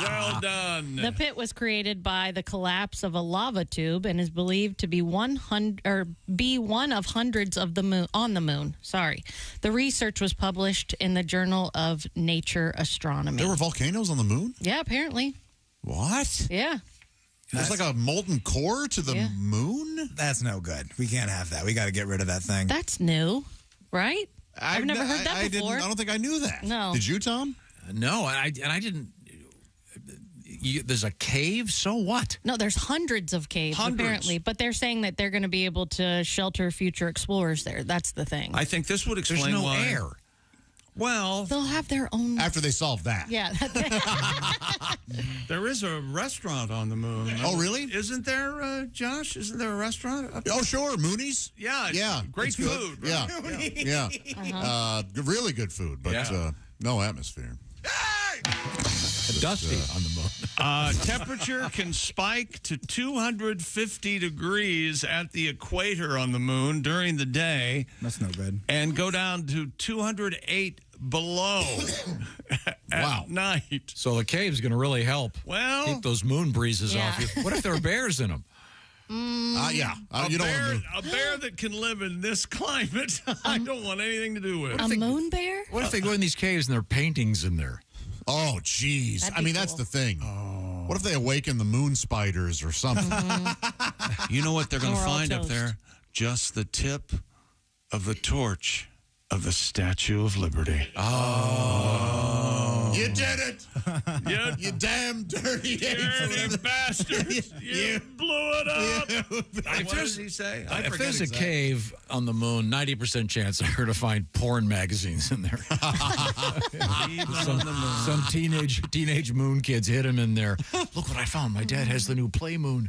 Well done. The pit was created by the collapse of a lava tube and is believed to be one of hundreds of the moon on the moon. Sorry. The research was published in the Journal of Nature Astronomy. There were volcanoes on the moon? Yeah, apparently. What? Yeah. There's like a molten core to the moon? That's no good. We can't have that. We got to get rid of that thing. That's new, right? I've never heard that before. I don't think I knew that. No. Did you, Tom? No, I didn't. There's a cave, so what? No, there's hundreds of caves, apparently. But they're saying that they're going to be able to shelter future explorers there. That's the thing. I think this would explain There's no why. air. Well, they'll have their own. After they solve that. Yeah. There is a restaurant on the moon. Oh, really? Isn't there, Josh? Isn't there a restaurant? Oh, sure. Mooney's? Yeah. Yeah. Great it's good. food. Yeah. Right? Yeah. Really good food, but no atmosphere. Dusty on the moon. Temperature can spike to 250 degrees at the equator on the moon during the day. That's no good. And go down to 208 below at night. So the cave's going to really help. Well, keep those moon breezes off you. What if there are bears in them? Yeah. A bear that can live in this climate, I don't want anything to do with. A moon bear? What if they go in these caves and there are paintings in there? Oh, jeez. I mean, that's the thing. What if they awaken the moon spiders or something? You know what they're going to find up there? Just the tip of the torch of the Statue of Liberty. Oh. You did it. You damn dirty bastards. You blew it up. What does he say? If there's a cave on the moon, 90% chance they're going to find porn magazines in there. Some teenage moon kids hit him in there. Look what I found. My dad has the new Play Moon.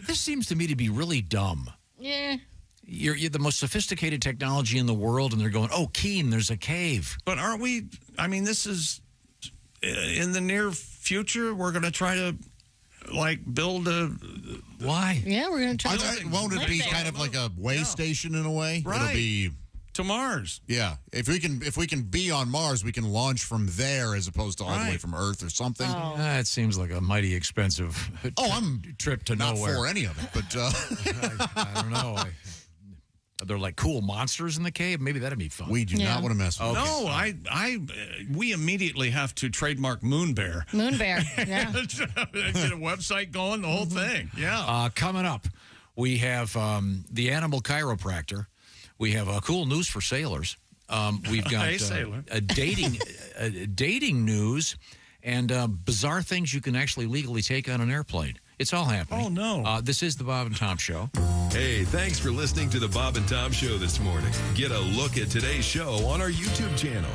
This seems to me to be really dumb. Yeah. You're the most sophisticated technology in the world, and they're going, oh, Keen, there's a cave. But aren't we, I mean, this is, in the near future, we're going to try to, build a... Why? Yeah, we're going to try to... Won't it be kind of like a way station in a way? Right. It'll be... To Mars. Yeah. If we can be on Mars, we can launch from there as opposed to all the way from Earth or something. It seems like a mighty expensive trip to not nowhere. Not for any of it, but... I don't know. Are there cool monsters in the cave? Maybe that'd be fun. We do not want to mess with No, we immediately have to trademark Moon Bear. Moon Bear, yeah. Get a website going, the whole thing. Yeah. Coming up, we have the animal chiropractor. We have cool news for sailors. We've got Hey, sailor. dating news and bizarre things you can actually legally take on an airplane. It's all happening. Oh, no. This is the Bob and Tom Show. Hey, thanks for listening to the Bob and Tom Show this morning. Get a look at today's show on our YouTube channel.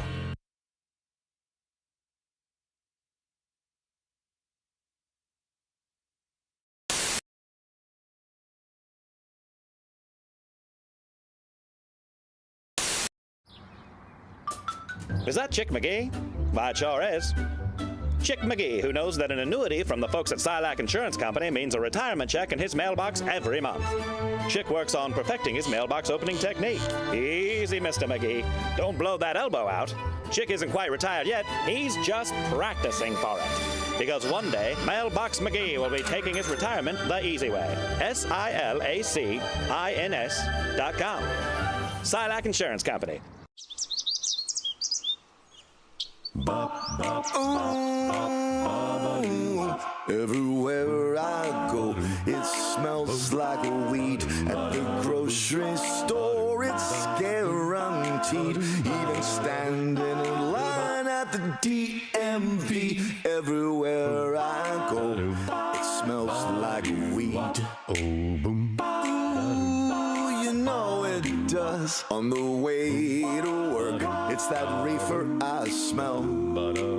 Is that Chick McGee? Why, it sure is. Chick McGee, who knows that an annuity from the folks at Silac Insurance Company means a retirement check in his mailbox every month. Chick works on perfecting his mailbox opening technique. Easy, Mr. McGee. Don't blow that elbow out. Chick isn't quite retired yet. He's just practicing for it. Because one day, Mailbox McGee will be taking his retirement the easy way. SILACINS.com. Silac Insurance Company. Everywhere I go, it smells like weed. At the grocery store, it's guaranteed. Even standing in line at the DMV, everywhere I go, it smells like weed. Oh, boom. Ooh, you know it does. On the way to work, it's that reefer I smell.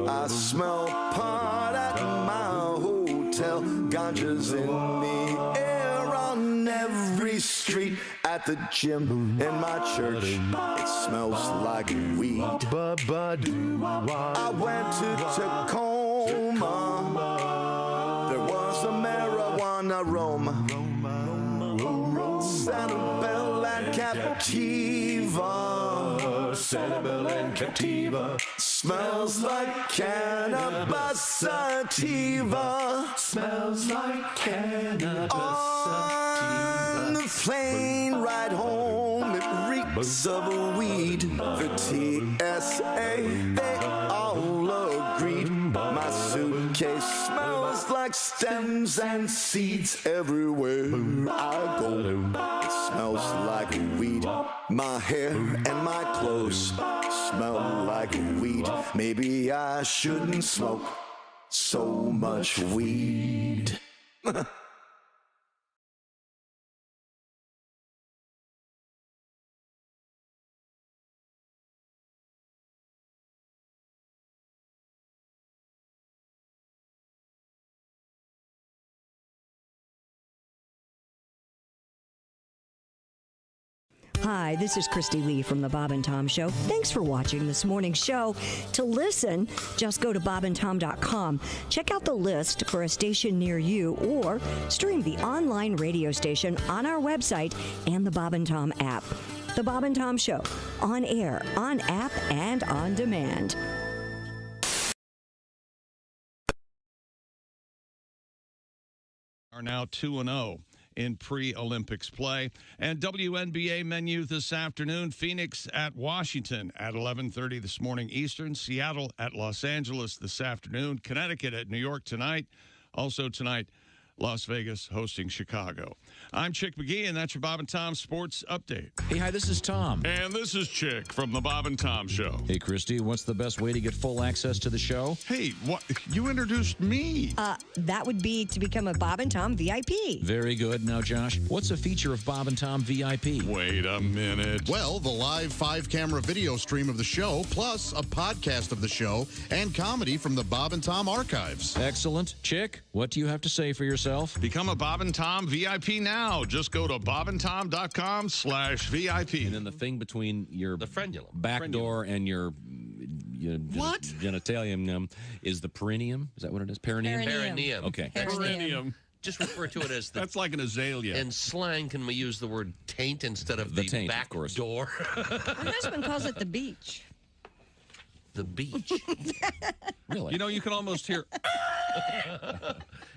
I smell pot at my hotel. Ganja's in the air on every street. At the gym, in my church, it smells like weed. I went to Tacoma. There was a marijuana aroma. Sanibel and Captiva. Sanibel and Captiva. Smells like cannabis sativa. Smells like cannabis sativa. On the plane ride home, it reeks of weed. The TSA, they all agreed. My suitcase smells like stems and seeds. Everywhere I go, it smells like weed. My hair and my clothes smell like weed. Maybe I shouldn't smoke so much weed. Hi, this is Christy Lee from The Bob and Tom Show. Thanks for watching this morning's show. To listen, just go to bobandtom.com. Check out the list for a station near you or stream the online radio station on our website and the Bob and Tom app. The Bob and Tom Show, on air, on app, and on demand. Are now 2-0 in pre-Olympics play. And WNBA menu this afternoon, Phoenix at Washington at 11:30 this morning Eastern, Seattle at Los Angeles this afternoon, Connecticut at New York tonight. Also tonight, Las Vegas hosting Chicago. I'm Chick McGee, and that's your Bob and Tom Sports Update. Hey, hi, this is Tom. And this is Chick from the Bob and Tom Show. Hey, Christy, what's the best way to get full access to the show? Hey, what? You introduced me. That would be to become a Bob and Tom VIP. Very good. Now, Josh, what's a feature of Bob and Tom VIP? Wait a minute. Well, the live 5-camera video stream of the show, plus a podcast of the show and comedy from the Bob and Tom archives. Excellent. Chick, what do you have to say for yourself? Become a Bob and Tom VIP now. Just go to bobandtom.com/VIP. And then the thing between your back door and your what? genitalium is the perineum. Is that what it is? Perineum? Perineum. Okay. Perineum. Just refer to it as the... That's like an azalea. In slang, can we use the word taint instead of the taint, back of course. door? My husband calls it the beach. The beach. Really? You know, you can almost hear...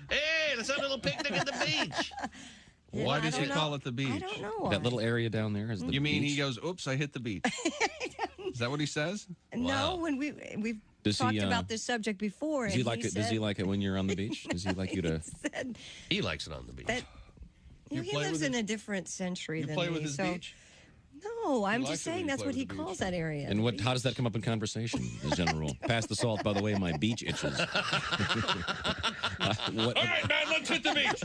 Hey, let's have a little picnic at the beach. Why does he call it the beach? I don't know. That little area down there is the You mean beach? he goes, oops, I hit the beach. Is that what he says? No, when we've Does talked he, about this subject before. Does he like it? Does he like it when you're on the beach? Does he like you to? He likes it on the beach. He lives in a different century than me. You play with his beach? No, I'm just saying that's what he calls that area. And what? How does that come up in conversation? As a general rule. Pass the salt. By the way, my beach itches. All right, man, let's hit the beach.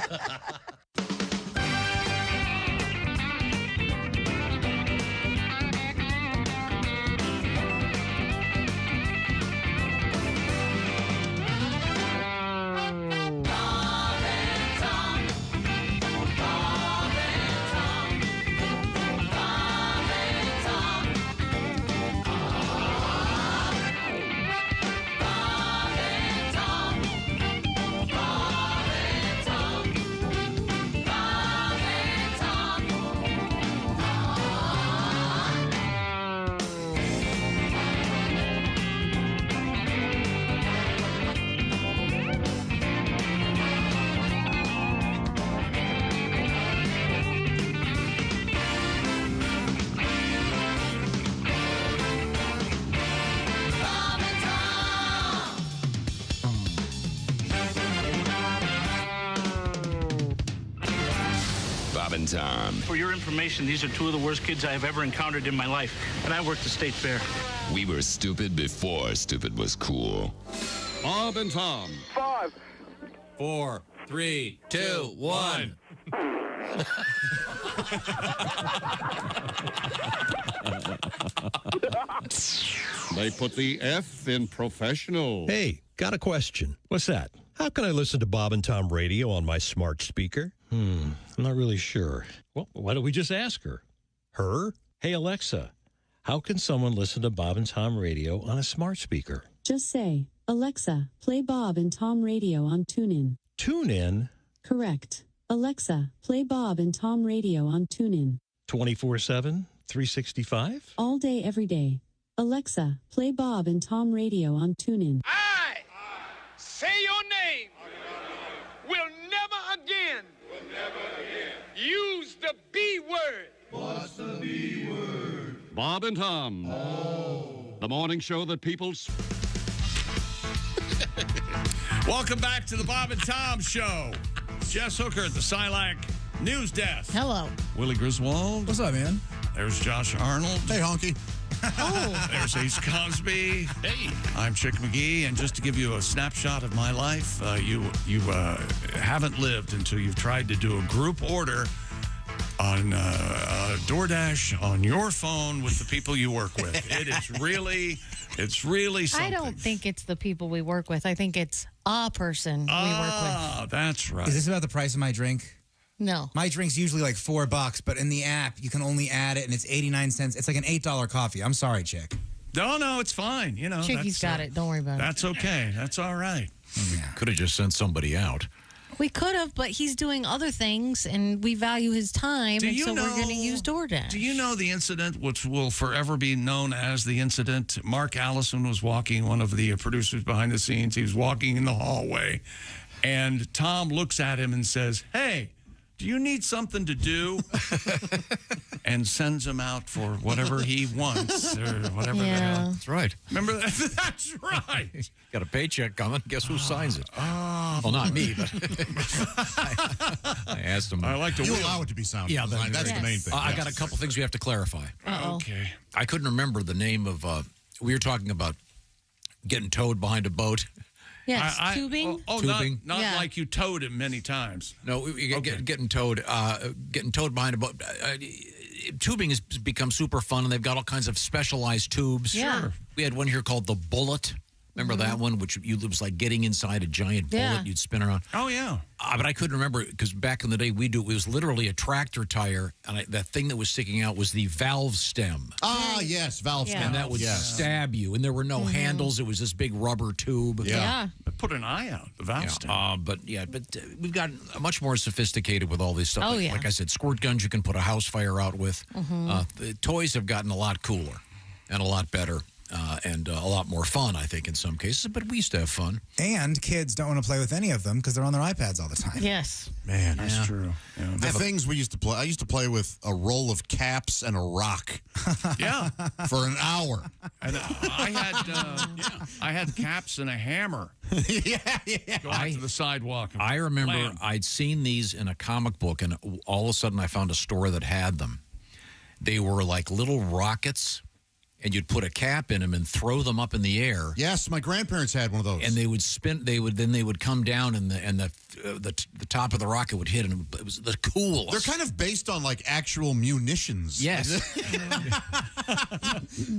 Bob and Tom. For your information, these are two of the worst kids I have ever encountered in my life, and I worked the state fair. We were stupid before stupid was cool. Bob and Tom. 5, 4, 3, 2, 1. They put the F in professional. Hey, got a question. What's that? How can I listen to Bob and Tom radio on my smart speaker? I'm not really sure. Well, why don't we just ask her? Her? Hey, Alexa, how can someone listen to Bob and Tom radio on a smart speaker? Just say, Alexa, play Bob and Tom radio on TuneIn. TuneIn? Correct. Alexa, play Bob and Tom radio on TuneIn. 24/7, 365? All day, every day. Alexa, play Bob and Tom radio on TuneIn. say your name. Will never again use the B word. What's the B word? Bob and Tom. The morning show that people... Welcome back to the Bob and Tom Show. Jess Hooker at the Silac News Desk. Hello. Willie Griswold. What's up, man? There's Josh Arnold. Hey, honky. Oh. There's Ace Cosby. Hey. I'm Chick McGee, and just to give you a snapshot of my life, you haven't lived until you've tried to do a group order on DoorDash on your phone with the people you work with. It's really something. I don't think it's the people we work with. I think it's a person we work with. Ah, that's right. Is this about the price of my drink? No. My drink's usually like $4, but in the app, you can only add it, and it's 89 cents. It's like an $8 coffee. I'm sorry, Chick. No, it's fine. You know, Chicky's got it. Don't worry about it. That's okay. That's all right. Could have just sent somebody out. We could have, but he's doing other things, and we value his time, and so we're going to use DoorDash. Do you know the incident, which will forever be known as the incident? Mark Allison was walking, one of the producers behind the scenes. He was walking in the hallway, and Tom looks at him and says, "Hey, do you need something to do?" And sends him out for whatever he wants or whatever the hell. That's right. Remember that? That's right. Got a paycheck coming. Guess who signs it? Well, not me, but I asked him. I like to allow it to be sound. Yeah, that's the main thing. I got a couple things we have to clarify. Okay. I couldn't remember the name of. We were talking about getting towed behind a boat. Yes, tubing. Tubing. Not like you towed him many times. No, getting towed. Getting towed behind a boat. Tubing has become super fun, and they've got all kinds of specialized tubes. Yeah. Sure. We had one here called the Bullet. Remember that one, which it was like getting inside a giant bullet you'd spin around. Oh, yeah. But I couldn't remember because back in the day, it was literally a tractor tire, and that thing that was sticking out was the valve stem. Ah, yes, valve stem. And that would stab you, and there were no handles. It was this big rubber tube. Yeah. But put an eye out, the valve stem. But we've got much more sophisticated with all this stuff. Oh, Like I said, squirt guns you can put a house fire out with. The toys have gotten a lot cooler and a lot better. And a lot more fun, I think, in some cases. But we used to have fun. And kids don't want to play with any of them because they're on their iPads all the time. Yes. Man, that's true. Yeah. The things we used to play. I used to play with a roll of caps and a rock. Yeah. For an hour. And I had caps and a hammer. Yeah. Go out to the sidewalk. I remember I'd seen these in a comic book, and all of a sudden I found a store that had them. They were like little rockets. And you'd put a cap in them and throw them up in the air. Yes, my grandparents had one of those. And they would spin. They would come down, and the top of the rocket would hit, and it was the coolest. They're kind of based on like actual munitions. Yes.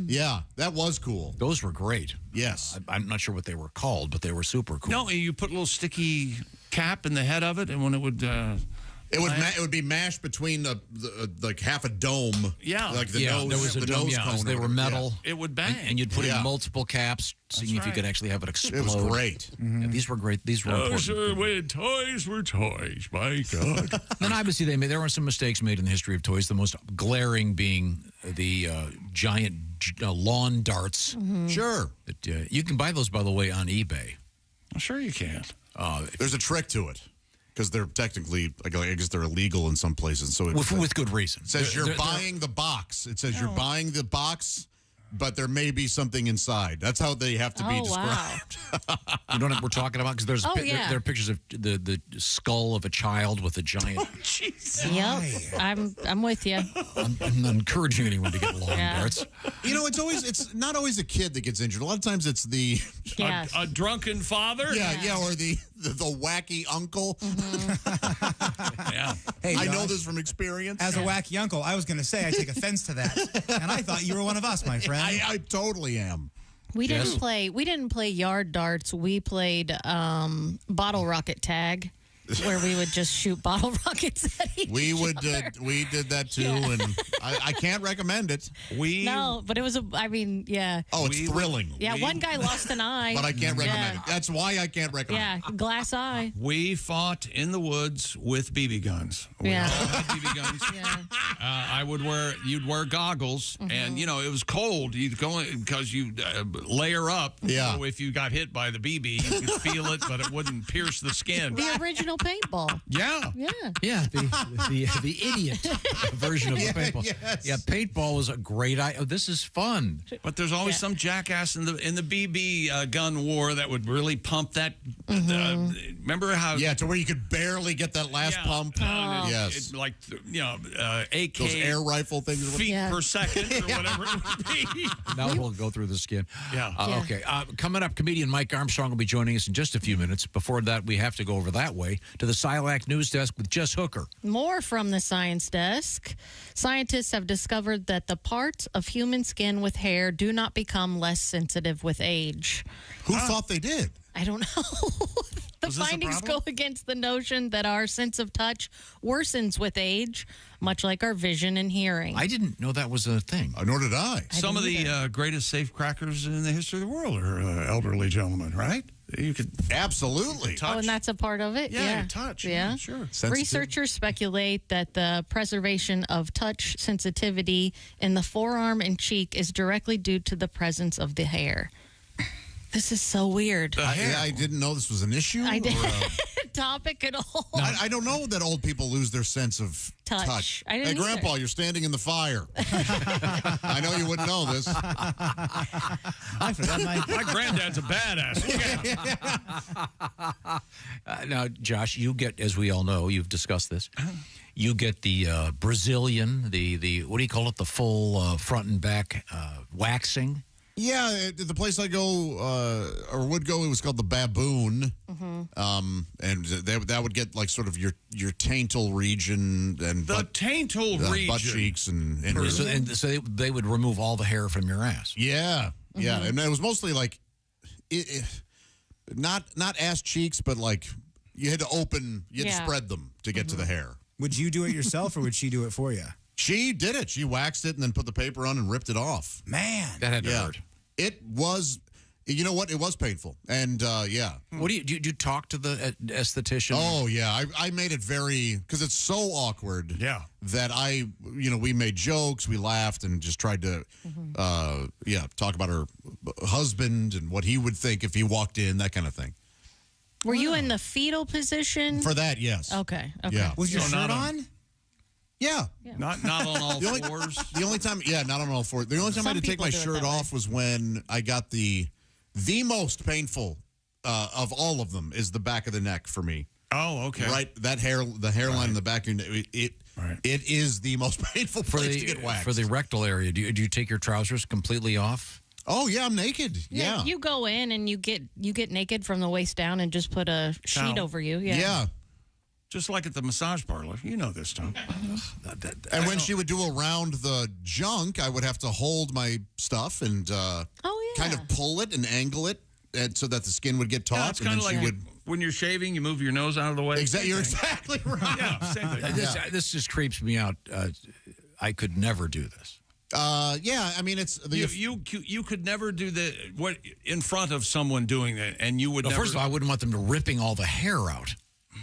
Yeah, that was cool. Those were great. Yes, I'm not sure what they were called, but they were super cool. No, you put a little sticky cap in the head of it, and when it would. It would be mashed between like half a dome. Yeah. Like the nose. There was a dome. Cone they were metal. Yeah. It would bang. And you'd put in multiple caps, seeing if you could actually have it explode. It was great. Yeah, these were great. These were important. When toys were toys, my God. And obviously, there were some mistakes made in the history of toys. The most glaring being the giant lawn darts. Sure. You can buy those, by the way, on eBay. Sure you can. There's a trick to it. Because they're technically, I guess they're illegal in some places. So with good reason. It says you're buying the box. It says you're buying the box, but there may be something inside. That's how they have to be described. Wow. You know what we're talking about? Because there's yeah. there are pictures of the skull of a child with a giant. Yep, I'm with you. I'm not encouraging anyone to get long darts. You know, it's not always a kid that gets injured. A lot of times it's the a drunken father. Yeah, or the wacky uncle. Yeah. Hey, I Josh, know this from experience. As a wacky uncle, I was going to say I take offense to that, and I thought you were one of us, my friend. I totally am. We didn't play yard darts. We played bottle rocket tag, where we would just shoot bottle rockets at each other. We did that too, and I can't recommend it. No, but it was yeah. Oh, it's thrilling. Yeah, one guy lost an eye. But I can't recommend it. That's why I can't recommend it. Yeah, glass eye. We fought in the woods with BB guns. We all had BB guns. You'd wear goggles, and it was cold. You'd go because you layer up. Yeah. So if you got hit by the BB, you could feel it, but it wouldn't pierce the skin. The original paintball. Yeah. Yeah, the idiot version of the paintball. Yes. Yeah, paintball was a great idea. Oh, this is fun. But there's always some jackass in the BB gun war that would really pump that. Remember how? Yeah, to where you could barely get that last pump. Yes. AK. Those air rifle things. Feet per second or whatever it would be. Now we'll go through the skin. Yeah. Okay. Coming up, comedian Mike Armstrong will be joining us in just a few minutes. Before that, we have to go over that way to the Silac News Desk with Jess Hooker. More from the science desk. Scientists have discovered that the parts of human skin with hair do not become less sensitive with age. Who thought they did? I don't know. The findings go against the notion that our sense of touch worsens with age, much like our vision and hearing. I didn't know that was a thing. Nor did I. Some of the greatest safecrackers in the history of the world are elderly gentlemen, right? You could absolutely touch. Oh, and that's a part of it? Yeah, touch. Yeah, sure. Researchers speculate that the preservation of touch sensitivity in the forearm and cheek is directly due to the presence of the hair. This is so weird. I didn't know this was an issue. I didn't topic at all. I don't know that old people lose their sense of touch. I didn't Hey, Grandpa, either. you're standing in the fire. I know you wouldn't know this. I forgot my granddad's a badass. Now, Josh, you get, as we all know, you've discussed this. You get the Brazilian, the what do you call it? The full front and back waxing. Yeah, the place I go or would go, it was called the Baboon, and that would get like sort of your taintal region and taintal region, butt cheeks, and so they would remove all the hair from your ass. Yeah, and it was mostly like not ass cheeks, but like you had to spread them to get to the hair. Would you do it yourself, or would she do it for you? She did it. She waxed it and then put the paper on and ripped it off. Man, that had to hurt. It was. You know what? It was painful. And, What do you talk to the esthetician? Oh, yeah. I made it very, because it's so awkward. Yeah. That we made jokes, we laughed, and just tried to, talk about her husband and what he would think if he walked in, that kind of thing. Were you in the fetal position? For that, yes. Okay. Yeah. Was your shirt on? Yeah. Not on all fours. The only time, not on all fours. The only time I had to take my shirt off was when I got the most painful of all of them is the back of the neck for me. Oh, okay. Right, the hairline in the back of your neck, it is the most painful place to get waxed. For the rectal area, do you take your trousers completely off? Oh yeah, I'm naked. Yeah. You go in and you get naked from the waist down and just put a sheet over you. Yeah. Just like at the massage parlor. You know this, Tom. And when she would do around the junk, I would have to hold my stuff and kind of pull it and angle it so that the skin would get taut. Yeah, it's kind of like when you're shaving, you move your nose out of the way. You're exactly right. Yeah, same thing. This just creeps me out. I could never do this. I mean, it's you could never do what in front of someone doing that, and you would. Well, first of all, I wouldn't want them ripping all the hair out.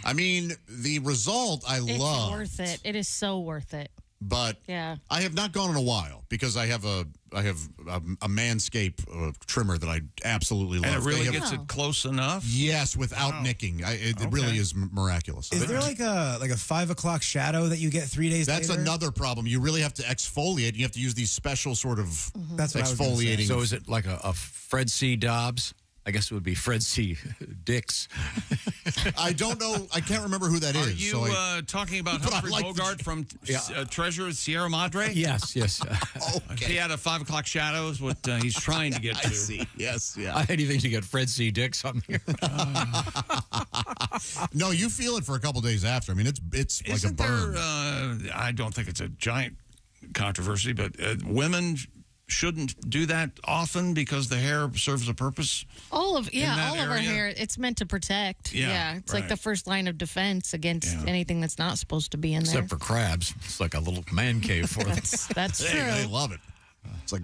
I mean, the result I love. It's worth it. It is so worth it. but I have not gone in a while because I have a Manscaped trimmer that I absolutely love. And it really gets it close enough? Yes, without nicking. It really is miraculous. Is there like a 5 o'clock shadow that you get 3 days later? That's another problem. You really have to exfoliate. You have to use these special sort of That's what I was gonna say. exfoliating. So is it like a Fred C. Dobbs? I guess it would be Fred C. Dix. I don't know. I can't remember who that is. Are you talking about Humphrey Bogart from Treasure Sierra Madre? Yes. Okay. He had a 5 o'clock shadow is what he's trying to get to. I see. Yes, Anything to get Fred C. Dix on here. No, you feel it for a couple days after. I mean, it's like a burn. I don't think it's a giant controversy, but women shouldn't do that often because the hair serves a purpose. All of our hair, it's meant to protect. Yeah, it's like the first line of defense against anything that's not supposed to be in there. Except for crabs. It's like a little man cave for them. That's true. They love it. It's like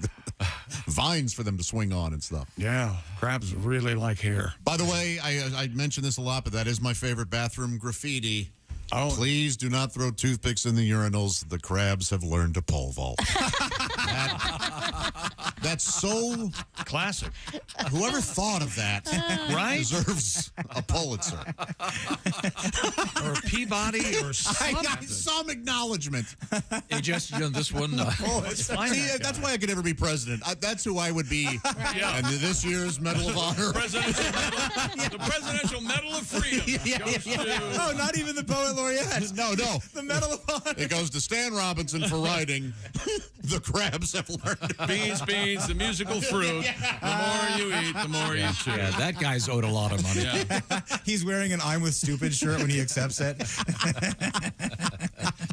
vines for them to swing on and stuff. Yeah, crabs really like hair. By the way, I mention this a lot, but that is my favorite bathroom graffiti. Oh. Please do not throw toothpicks in the urinals. The crabs have learned to pole vault. That's so classic. Whoever thought of that deserves a Pulitzer. Or a Peabody or something. Some acknowledgement. Hey, just this one. That's why I could never be president. That's who I would be. And this year's Medal of Honor. The Presidential Medal of Freedom. Oh, not even the Poet Laureate. No. The Medal of Honor. It goes to Stan Robinson for writing The Crabs Have Learned. Beans, the musical fruit. The more you eat, the more you chew. Yeah, that guy's owed a lot of money. Yeah. He's wearing an I'm with stupid shirt when he accepts it.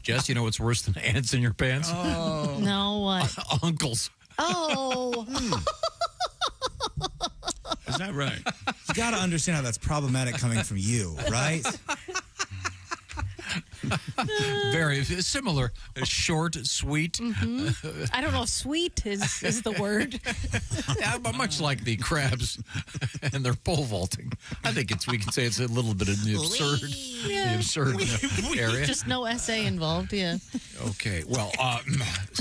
Jess, you know what's worse than ants in your pants? Oh. No, what? Uncles. Oh. Is that right? You got to understand how that's problematic coming from you, right? Very similar. Short, sweet. Mm-hmm. I don't know if sweet is the word. Yeah, but much like the crabs and their pole vaulting. I think we can say it's a little bit of the absurd area. Just no essay involved, yeah. Okay, well,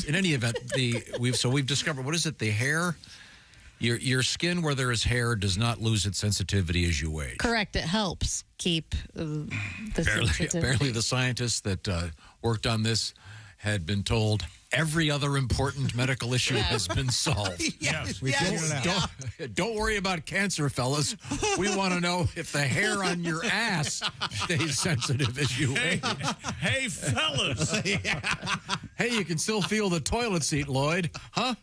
in any event, we've discovered, what is it, the hair? Your skin where there is hair does not lose its sensitivity as you age. Correct. It helps keep the sensitivity. Apparently the scientists that worked on this had been told every other important medical issue has been solved. Don't worry about cancer, fellas. We want to know if the hair on your ass stays sensitive as you age. Hey, fellas. Hey, you can still feel the toilet seat, Lloyd. Huh?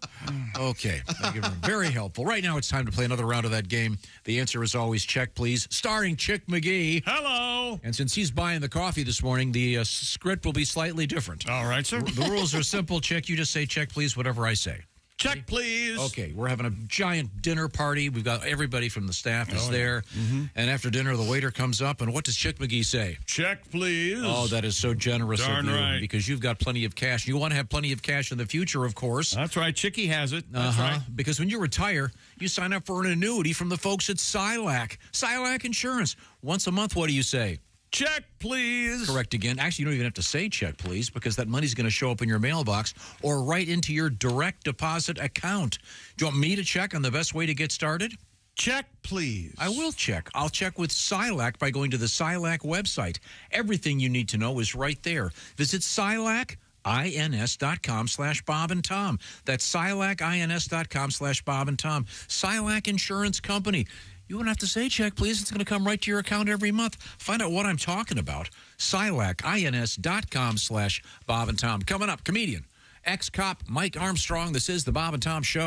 Okay. Thank you. Very helpful. Right now, it's time to play another round of that game. The answer is always Check, Please, starring Chick McGee. Hello. And since he's buying the coffee this morning, the script will be slightly different. All right, sir. The rules are simple, Chick. You just say Check, Please, whatever I say. Check, please. Okay, we're having a giant dinner party. We've got everybody from the staff is there. Mm-hmm. And after dinner, the waiter comes up, and what does Chick McGee say? Check, please. Oh, that is so generous Darn of you. right. Because you've got plenty of cash. You want to have plenty of cash in the future, of course. That's right. Chickie has it. That's right. Because when you retire, you sign up for an annuity from the folks at Silac. Silac Insurance. Once a month, what do you say? Check, please. Correct again. Actually, you don't even have to say check, please, because that money's going to show up in your mailbox or right into your direct deposit account. Do you want me to check on the best way to get started? Check, please. I will check. I'll check with Silac by going to the Silac website. Everything you need to know is right there. Visit SilacINS.com/Bob and Tom. That's SilacINS.com/Bob and Tom. Silac Insurance Company. You won't have to say check, please. It's going to come right to your account every month. Find out what I'm talking about. SilacINS.com/Bob and Tom. Coming up, comedian, ex-cop Mike Armstrong. This is the Bob and Tom Show.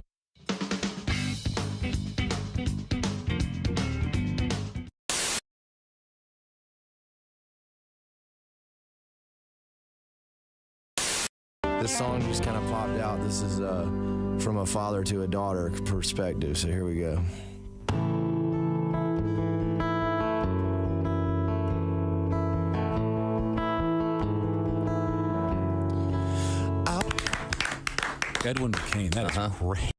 This song just kind of popped out. This is from a father to a daughter perspective, so here we go. Edwin McCain, that is great.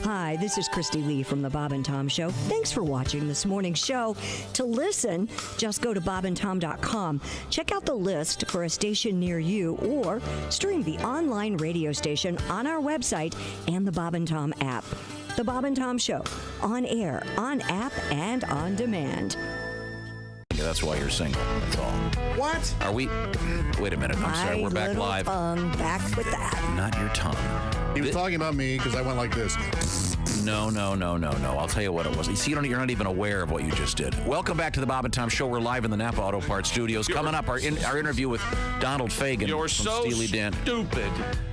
Hi, Hi, this is Christy Lee from the Bob and Tom Show. Thanks for watching this morning's show. To listen, just go to bobandtom.com. Check out the list for a station near you or stream the online radio station on our website and the Bob and Tom app. The Bob and Tom Show, on air, on app, and on demand. That's why you're single. That's all. What? Are we? Wait a minute. I'm sorry. We're back live. Back with that. Not your tongue. He was talking about me because I went like this. No. I'll tell you what it was. You see, you're not even aware of what you just did. Welcome back to the Bob and Tom Show. We're live in the Napa Auto Parts Studios. Coming up, our interview with Donald Fagen. You're from so Steely Dan. stupid.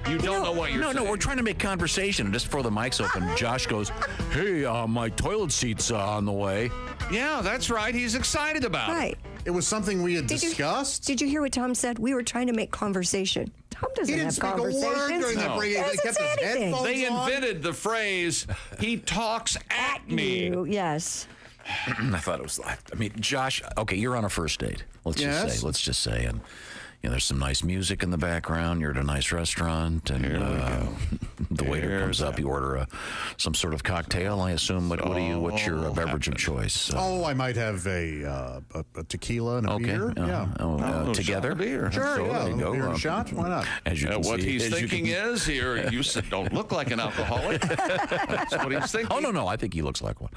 You don't know what you're saying. No, we're trying to make conversation. And just before the mic's open, Josh goes, hey, my toilet seat's on the way. Yeah, that's right. He's excited about it. Right. It was something we had discussed. Did you hear what Tom said? We were trying to make conversation. Tom doesn't have conversations. He didn't speak a word during that break. He kept his headphones on. They invented the phrase, he talks at me. You, yes. I thought it was, I mean, Josh, okay, you're on a first date. Let's just say, and there's some nice music in the background. You're at a nice restaurant, and the waiter comes up. You order some sort of cocktail, I assume. What's your beverage of choice? I might have a tequila and a beer. Together? Beer. Sure, there you go. Beer and shot. Why not? What he's thinking is, you don't look like an alcoholic. That's what he's thinking. No. I think he looks like one.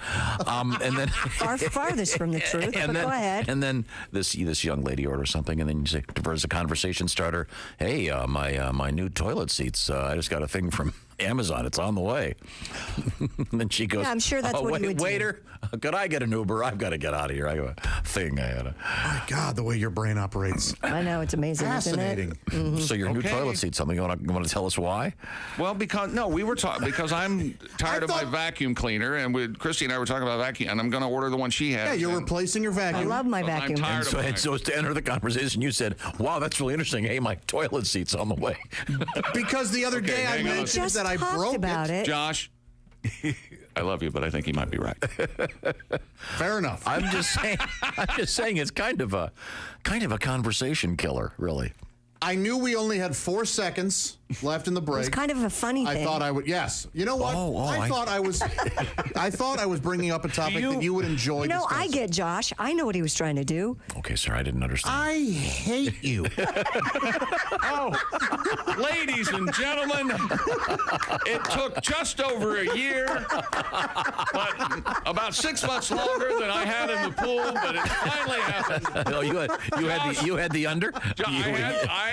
And then farthest from the truth. But go ahead. And then this young lady orders something, and then you say, as a conversation starter, hey, my new toilet seats. I just got a thing from Amazon. It's on the way. And then she goes, yeah, I'm sure that's what you would waiter, could I get an Uber? I've got to get out of here. I have a thing. My God, the way your brain operates. I know, it's amazing. Fascinating. Isn't it? Mm-hmm. So your new toilet seat, something you want to tell us why? Well, we were talking because I'm tired of my vacuum cleaner, and Christy and I were talking about vacuum, and I'm going to order the one she has. Yeah, you're replacing your vacuum. I love my vacuum. I'm tired and so to enter the conversation, you said, wow, that's really interesting. Hey, my toilet seat's on the way. Because the other day I mentioned that I broke it. Josh, I love you, but I think he might be right. Fair enough. I'm just saying it's kind of a conversation killer, really. I knew we only had 4 seconds left in the break. It's kind of a funny thing. I thought I would. Yes. You know what? I thought I was bringing up a topic that you would enjoy. No, I get Josh. I know what he was trying to do. Okay, sir, I didn't understand. I hate you. Ladies and gentlemen, it took just over a year, but about 6 months longer than I had in the pool, but it finally happened. No, you had the under.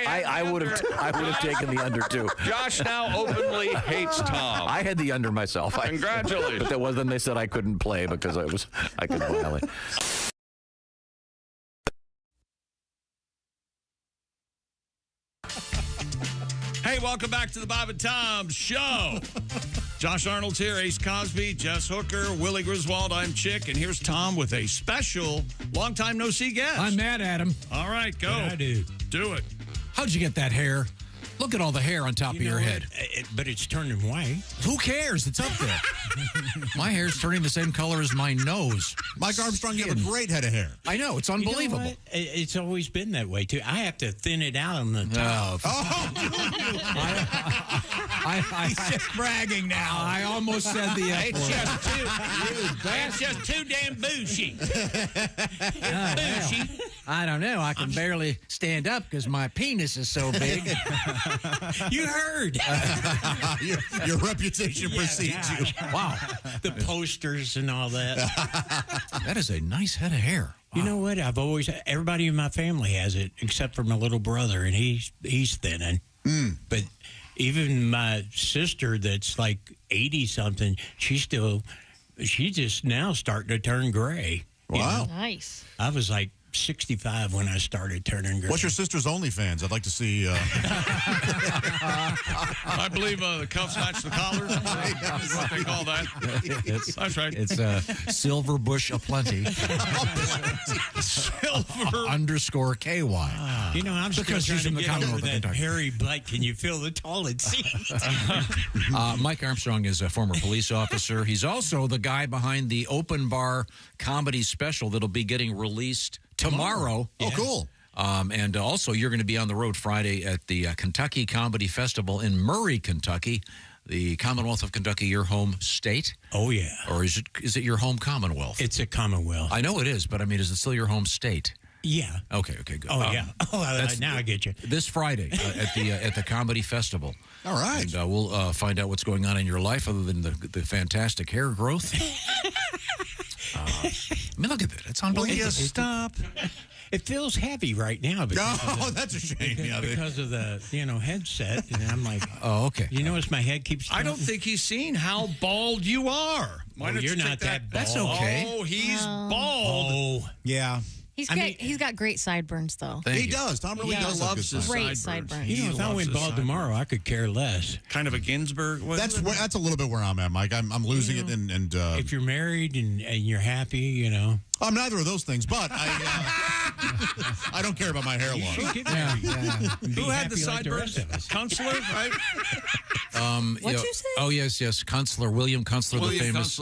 I would have taken the under too. Josh now openly hates Tom. I had the under myself. Congratulations. But then they said I couldn't play because I could violate. Hey, welcome back to the Bob and Tom Show. Josh Arnold's here, Ace Cosby, Jess Hooker, Willie Griswold, I'm Chick, and here's Tom with a special long-time no-see guest. I'm Matt Adam. All right, go. Yeah, I do. Do it. How'd you get that hair? Look at all the hair on top of your head. But it's turning white. Who cares? It's up there. My hair's turning the same color as my nose. Mike Armstrong, you have a great head of hair. I know. It's unbelievable. You know it's always been that way, too. I have to thin it out on the top. He's just bragging now. I almost said the F word. It's just too damn bushy. I don't know. I can barely stand up because my penis is so big. You heard. Your reputation precedes you. Wow. The posters and all that. That is a nice head of hair. Wow. You know what? Everybody in my family has it, except for my little brother, and he's thinning. But even my sister that's like 80-something, she's just now starting to turn gray. Wow. Nice. I was like 65 when I started turning gray. What's your sister's OnlyFans? I'd like to see. I believe the cuffs match the collar. That's what they call that. That's right. It's Silver Bush Aplenty. Silver _ KY. You know, I'm because still she's trying from to the get over Commonwealth of that Kentucky. hairy butt. Can you feel the toilet seat? Mike Armstrong is a former police officer. He's also the guy behind the open bar comedy special that'll be getting released tomorrow. Oh, cool. And also, you're going to be on the road Friday at the Kentucky Comedy Festival in Murray, Kentucky. The Commonwealth of Kentucky, your home state? Oh, yeah. Or is it your home Commonwealth? It's a Commonwealth. I know it is, but I mean, is it still your home state? Yeah. Okay, good. Oh, yeah. Now I get you. This Friday at the Comedy Festival. All right. And we'll find out what's going on in your life other than the fantastic hair growth. I mean, look at that. It's unbelievable. Will you stop? It feels heavy right now. That's a shame. Because of the headset, and I'm like, oh, okay. You notice my head keeps. I don't think he's seen how bald you are. Why don't you're not that bald. That's okay. Oh, he's bald. Oh, yeah. He's got great sideburns, though. He does. Tom really does have good sideburns. Great sideburns. If I went bald tomorrow, I could care less. Kind of a Ginsburg. That's a little bit where I'm at, Mike. I'm losing it, and if you're married and you're happy, I'm neither of those things, but I don't care about my hairline. Who had the sideburns? Consular, right? What'd you say? Oh yes, Consular William Consular, the famous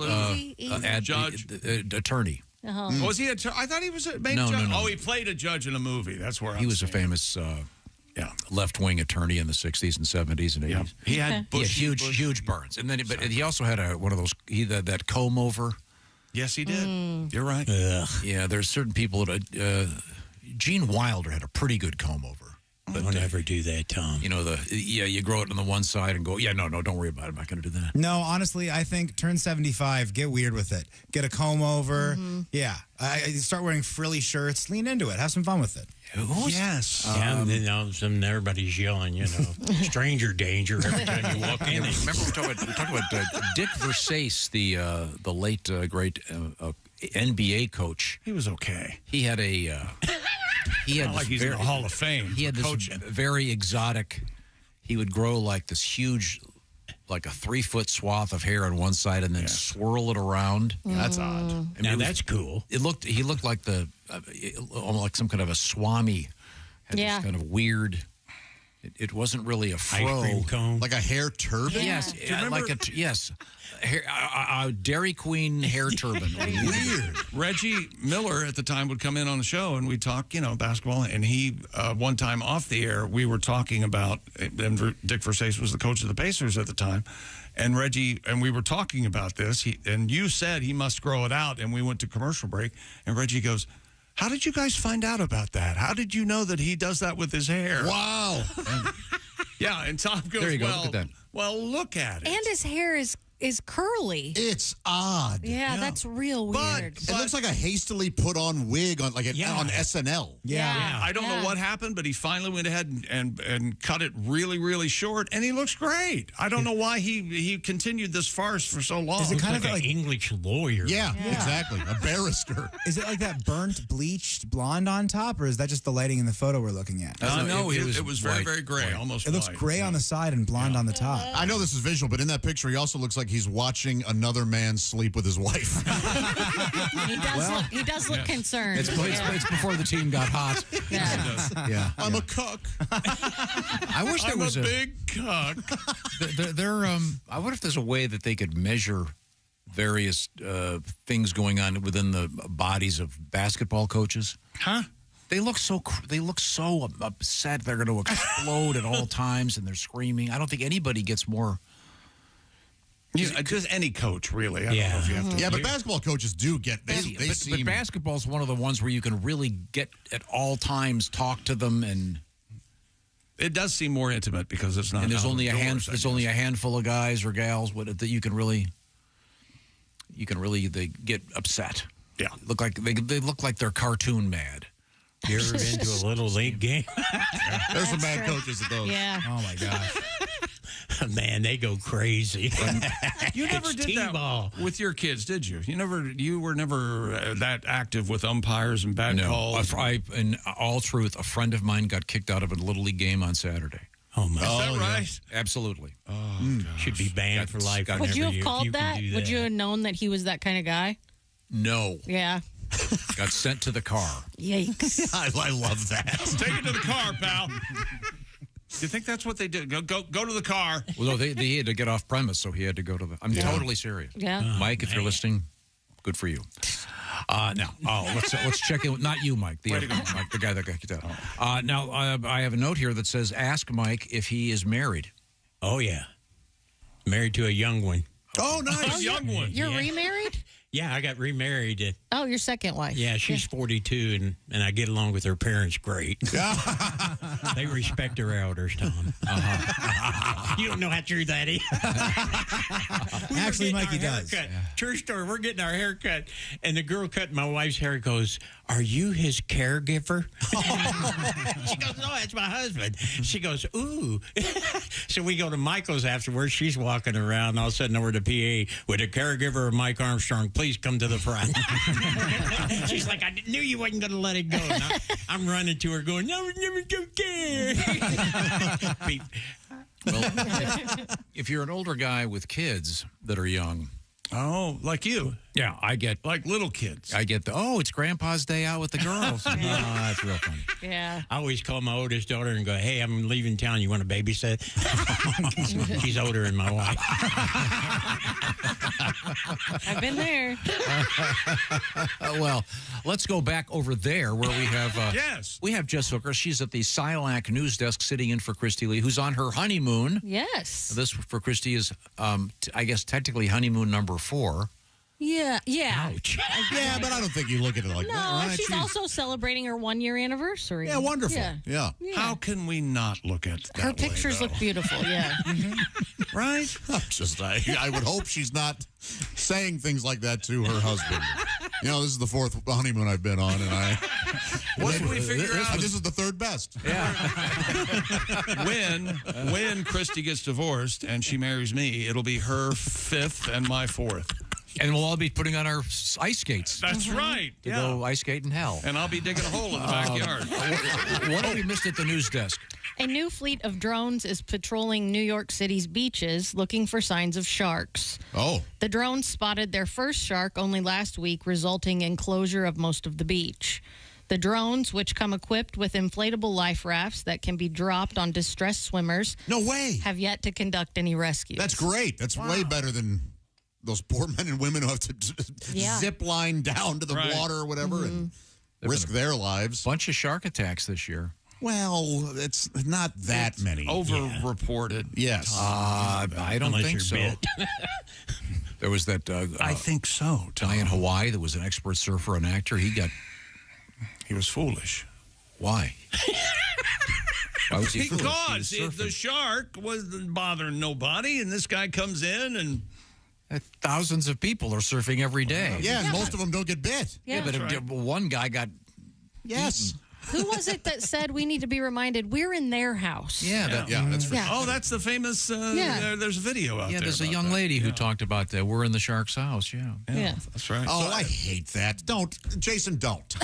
judge, attorney. Uh-huh. Was he a I thought he was a main no, judge. No. Oh, he played a judge in a movie. That's where he was a famous left-wing attorney in the 60s and 70s and 80s. He had huge burns, and then but he also had one of those that comb over. Yes, he did. You're right. Yeah, there's certain people that Gene Wilder had a pretty good comb over. But don't ever do that, Tom. You grow it on the one side and go, no, don't worry about it. I'm not going to do that. No, honestly, I think turn 75, get weird with it. Get a comb over. Mm-hmm. Yeah. I start wearing frilly shirts. Lean into it. Have some fun with it. Yes. And then all of a sudden everybody's yelling, stranger danger every time you walk in. Remember we talked about Dick Versace, the late great NBA coach. He was okay. He had he had like he's in the Hall of Fame. He had this very exotic. He would grow like this huge, like a 3-foot swath of hair on one side, and then swirl it around. That's odd. Now that's cool. He looked like almost like some kind of a swami. Had this kind of weird. It wasn't really a fro. Ice cream cone. Like a hair turban? Yes. Yes. Dairy Queen hair turban. Weird. Reggie Miller at the time would come in on the show and we'd talk, basketball. And he, one time off the air, we were talking about, and Dick Versace was the coach of the Pacers at the time. And we were talking about this. And you said he must grow it out. And we went to commercial break. And Reggie goes, how did you guys find out about that? How did you know that he does that with his hair? Wow. And Tom goes, there you go. Look at that. Well, look at it. And his hair is curly. It's odd. Yeah, that's real weird. But it looks like a hastily put on wig on SNL. Yeah. I don't know what happened, but he finally went ahead and cut it really, really short, and he looks great. I don't know why he continued this farce for so long. Is it kind like of an English lawyer? Yeah, exactly. A barrister. Is it like that burnt, bleached blonde on top, or is that just the lighting in the photo we're looking at? No, it was very, very gray, almost It looks white. gray on the side and blonde on the top. I know this is visual, but in that picture, he also looks like he's watching another man sleep with his wife. He does look concerned. It's before the team got hot. Yeah. I'm a cuck. I wish there was a big cuck. I wonder if there's a way that they could measure various things going on within the bodies of basketball coaches. Huh? They look so upset they're going to explode at all times, and they're screaming. I don't think anybody gets more. Just any coach, really. I don't know if you have to. Yeah, but basketball coaches do get. They But seem. basketball's one of the ones where you can really get at all times, talk to them, and it does seem more intimate because it's not. And there's only outdoors, only a handful of guys or gals that you can really they get upset. Yeah, they look like they're cartoon mad. You ever been to a little league game? There's some bad coaches at those. Yeah. Oh my gosh. Man, they go crazy. You never did that with your kids, did you? You were never that active with umpires and bad calls. In all truth, a friend of mine got kicked out of a little league game on Saturday. Oh my! Is that right? Absolutely. Should be banned for life. Would you have if called you that? can do Would you have known that he was that kind of guy? No. Yeah. Got sent to the car. Yikes! I love that. Take it to the car, pal. Do you think that's what they did? Go to the car. Well, no, they had to get off premise, so he had to go to the. I'm totally serious. Yeah. Mike, if you're listening, good for you. Now, let's check in. Not you, Mike. The Mike, the guy that got kicked out. Now, I have a note here that says, "Ask Mike if he is married." Oh yeah, Married to a young one. Oh, nice. Young one. You're remarried? Yeah, I got remarried. Oh, your second wife. Yeah, she's 42, and I get along with her parents great. They respect her elders, Tom. You don't know how true that is. Actually, Mikey does. Yeah. True story. We're getting our hair cut, and the girl cutting my wife's hair goes, "Are you his caregiver?" She goes, "No, that's my husband." She goes, "Ooh." So we go to Michael's afterwards. She's walking around. All of a sudden, over to PA with a caregiver of Mike Armstrong. Please come to the front. She's like, "I knew you wasn't going to let it go." And I'm running to her going, "No, never don't care." Well, if you're an older guy with kids that are young. Oh, like you. Yeah, I get. Like little kids. I get it's Grandpa's day out with the girls. Oh, that's real funny. Yeah. I always call my oldest daughter and go, "Hey, I'm leaving town. You want to babysit?" She's older than my wife. I've been there. Well, let's go back over there where we have we have Jess Hooker. She's at the Silac news desk sitting in for Christy Lee, who's on her honeymoon. Yes. This for Christy is, I guess, technically honeymoon number 4. Yeah. Ouch. Yeah, but I don't think you look at it like No, that, right? she's also celebrating her 1-year anniversary. Yeah, wonderful. Yeah. Yeah. How can we not look at that Her pictures look beautiful, yeah. Right? I would hope she's not saying things like that to her husband. You know, this is the 4th honeymoon I've been on, and what did we figure out? This is the 3rd best. Yeah. When Christy gets divorced and she marries me, it'll be her 5th and my 4th. And we'll all be putting on our ice skates. That's right. To go ice skate in hell. And I'll be digging a hole in the backyard. What have we missed at the news desk? A new fleet of drones is patrolling New York City's beaches looking for signs of sharks. Oh. The drones spotted their first shark only last week, resulting in closure of most of the beach. The drones, which come equipped with inflatable life rafts that can be dropped on distressed swimmers, no way, have yet to conduct any rescues. That's great. That's way better than those poor men and women who have to zip line down to the water or whatever and risk their lives. Bunch of shark attacks this year. Well, it's not that many. Over-reported. Yes. I don't think so. There was that... I think so, Guy in Hawaii that was an expert surfer and actor. He was foolish. Why? Why was he foolish? Because the shark wasn't bothering nobody, and this guy comes in and... Thousands of people are surfing every day. Yeah, and most of them don't get bit. Yeah, but one guy got Yes. Who was it that said we need to be reminded we're in their house? Yeah, that's for sure. Oh, that's the famous, there's a video out there. Yeah, there's a young lady who talked about that. We're in the shark's house, yeah. That's right. Oh, I hate that. Don't. Jason, don't.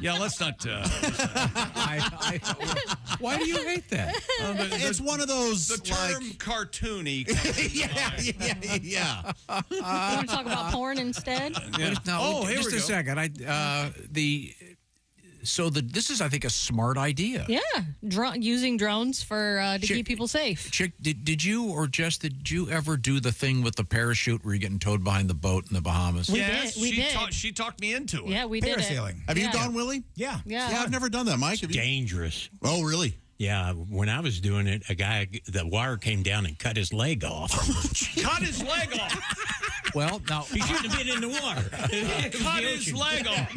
Yeah, let's not. Why do you hate that? It's one of those. The term cartoony. Yeah. You want to talk about porn instead? No, here just we a go. second. This is, I think, a smart idea. Yeah, using drones for to keep people safe. Chick, did you or Jess, did you ever do the thing with the parachute where you're getting towed behind the boat in the Bahamas? We did. She talked me into it. Yeah, we did it. Parasailing. Have you gone, Willie? Yeah. Yeah. Yeah, I've never done that, Mike. Have you? Dangerous. Oh, really? Yeah, when I was doing it, the wire came down and cut his leg off. Cut his leg off. Well, now he shouldn't have been in the water. Cut his leg off.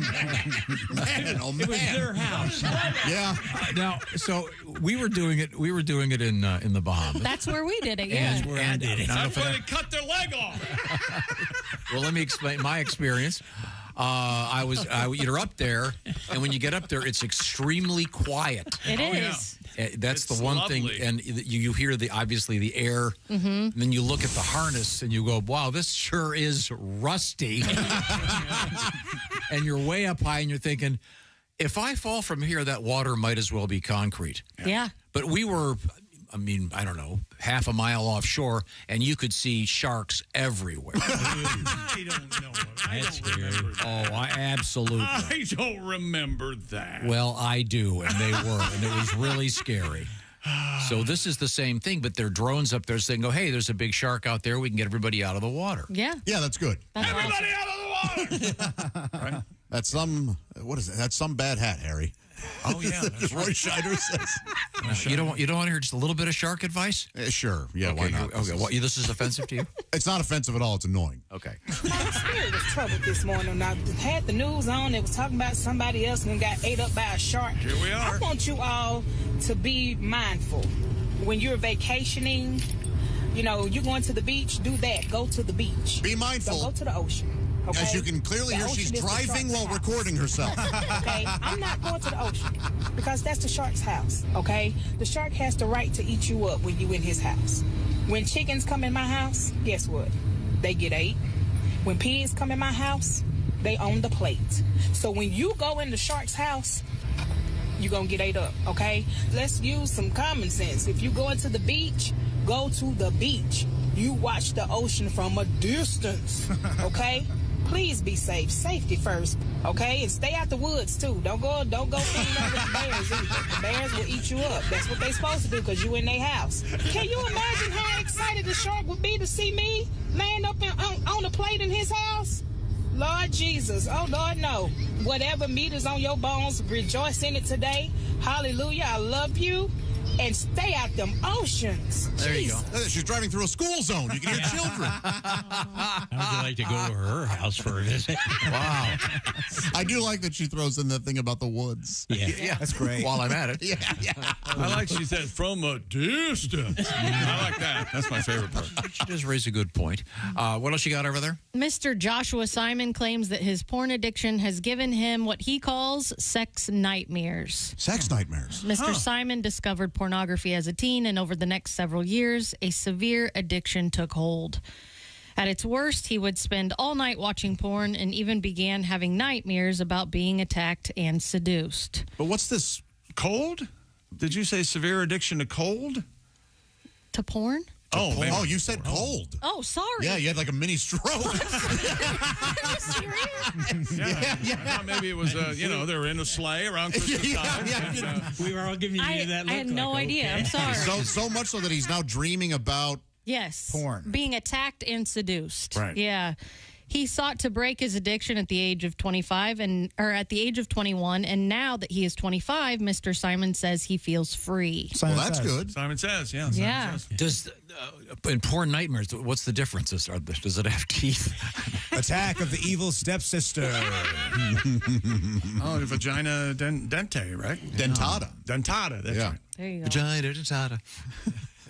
Man, oh man. It was their house. Yeah. Now, so we were doing it. We were doing it in the Bahamas. That's where we did it. Yeah. That's where I did it. That's where they cut their leg off. Well, let me explain my experience. You're up there, and when you get up there, it's extremely quiet. It is. That's It's the one lovely. thing, and you hear obviously the air, and then you look at the harness and you go, "Wow, this sure is rusty." And you're way up high, and you're thinking, if I fall from here, that water might as well be concrete. Yeah. But we were, I don't know, half a mile offshore, and you could see sharks everywhere. I don't know. I don't remember that. Oh, absolutely. I don't remember that. Well, I do, and they were, and it was really scary. So this is the same thing, but there are drones up there saying, "Oh, hey, there's a big shark out there. We can get everybody out of the water." Yeah. Yeah, that's good. Everybody out of the water. Right? That's some. What is it? That's some bad hat, Harry. Oh, yeah. That's Roy Scheider says. You don't want to hear just a little bit of shark advice? Sure. Yeah, why not? Okay. This is offensive to you? It's not offensive at all. It's annoying. Okay. My spirit was troubled this morning. I had the news on. It was talking about somebody else and got ate up by a shark. Here we are. I want you all to be mindful. When you're vacationing, you're going to the beach, do that. Go to the beach. Be mindful. Don't go to the ocean. Okay? As you can clearly hear, she's driving while recording herself. Okay, I'm not going to the ocean because that's the shark's house. Okay, the shark has the right to eat you up when you in his house. When chickens come in my house, guess what? They get ate. When pigs come in my house, they own the plate. So when you go in the shark's house, you're gonna get ate up. Okay, let's use some common sense. If you go into the beach, go to the beach. You watch the ocean from a distance. Okay. Please be safe. Safety first, okay? And stay out the woods, too. Don't go feeding over the bears either. The bears will eat you up. That's what they supposed to do because you in their house. Can you imagine how excited the shark would be to see me laying up on a plate in his house? Lord Jesus. Oh, Lord, no. Whatever meat is on your bones, rejoice in it today. Hallelujah. I love you. And stay out them oceans. There you go. She's driving through a school zone. You can hear children. How would you like to go to her house for a visit? Wow. I do like that she throws in that thing about the woods. Yeah. That's great. While I'm at it. Yeah. I like she said, from a distance. I like that. That's my favorite part. She does raise a good point. What else you got over there? Mr. Joshua Simon claims that his porn addiction has given him what he calls sex nightmares. Sex nightmares. Mr. Simon discovered pornography as a teen, and over the next several years, a severe addiction took hold. At its worst, he would spend all night watching porn and even began having nightmares about being attacked and seduced. But what's this? Cold? Did you say severe addiction to cold? To porn? Oh, you said cold. Oh, sorry. Yeah, you had like a mini stroke. Yeah. I thought maybe it was, they were in a sleigh around Christmas time. We were all giving you that look. I had no idea. I'm sorry. So much so that he's now dreaming about porn. Being attacked and seduced. Right. Yeah. He sought to break his addiction at the age of 21, and now that he is 25, Mr. Simon says he feels free. That's good. Simon says, yeah. Yeah. Does in porn nightmares, what's the differences? Does it have teeth? Attack of the evil stepsister. The vagina dente, right? Dentata. Dentata, that's right. There you go. Vagina dentata.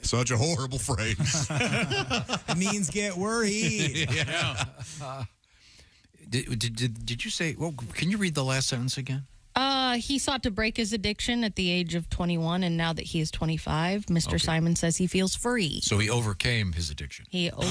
Such a horrible phrase. It means get worried. Yeah. Did you say? Well, can you read the last sentence again? He sought to break his addiction at the age of 21, and now that he is 25, Mr. Simon says he feels free. So he overcame his addiction. He There we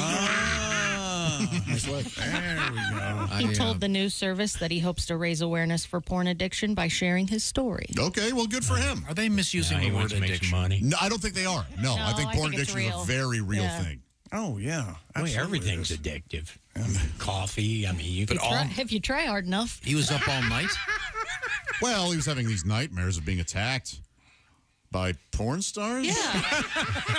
go. He told the news service that he hopes to raise awareness for porn addiction by sharing his story. Okay, well, good for him. Are they misusing the word addiction? Money. No, I don't think they are. No, I think porn addiction is a very real thing. Oh, yeah. Everything's addictive. Coffee, If you try hard enough. He was up all night? Well, he was having these nightmares of being attacked by porn stars? Yeah.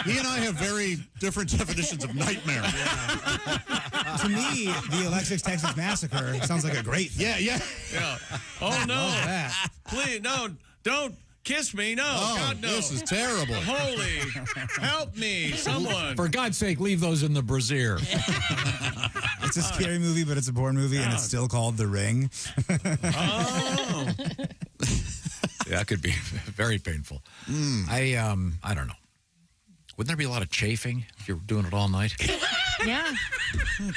He and I have very different definitions of nightmare. To me, the Alexis Texas Massacre sounds like a great thing. Yeah. Oh, no. Love that. Please, no, don't kiss me. No, God, no. This is terrible. Holy, help me, someone. For God's sake, leave those in the brassiere. It's a scary movie, but it's a porn movie, and it's still called The Ring. Oh. That could be very painful. I don't know. Wouldn't there be a lot of chafing if you're doing it all night? Yeah.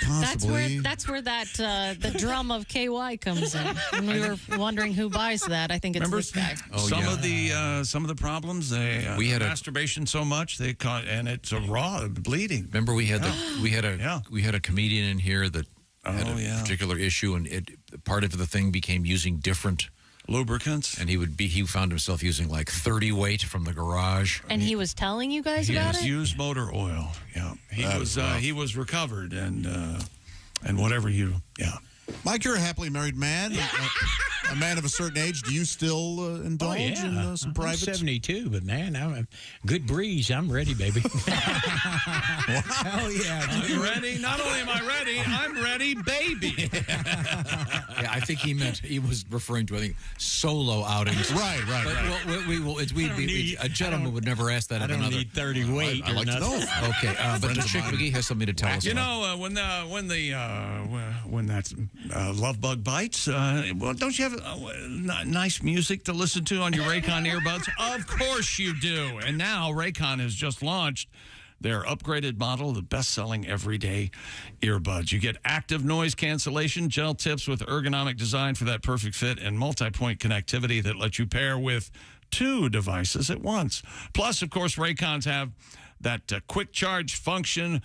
Possibly. That's where that the drum of KY comes in. When we were wondering who buys that, I think it's this guy. Some of the problems we had masturbation so much they caught, and it's a raw bleeding. Remember we had a comedian in here that had a particular issue, and part of the thing became using different lubricants, and he found himself using like 30 weight from the garage. And he was telling you guys about it? Used motor oil. Yeah, he was recovered, and whatever Mike, you're a happily married man, a man of a certain age. Do you still indulge in some private? I'm 72, but man, I'm a good breeze. I'm ready, baby. Hell yeah. I'm ready. Not only am I ready, I'm ready, baby. Yeah, I think he was referring to, I think, solo outings. Right. A gentleman would never ask that of another. I don't need 30 weight. I'd like to know. Okay, but Chick McGee has something to tell us. You know, when that love bug bites, well, don't you have nice music to listen to on your Raycon earbuds? Of course you do. And now Raycon has just launched their upgraded model, the best-selling everyday earbuds. You get active noise cancellation, gel tips with ergonomic design for that perfect fit, and multi-point connectivity that lets you pair with 2 devices at once. Plus, of course, Raycons have that quick charge function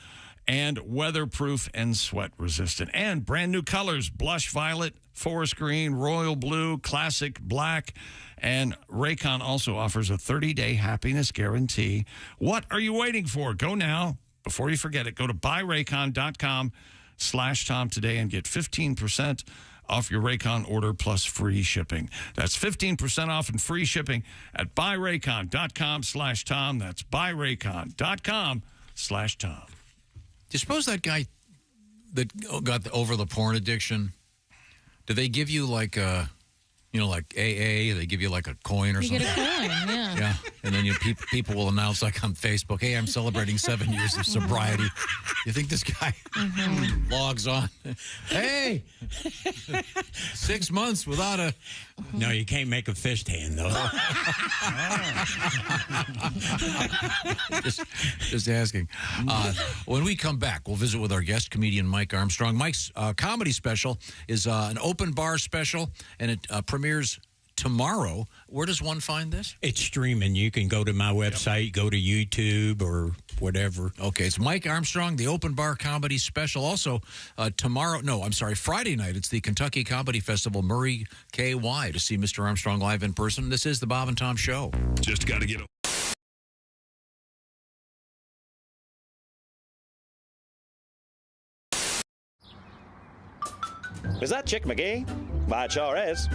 and weatherproof and sweat resistant. And brand new colors, blush violet, forest green, royal blue, classic black. And Raycon also offers a 30-day happiness guarantee. What are you waiting for? Go now. Before you forget it, go to buyraycon.com/Tom today and get 15% off your Raycon order plus free shipping. That's 15% off and free shipping at buyraycon.com/Tom. That's buyraycon.com/Tom. Do you suppose that guy that got over the porn addiction, do they give you like a, like AA? They give you like a coin or something? You get a coin, yeah. Yeah, and then people will announce like on Facebook, hey, I'm celebrating 7 years of sobriety. You think this guy logs on? Hey, 6 months without a... No, you can't make a fist hand, though. just asking. When we come back, we'll visit with our guest, comedian Mike Armstrong. Mike's comedy special is an open bar special, and it premieres tomorrow. Where does one find this? It's streaming. You can go to my website, go to YouTube or whatever. Okay, it's Mike Armstrong, the open bar comedy special. Also, Friday night, it's the Kentucky Comedy Festival, Murray, KY, to see Mr. Armstrong live in person. This is the Bob and Tom Show. Just got to get... Is that Chick McGee? Why, it sure is.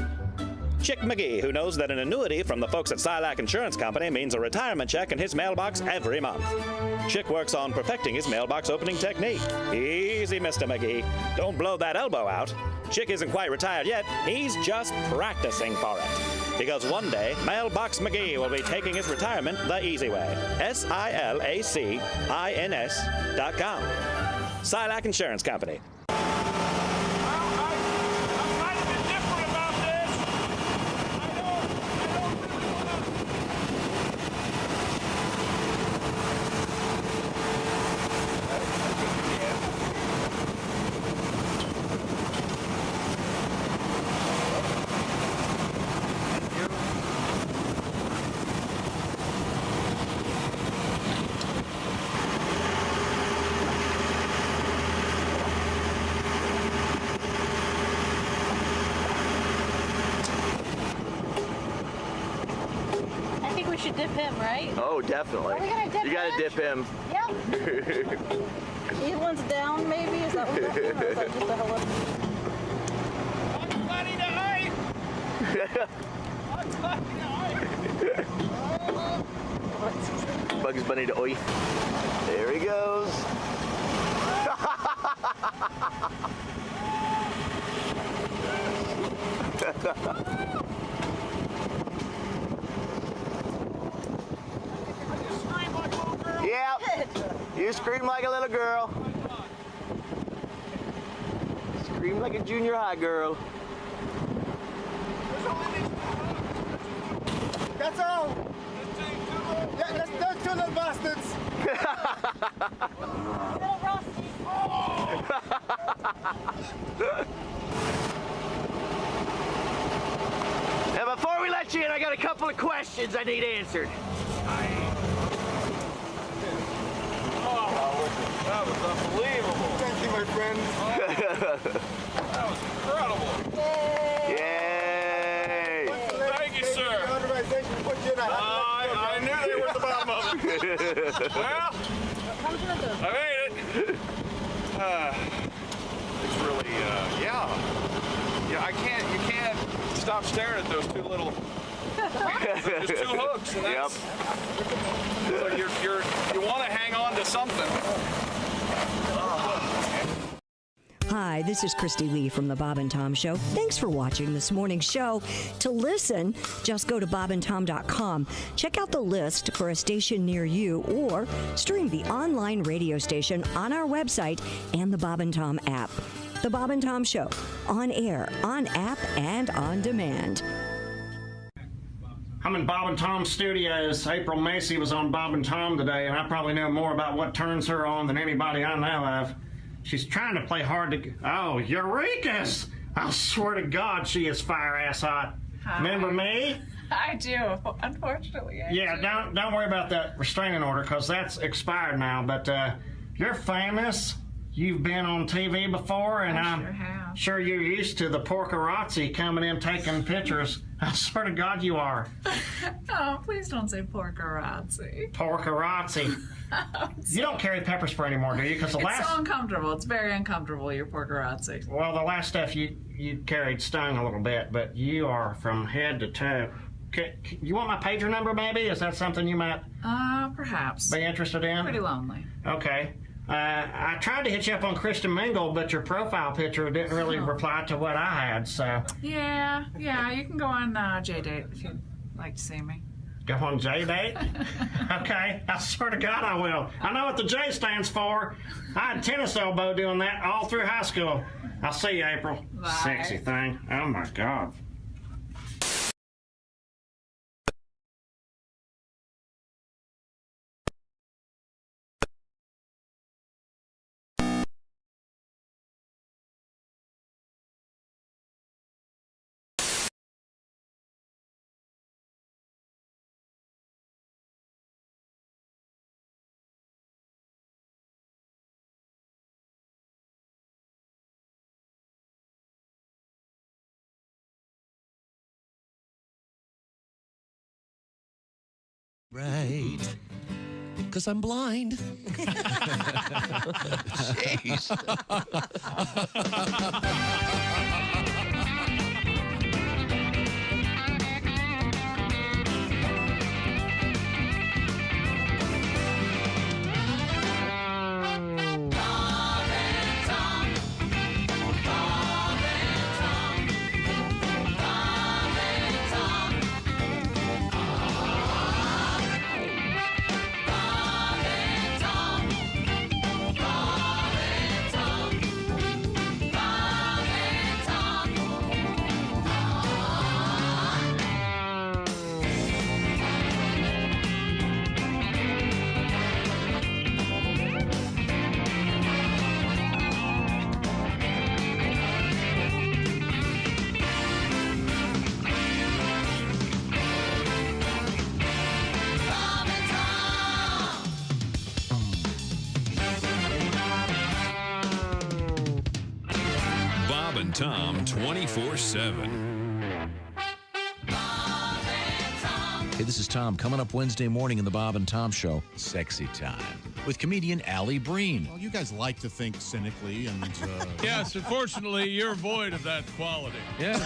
Chick McGee, who knows that an annuity from the folks at Silac Insurance Company means a retirement check in his mailbox every month. Chick works on perfecting his mailbox opening technique. Easy, Mr. McGee. Don't blow that elbow out. Chick isn't quite retired yet. He's just practicing for it. Because one day, Mailbox McGee will be taking his retirement the easy way. SILACINS.com. Silac Insurance Company. Should dip him, right? Oh, definitely. Are we gonna dip you got to dip him. Yep. He one's down, maybe? Is that what we're doing? Or is that just a hello? Bugs Bunny to oi. There he goes. Yep. You scream like a little girl. Scream like a junior high girl. That's all. Yeah, that's those 2 little bastards. Now, before we let you in, I got a couple of questions I need answered. That was unbelievable. Thank you, my friend. That was incredible. Yay! Thank you, sir. I knew they were at the bottom of it. Well, I made it. really, yeah. You can't stop staring at those two little. There's two hooks, and that's. So you want to hang on to something. Hi, this is Christy Lee from The Bob and Tom Show. Thanks for watching this morning's show. To listen, just go to bobandtom.com. Check out the list for a station near you or stream the online radio station on our website and the Bob and Tom app. The Bob and Tom Show, on air, on app, and on demand. I'm in Bob and Tom's studios. April Macy was on Bob and Tom today, and I probably know more about what turns her on than anybody I know of. She's trying to play hard to... Oh, Eureka's! I swear to God, she is fire-ass hot. Hi. Remember me? I do, unfortunately. Yeah, don't worry about that restraining order, because that's expired now. But you're famous. You've been on TV before, and I'm sure you're used to the porkerazzi coming in taking pictures. I swear to God you are. Oh, please don't say porkerazzi. Porkerazzi. You don't carry pepper spray anymore, do you? Because It's so uncomfortable. It's very uncomfortable, your porkerazzi. Well, the last stuff you carried stung a little bit, but you are from head to toe. You want my pager number, maybe? Is that something you might perhaps be interested in? Pretty lonely. Okay. I tried to hit you up on Christian Mingle, but your profile picture didn't really reply to what I had, so... Yeah, you can go on J-Date if you'd like to see me. Go on J-Date? Okay, I swear to God I will. I know what the J stands for. I had tennis elbow doing that all through high school. I'll see you, April. Bye. Sexy thing. Oh, my God. Right. Because I'm blind. Jeez. Tom 24/7. Hey, this is Tom. Coming up Wednesday morning in the Bob and Tom Show, Sexy Time, with comedian Allie Breen. Well, you guys like to think cynically, and yes, unfortunately, you're void of that quality. Yeah.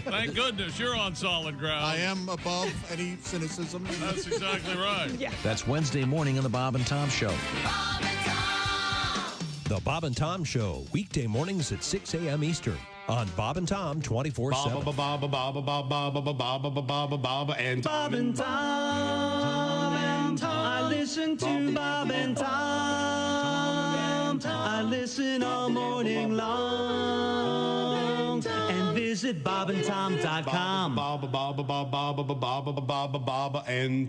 Thank goodness you're on solid ground. I am above any cynicism. That's exactly right. Yeah. That's Wednesday morning in the Bob and Tom Show. The Bob and Tom Show, weekday mornings at 6 a.m. Eastern on Bob and Tom 24/7. Bob and Tom. I listen to Bob and Tom. I listen all morning long. And visit bobandtom.com. Bob and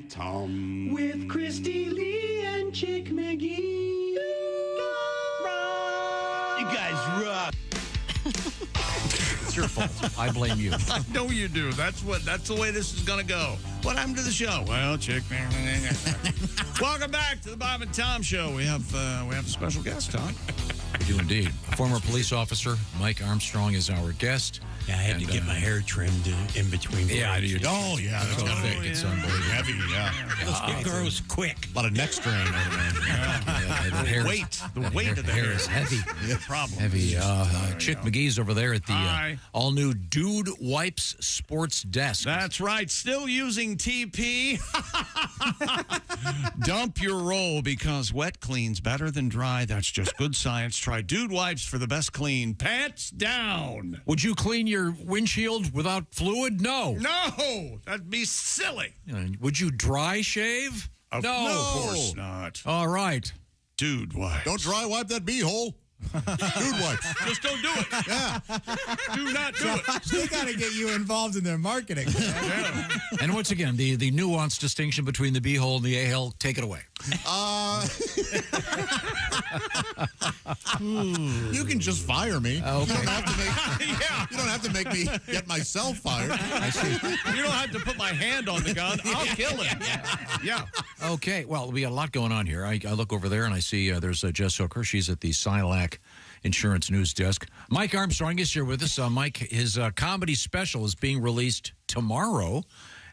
Tom. With Christy Lee and Chick McGee. You guys rock. It's your fault. I blame you. I know you do. That's the way this is going to go. What happened to the show? Well, chick. Welcome back to the Bob and Tom Show. We have a special guest, Tom. We do indeed. Former police officer Mike Armstrong is our guest. Yeah, I had to get my hair trimmed in between. Yeah, I do. Oh, yeah. That's so thick. It's unbelievable. Heavy, yeah. It grows quick. A lot of neck strain over there. The weight of the hair is heavy. Problem. Heavy. Chick McGee's over there at the all-new Dude Wipes Sports Desk. That's right. Still using TP. Dump your roll because wet cleans better than dry. That's just good science. Try Dude Wipes for the best clean. Pants down. Would you clean your windshield without fluid? No. No. That'd be silly. Would you dry shave? No, of course not. All right. Dude Wipes. Don't dry wipe that bee-hole. Dude Wipes. Just don't do it. Yeah. Do not do it. They got to get you involved in their marketing. Yeah. And once again, the nuanced distinction between the B-hole and the A-hole, take it away. You can just fire me. Okay. You don't have to make me get myself fired. I see. You don't have to put my hand on the gun. I'll kill him. Yeah. Okay. Well, we got a lot going on here. I look over there and I see there's Jess Hooker. She's at the Silac Insurance News Desk. Mike Armstrong is here with us. Mike, his comedy special is being released tomorrow,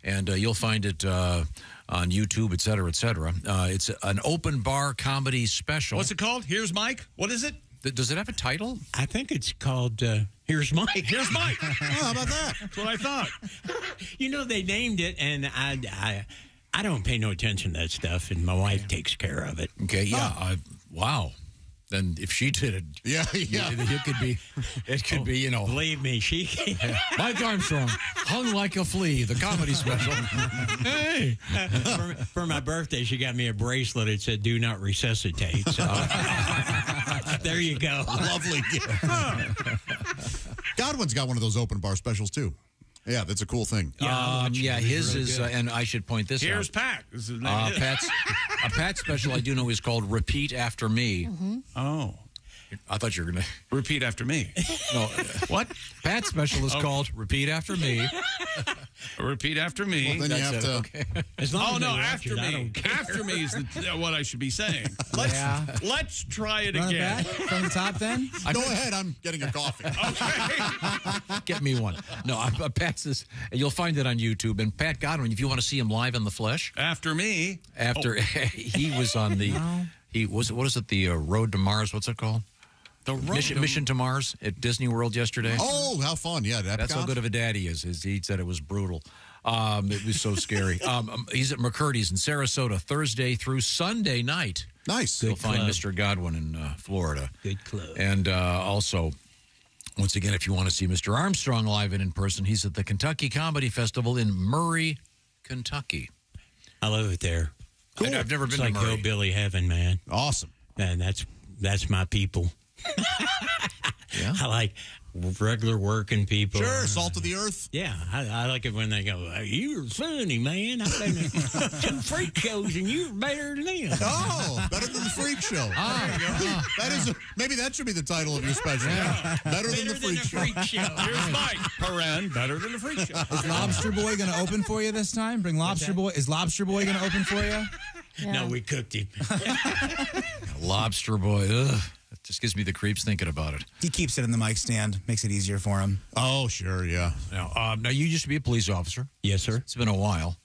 and you'll find it on YouTube, et cetera, et cetera. It's an open bar comedy special. What's it called? Here's Mike. What is it? Does it have a title? I think it's called Here's Mike. Here's Mike. Oh, how about that? That's what I thought. You know, they named it, and I don't pay no attention to that stuff, and my wife takes care of it. Okay, yeah. Wow. Then if she did it, it could be, you know. Believe me, she. Mike Armstrong, hung like a flea, the comedy special. Hey. For my birthday, she got me a bracelet. It said, "Do not resuscitate." So there you go. Lovely gift. Godwin's got one of those open bar specials, too. Yeah, that's a cool thing. His is, and I should point this out. Here's Pat. This is his name. Pat's special I do know is called Repeat After Me. Mm-hmm. Oh. I thought you were going to. Repeat after me. No. What? Pat's special is called Repeat After Me. Repeat after me. Well, then you have to. Okay. After me. After me is what I should be saying. Let's try it Run again. it back from the top then? Go ahead. I'm getting a coffee. Okay. Get me one. No, Pat's this. You'll find it on YouTube. And Pat Godwin, if you want to see him live in the flesh. After me. He was on the. What is it? The Road to Mars. What's it called? The Mission to Mars at Disney World yesterday. Oh, how fun. Yeah, that's how good of a dad he is. He said it was brutal. It was so scary. He's at McCurdy's in Sarasota Thursday through Sunday night. Nice. You'll find Mr. Godwin in Florida. Good club. And also, once again, if you want to see Mr. Armstrong live and in person, he's at the Kentucky Comedy Festival in Murray, Kentucky. I love it there. Cool. I've never been to Murray. It's like hillbilly heaven, man. Awesome. And that's my people. Yeah. I like regular working people. Sure, salt of the earth. Yeah, I like it when they go, "You're funny, man. I've been to 2 freak shows and you're better than them." Oh, better than the freak show. That is maybe that should be the title of your special. Yeah. Better than the freak show. Here's Mike. Better than the freak show. Is Lobster Boy going to open for you this time? Bring Lobster Boy. Is Lobster Boy going to open for you? Yeah. No, we cooked him. Lobster Boy. Ugh. It just gives me the creeps thinking about it. He keeps it in the mic stand. Makes it easier for him. Oh, sure, yeah. Now, you used to be a police officer. Yes, sir. It's been a while.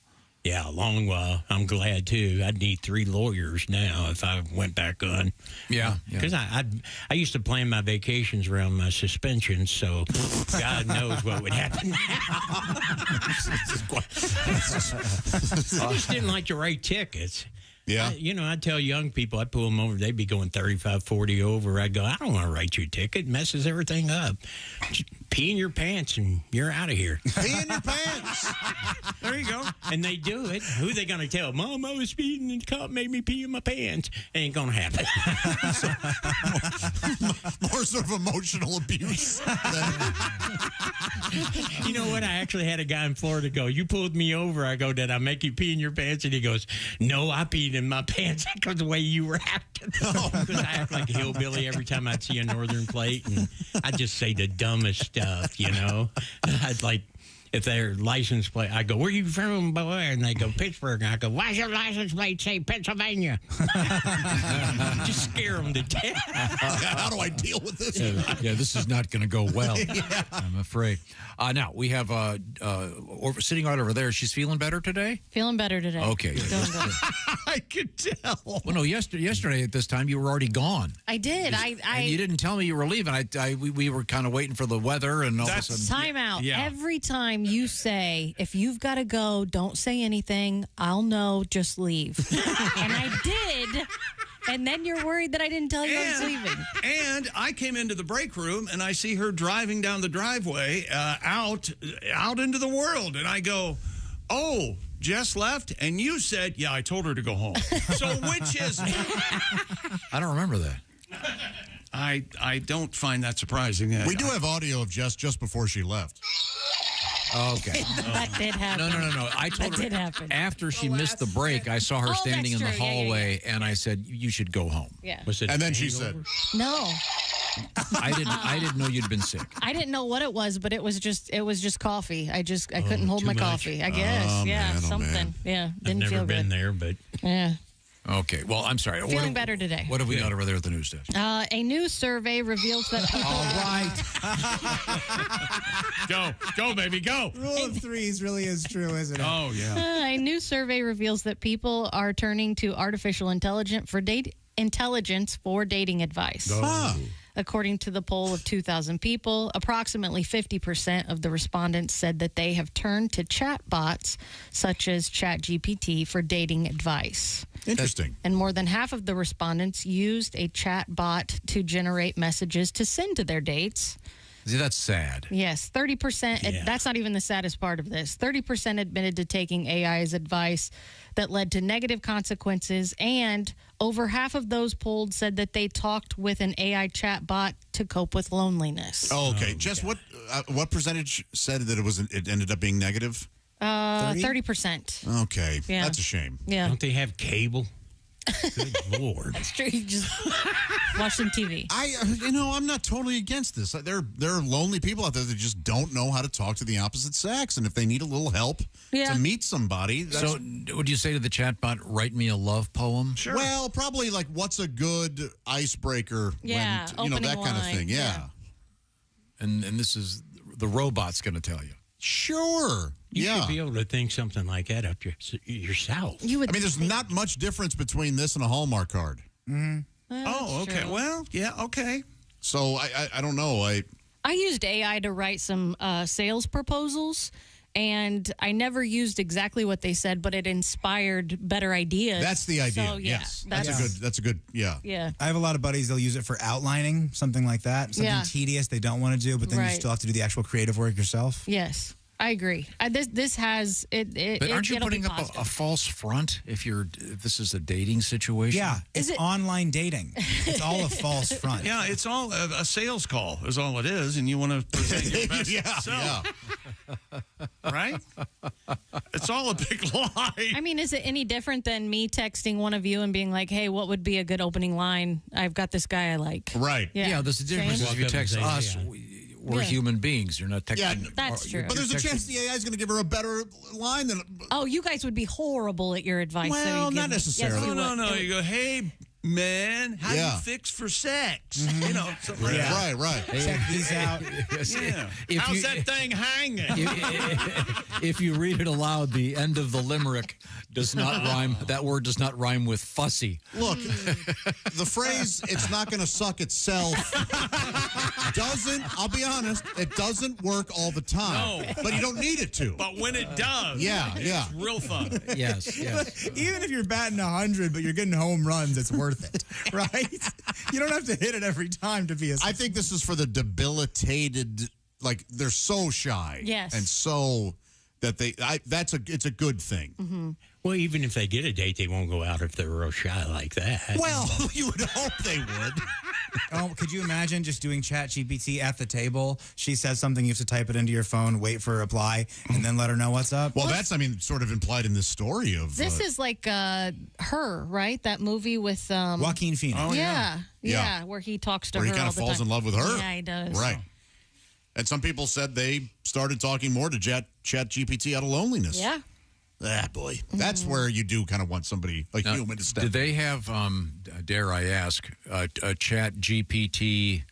Yeah, a long while. I'm glad, too. I'd need 3 lawyers now if I went back on. Yeah. Because I used to plan my vacations around my suspensions, so God knows what would happen now. I just didn't like to write tickets. Yeah. I'd tell young people, I'd pull them over, they'd be going 35, 40 over. I'd go, I don't want to write you a ticket. It messes everything up. Just pee in your pants and you're out of here. Pee in your pants. There you go. And they do it. Who are they going to tell? Mom, I was speeding and the cop made me pee in my pants. Ain't going to happen. More sort of emotional abuse. You know what? I actually had a guy in Florida go, you pulled me over. I go, did I make you pee in your pants? And he goes, no, I peed in my pants because the way you were acting. Because I act like a hillbilly every time I'd see a northern plate. And I'd just say the dumbest stuff, I'd like... if their license plate, I go, where you from, boy? And they go, Pittsburgh. And I go, why's your license plate say Pennsylvania? Just scare them to death. How do I deal with this? Yeah, this is not going to go well, I'm afraid. Now, we have sitting right over there. She's feeling better today? Feeling better today. Okay. I could tell. Well, no, yesterday at this time, you were already gone. I did. And you didn't tell me you were leaving. We were kind of waiting for the weather and all of a sudden. Time out. Yeah. Every time you say, if you've got to go, don't say anything. I'll know, just leave. And I did. And then you're worried that I didn't tell you I was leaving. And I came into the break room, and I see her driving down the driveway out into the world. And I go, oh, Jess left? And you said, yeah, I told her to go home. So which is it? I don't remember that. I don't find that surprising. We do have audio of Jess just before she left. Okay. That did happen. No. I told her did happen. after she missed the break, I saw her standing in the hallway, and I said, you should go home. Yeah. And then she said, no. I didn't know you'd been sick. I didn't know what it was, but it was just coffee. I couldn't hold my much? coffee. I guess. Something. Man. Yeah. I've Didn't never feel been good. there, but Yeah. Okay. Well, I'm sorry. Feeling better today. What have we got over there at the news desk? A new survey reveals that people. Go, baby, go. Rule of threes really is true, isn't it? Oh, yeah. A new survey reveals that people are turning to artificial intelligence for dating advice. According to the poll of 2,000 people, approximately 50% of the respondents said that they have turned to chatbots such as ChatGPT for dating advice. Interesting. And more than half of the respondents used a chatbot to generate messages to send to their dates. See, that's sad. Yes, 30%. Yeah. That's not even the saddest part of this. 30% admitted to taking AI's advice that led to negative consequences, and over half of those polled said that they talked with an AI chatbot to cope with loneliness. Oh, okay. Jess, what percentage said that it ended up being negative? 30%. Okay. Yeah. That's a shame. Yeah. don't they have cable? Good Lord. That's true. You just watch some TV. I'm not totally against this. There are lonely people out there that just don't know how to talk to the opposite sex, and if they need a little help to meet somebody. So, would you say to the chatbot, write me a love poem? Sure. Well, probably like, what's a good icebreaker? Yeah, when, that opening kind of line. thing. Yeah. And this is the robot's going to tell you. Sure. You should be able to think something like that up yourself. There's not much difference between this and a Hallmark card. Mm-hmm. Oh, okay. True. Well, yeah, okay. So I don't know. I used AI to write some sales proposals, and I never used exactly what they said, but it inspired better ideas. That's the idea. So, yeah, yes, that's a good. Yeah. Yeah. I have a lot of buddies. They'll use it for outlining, something like that. Something tedious they don't want to do, but then you still have to do the actual creative work yourself. Yes. I agree. This has it. But aren't you it'll be putting up a false front if this is a dating situation? Yeah, it's online dating. It's all a false front. Yeah, it's all a sales call is all it is, and you want to present your best self. Right? It's all a big lie. I mean, is it any different than me texting one of you and being like, hey, what would be a good opening line? I've got this guy I like. Right. Yeah, there's a difference if you text us. We're human beings. You're not texting. Yeah, that's true. But there's a chance the AI is going to give her a better line than. Oh, you guys would be horrible at your advice. Well, not necessarily. Yes, No. You go, hey, man, how you fix for sex? You know, something like that. Right. Check these out. Yeah. How's that thing hanging? If you read it aloud, the end of the limerick does not rhyme. That word does not rhyme with fussy. Look, the phrase "it's not going to suck itself" doesn't. I'll be honest, it doesn't work all the time. No, but you don't need it to. But when it does, it's real fun. Yes. Even if you're batting 100, but you're getting home runs, it's worth it, right? You don't have to hit it every time to be a. I think this is for the debilitated. Like they're so shy, yes, and so that it's a good thing. Mm-hmm. Well, even if they get a date, they won't go out if they're real shy like that. Well, you would hope they would. Oh, could you imagine just doing ChatGPT at the table? She says something, you have to type it into your phone, wait for a reply, and then let her know what's up. Well, that's sort of implied in this story of. This is like Her, right? That movie with Joaquin Phoenix. Oh, yeah, where he talks to where her. He kind all of the falls time. in love with her. Yeah, he does. Right. And some people said they started talking more to Chat GPT out of loneliness. Yeah. Ah, boy. That's where you do kind of want somebody, a human to step Do they have, dare I ask, a Chat GPT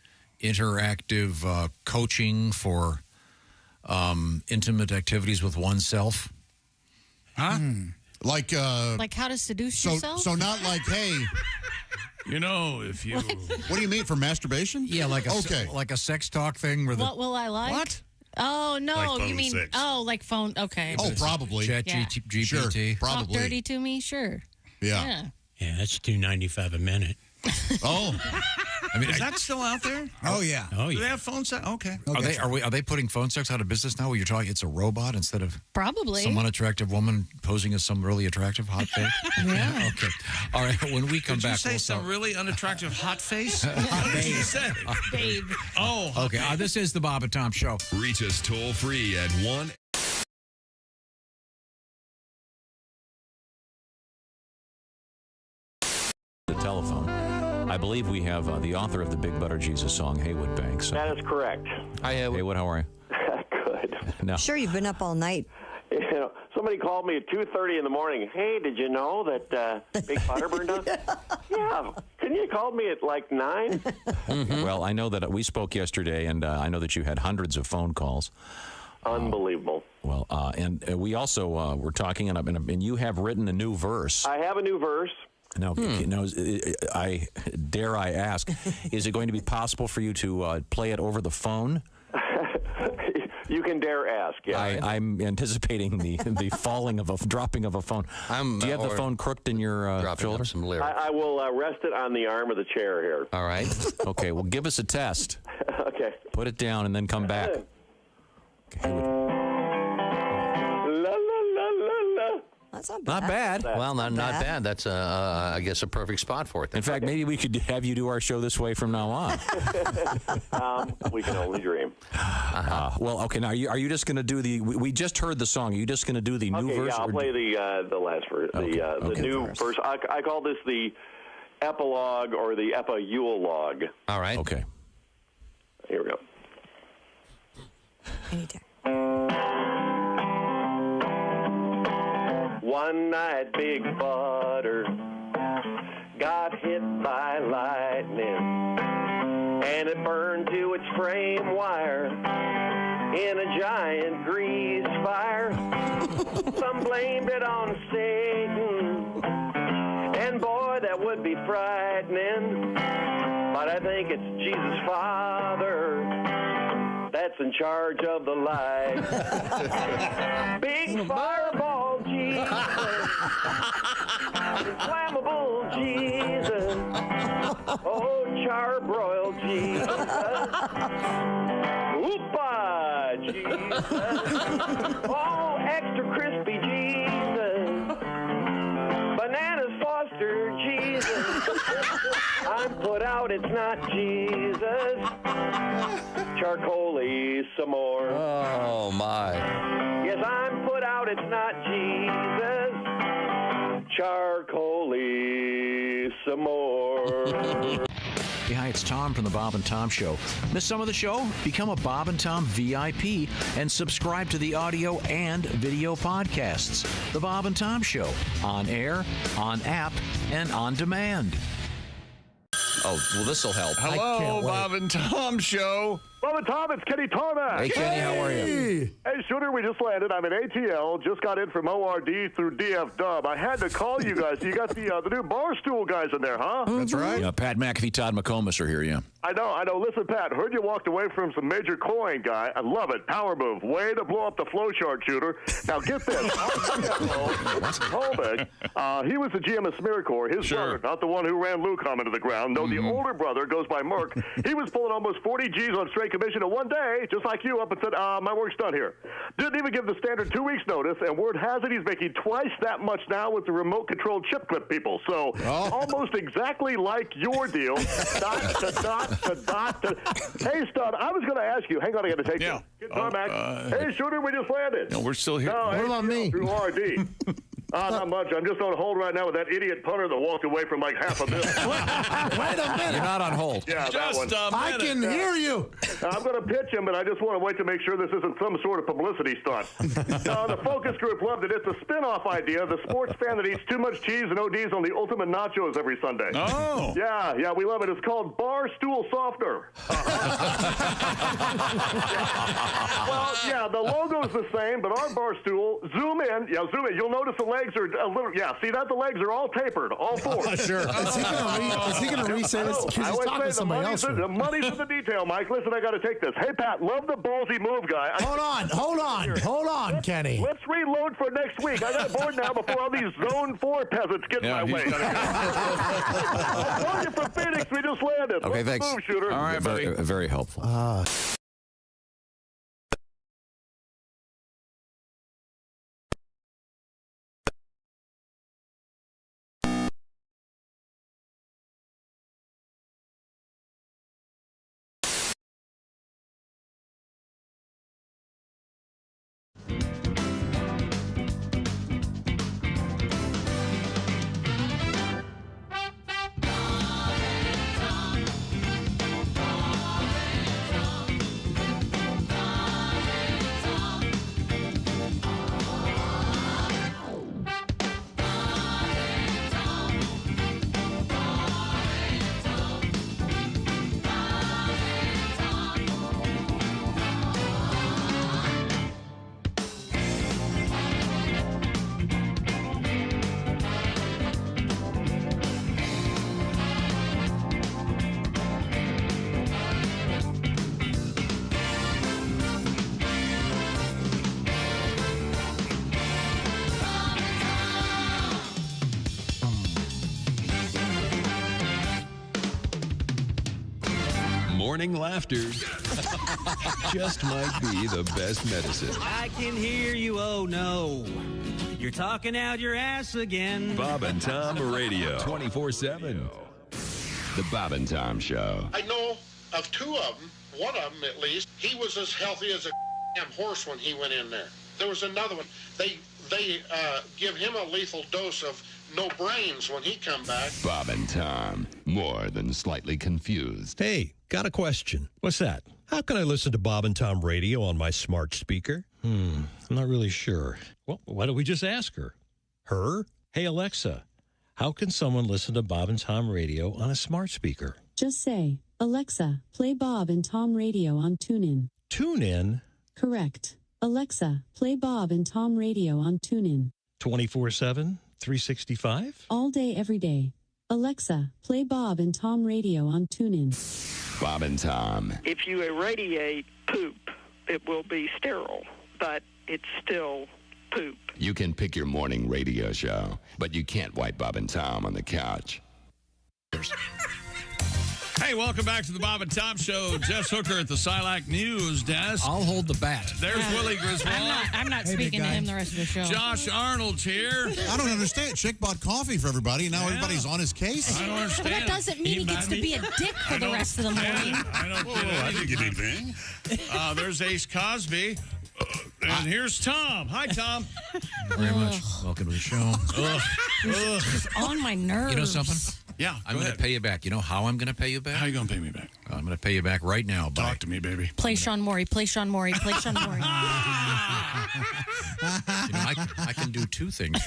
interactive coaching for intimate activities with oneself? Huh? Like how to seduce yourself? So not like, hey... You know, if you... What do you mean, for masturbation? Yeah, like a sex talk thing. Where What will I like? What? Oh, no, Like you mean... phone sex. Oh, like phone... Okay. Oh, probably. Chat Yeah. GPT. Sure, probably. Talk dirty to me? Sure. Yeah. Yeah, that's $2.95 a minute. Oh. I mean, is that still out there? Oh, yeah. Oh, Do they yeah. have phone sex? Okay. Are they putting phone sex out of business now? Where you're talking, it's a robot instead of Probably. some unattractive woman posing as some really attractive hot face. Yeah. Okay. All right. When we come Did back, you say we'll some talk. really unattractive hot face? What did you say? Babe. Oh, hot Okay. face. This is the Bob and Tom Show. Reach us toll free at 1. The telephone. I believe we have the author of the Big Butter Jesus song, Haywood Banks. That is correct. Hi, Haywood. How are you? Good. No. Sure, you've been up all night. You know, somebody called me at 2:30 in the morning. Hey, did you know that Big Butter burned down? Yeah. Couldn't you call me at like 9? Well, I know that we spoke yesterday, and I know that you had hundreds of phone calls. Unbelievable. Well, and we also were talking, and you have written a new verse. I have a new verse. Now, dare I ask, is it going to be possible for you to play it over the phone? You can dare ask. Yeah. I'm anticipating the dropping of a phone. Do you have the phone crooked in your shoulder? Some lyrics. I will rest it on the arm of the chair here. All right. Okay. Well, give us a test. Okay. Put it down and then come back. La la la la la. That's not Not bad. Well, not bad. That's, I guess, a perfect spot for it. In fact, maybe we could have you do our show this way from now on. We can only dream. Well, okay. Now, are you just going to do the? We just heard the song. Are you just going to do the new verse? Yeah, I'll play the last verse. The new verse. I call this the epilogue or the epieulogue. All right. Okay. Here we go. Anytime. One night, Big Butter got hit by lightning, and it burned to its frame wire in a giant grease fire. Some blamed it on Satan, and boy, that would be frightening. But I think it's Jesus' Father that's in charge of the light. Big fireball Jesus, inflammable Jesus, oh charbroiled Jesus, oopa Jesus, oh extra crispy Jesus, bananas Foster Jesus, I'm put out, it's not Jesus. Charcoaly some more. Oh, my. Yes, I'm put out, it's not Jesus. Charcoaly some more. Hey, hi, it's Tom from the Bob and Tom Show. Miss some of the show? Become a Bob and Tom VIP and subscribe to the audio and video podcasts. The Bob and Tom Show, on air, on app, and on demand. Oh, well, this will help. Hello, Bob and Tom Show. Bob and Tom, it's Kenny Tarmac. Hey, Kenny, how are you? Hey, Shooter, we just landed. I'm in ATL. Just got in from ORD through DF Dub. I had to call you guys. You got the new Barstool guys in there, huh? That's right. Yeah, Pat McAfee, Todd McComas are here, yeah. I know. Listen, Pat, heard you walked away from some major coin guy. I love it. Power move. Way to blow up the flow chart, Shooter. Now, get this. Holbeck, he was the GM of Smearcore. His brother, not the one who ran Lucom into the ground. No, the older brother goes by Merck. He was pulling almost 40 G's on straight commission, and one day, just like you, up and said, my work's done here. Didn't even give the standard 2 weeks notice, and word has it he's making twice that much now with the remote-controlled chip clip people. So almost exactly like your deal. Dot to dot to dot to. Hey, Stud, I was going to ask you. Hang on, I got to take you. Get Tarmac. Hey, Shooter, we just landed. No, we're still here. No, what about me? Through RD. Not much. I'm just on hold right now with that idiot punter that walked away from like $500,000. Wait a minute. You're not on hold. Yeah, that one. I can hear you. I'm going to pitch him, but I just want to wait to make sure this isn't some sort of publicity stunt. The focus group loved it. It's a spin-off idea. The sports fan that eats too much cheese and ODs on the ultimate nachos every Sunday. Oh. Yeah, we love it. It's called Bar Stool Softener. Well, yeah, the logo's the same, but our bar stool, zoom in. You'll notice the legs are a little, see that? The legs are all tapered, all four. Sure. Is he going to re-say this? I always say the money's for the detail, Mike. Listen, I got to take this. Hey, Pat, love the ballsy move, guy. Hold on, Kenny. Let's reload for next week. I got bored now before all these Zone 4 peasants get in my way. I'm calling you from Phoenix. We just landed. Okay, Let's thanks. move, shooter. All right, buddy. Very helpful. Morning laughter just might be the best medicine. I can hear you, oh no. You're talking out your ass again. Bob and Tom Radio, 24/7. The Bob and Tom Show. I know of two of them, one of them at least, he was as healthy as a damn horse when he went in there. There was another one. They give him a lethal dose of no brains when he come back. Bob and Tom, more than slightly confused. Hey, got a question. What's that? How can I listen to Bob and Tom Radio on my smart speaker? I'm not really sure. Well, why don't we just ask her? Her? Hey, Alexa, how can someone listen to Bob and Tom Radio on a smart speaker? Just say, Alexa, play Bob and Tom Radio on TuneIn. TuneIn? Correct. Alexa, play Bob and Tom Radio on TuneIn. 24/7, 365? All day, every day. Alexa, play Bob and Tom Radio on TuneIn. Bob and Tom. If you irradiate poop, it will be sterile, but it's still poop. You can pick your morning radio show, but you can't wipe Bob and Tom on the couch. Hey, welcome back to the Bob and Tom Show. Jess Hooker at the Silac News Desk. I'll hold the bat. There's Willie Griswold. I'm not speaking to him the rest of the show. Josh Arnold's here. I don't understand. Chick bought coffee for everybody. Now everybody's on his case. I don't understand. Well, that doesn't mean he gets to be a dick for the rest of the morning. I don't get anything. There's Ace Cosby. And here's Tom. Hi, Tom. Very much. Welcome to the show. It's on my nerves. You know something? Yeah, I'm going to pay you back. You know how I'm going to pay you back? How are you going to pay me back? I'm going to pay you back right now. Talk to me, baby. Play Sean Morey. Play Sean Morey. Play Sean Morey. I can do two things.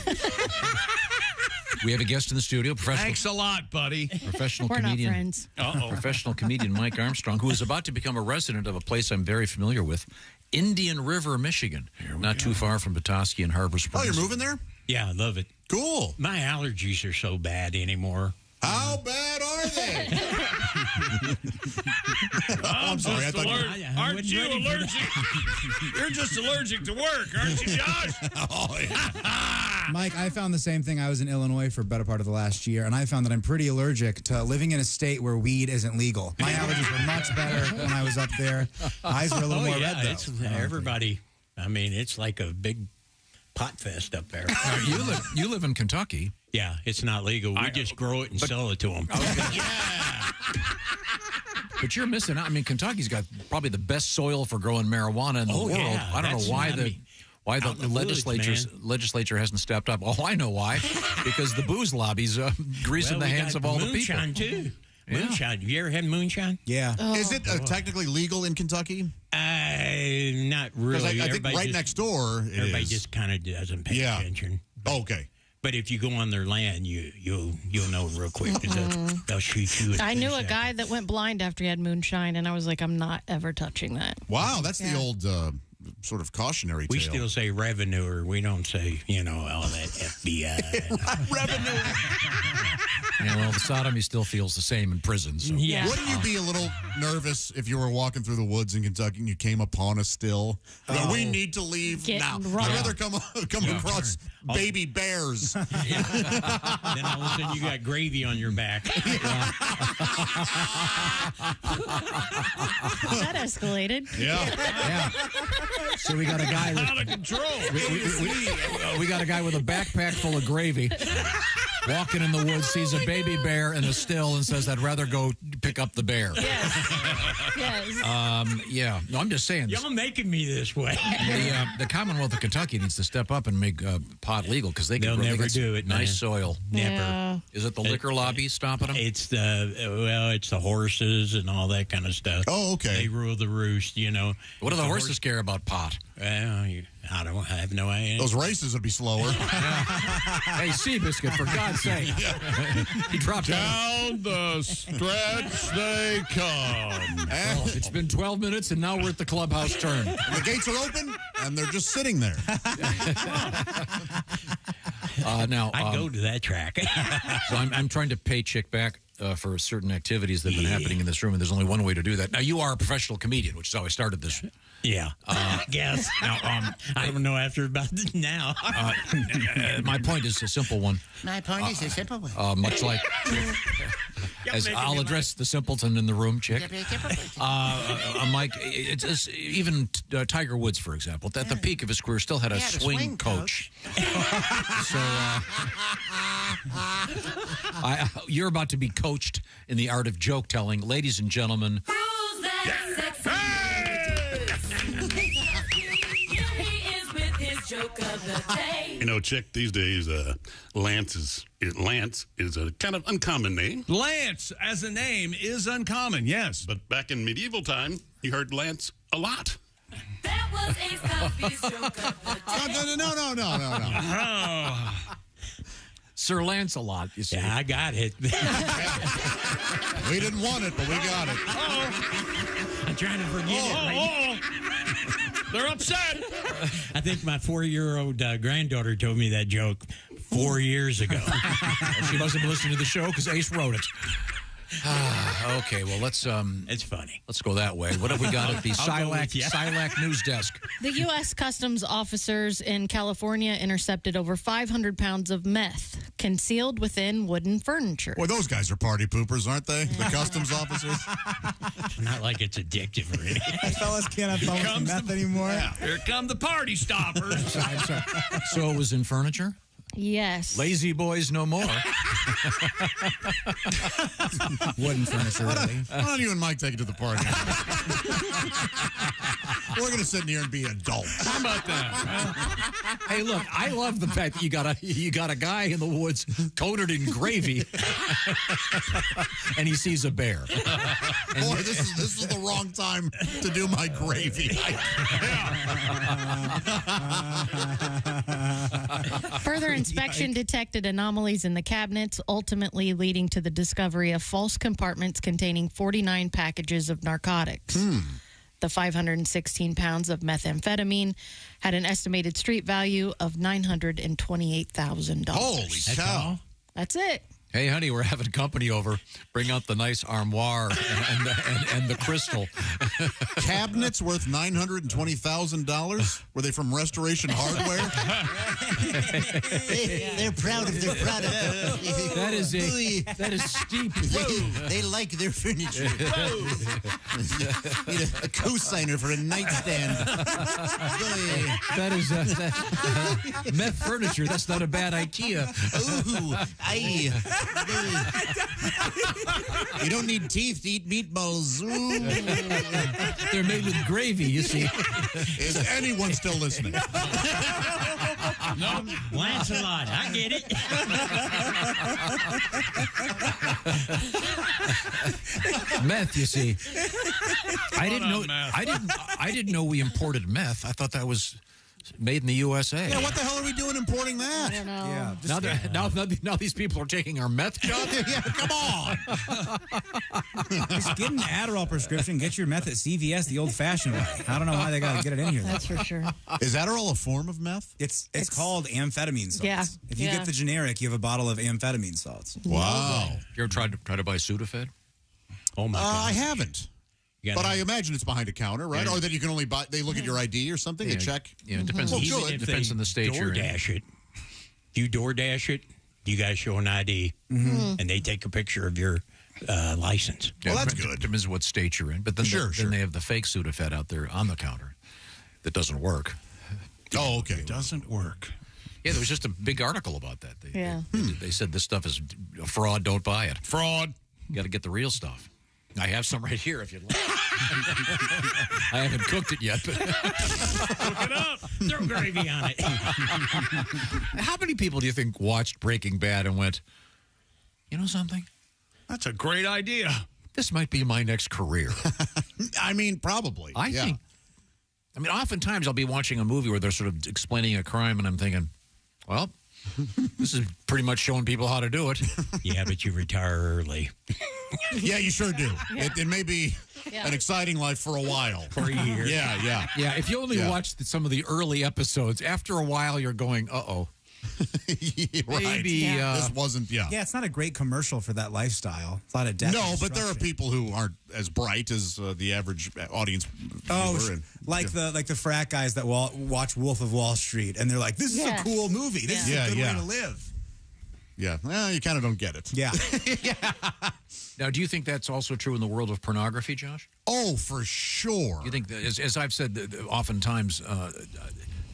We have a guest in the studio. Thanks a lot, buddy. Professional We're comedian. not friends. Professional comedian Mike Armstrong, who is about to become a resident of a place I'm very familiar with, Indian River, Michigan. Not too far from Petoskey and Harbor Springs. Oh, you're moving there? Yeah, I love it. Cool. My allergies are so bad anymore. How bad are they? I'm sorry, I thought aren't you allergic? You're just allergic to work, aren't you, Josh? Oh, yeah. Mike, I found the same thing. I was in Illinois for a better part of the last year, and I found that I'm pretty allergic to living in a state where weed isn't legal. My allergies were much better when I was up there. Eyes were a little more red, though. It's, everybody, I mean, it's like a big pot fest up there. You live in Kentucky. Yeah, it's not legal. We just grow it and sell it to them. But you're missing out. I mean, Kentucky's got probably the best soil for growing marijuana in the world. Yeah, I don't know why Why the legislature hasn't stepped up? Oh, I know why. Because the booze lobby's greasing the hands of all the people. Moonshine, too. Yeah. Moonshine. Have you ever had moonshine? Yeah. Is it technically legal in Kentucky? Not really. I think right next door it everybody is. just kind of doesn't pay attention. Okay. But if you go on their land, you'll know real quick because they'll shoot you. I knew a guy that went blind after he had moonshine, and I was like, I'm not ever touching that. Wow, that's the old sort of cautionary tale. We still say revenue, or we don't say, all that FBI. Revenue. Yeah, well, the sodomy still feels the same in prison. So. Yeah. Wouldn't you be a little nervous if you were walking through the woods in Kentucky and you came upon a still? We need to leave now. I'd rather come across baby bears. Then all of a sudden you got gravy on your back. That escalated. Yeah. So we got a guy out of control. We got a guy with a backpack full of gravy walking in the woods, sees a baby bear in a still, and says, "I'd rather go pick up the bear." Yes. Yeah. No, I'm just saying. Y'all making me this way. The Commonwealth of Kentucky needs to step up and make pot legal because they'll never do it. Nice man. soil. Never. Yeah. Is it the liquor lobby stopping them? It's the horses and all that kind of stuff. Oh, okay. They rule the roost. What do the horses care about pot? I have no idea. Those races would be slower. Hey, Seabiscuit, for God's sake. He dropped down the stretch they come. Well, it's been 12 minutes, and now we're at the clubhouse turn. And the gates are open, and they're just sitting there. Now I go to that track. So I'm trying to pay Chick back for certain activities that have been happening in this room, and there's only one way to do that. Now, you are a professional comedian, which is how I started this. Yeah. I guess. Now, I don't know about now. My point is a simple one. My point is a simple one. Much like, as I'll address the simpleton in the room, Chick. Mike, it's even Tiger Woods, for example, at the peak of his career, still had a swing coach. So you're about to be coached in the art of joke telling, ladies and gentlemen. Who's that sexy? Here he is with his joke of the day. Chick, these days, Lance is a kind of uncommon name. Lance, as a name, is uncommon, yes. But back in medieval time, you heard Lance a lot. That was Ace Coffee's joke of the day. No. Sir Lancelot, you see. Yeah, I got it. We didn't want it, but we got it. I'm trying to forget it. They're upset. I think my 4-year-old granddaughter told me that joke 4 years ago. She must have been listening to the show because Ace wrote it. Okay, well, let's... it's funny. Let's go that way. What have we got at the Silac News Desk? The U.S. Customs officers in California intercepted over 500 pounds of meth concealed within wooden furniture. Boy, those guys are party poopers, aren't they? The customs officers. Not like it's addictive or anything. Fellas can't have fun with meth anymore. Yeah. Here come the party stoppers. So it was in furniture? Yes. Lazy boys no more. Wooden furniture, really. Why don't you and Mike take it to the party? We're going to sit in here and be adults. How about that? Hey, look, I love the fact that you got a guy in the woods coated in gravy, and he sees a bear. Boy, this is the wrong time to do my gravy. Further inspection detected anomalies in the cabinets, ultimately leading to the discovery of false compartments containing 49 packages of narcotics. The 516 pounds of methamphetamine had an estimated street value of $928,000. Holy cow. That's it. Hey, honey, we're having company over. Bring out the nice armoire and the crystal. Cabinets worth $920,000? Were they from Restoration Hardware? They're proud of their product. That is steep. They like their furniture. Need a cosigner for a nightstand. That is meth furniture. That's not a bad idea. Ooh, You don't need teeth to eat meatballs. They're made with gravy, you see. Is anyone still listening? No, Lancelot, I get it. Meth, you see. I didn't know we imported meth. I thought that was made in the USA. Yeah, what the hell are we doing importing that? I don't know. Yeah, now these people are taking our meth jobs? Yeah, come on. Just get an Adderall prescription. Get your meth at CVS the old-fashioned way. I don't know why they got to get it in here. That's for sure. Is Adderall a form of meth? It's called amphetamine salts. Yeah. If you get the generic, you have a bottle of amphetamine salts. Wow. You ever tried to buy Sudafed? Oh, my God. I haven't. But I imagine it's behind a counter, right? Yeah. Or that you can only buy, they look at your ID or something, they check. Yeah, it depends. Well, Even good. if Depends they on the state you're in. DoorDash it. You DoorDash it, you got to show an ID, and they take a picture of your license. Well, that's Depends- good. Depends what state you're in. But then, Sure. then they have the fake Sudafed out there on the counter that doesn't work. Oh, okay. Doesn't work. Yeah, there was just a big article about that. They said this stuff is a fraud. Don't buy it. Fraud. You got to get the real stuff. I have some right here if you'd like. I haven't cooked it yet, but Cook it up. Throw gravy on it. how many people do you think watched Breaking Bad and went, you know something? That's a great idea. This might be my next career. I mean, probably. I think. I mean, oftentimes I'll be watching a movie where they're sort of explaining a crime, and I'm thinking, well, this is pretty much showing people how to do it. Yeah, but you retire early. Yeah, you sure do. Yeah. It may be an exciting life for a while. For a year. Yeah. Yeah, if you only watch some of the early episodes, after a while you're going, uh-oh. Right. Maybe this wasn't, Yeah, it's not a great commercial for that lifestyle. A lot of death. No, and but there are destruction. people who aren't as bright as the average audience. viewer and- the frat guys that watch Wolf of Wall Street, and they're like, "This is a cool movie. This is a good way to live." Yeah, well, you kind of don't get it. Yeah. Now, do you think that's also true in the world of pornography, Josh? Oh, for sure. You think, that, as I've said, oftentimes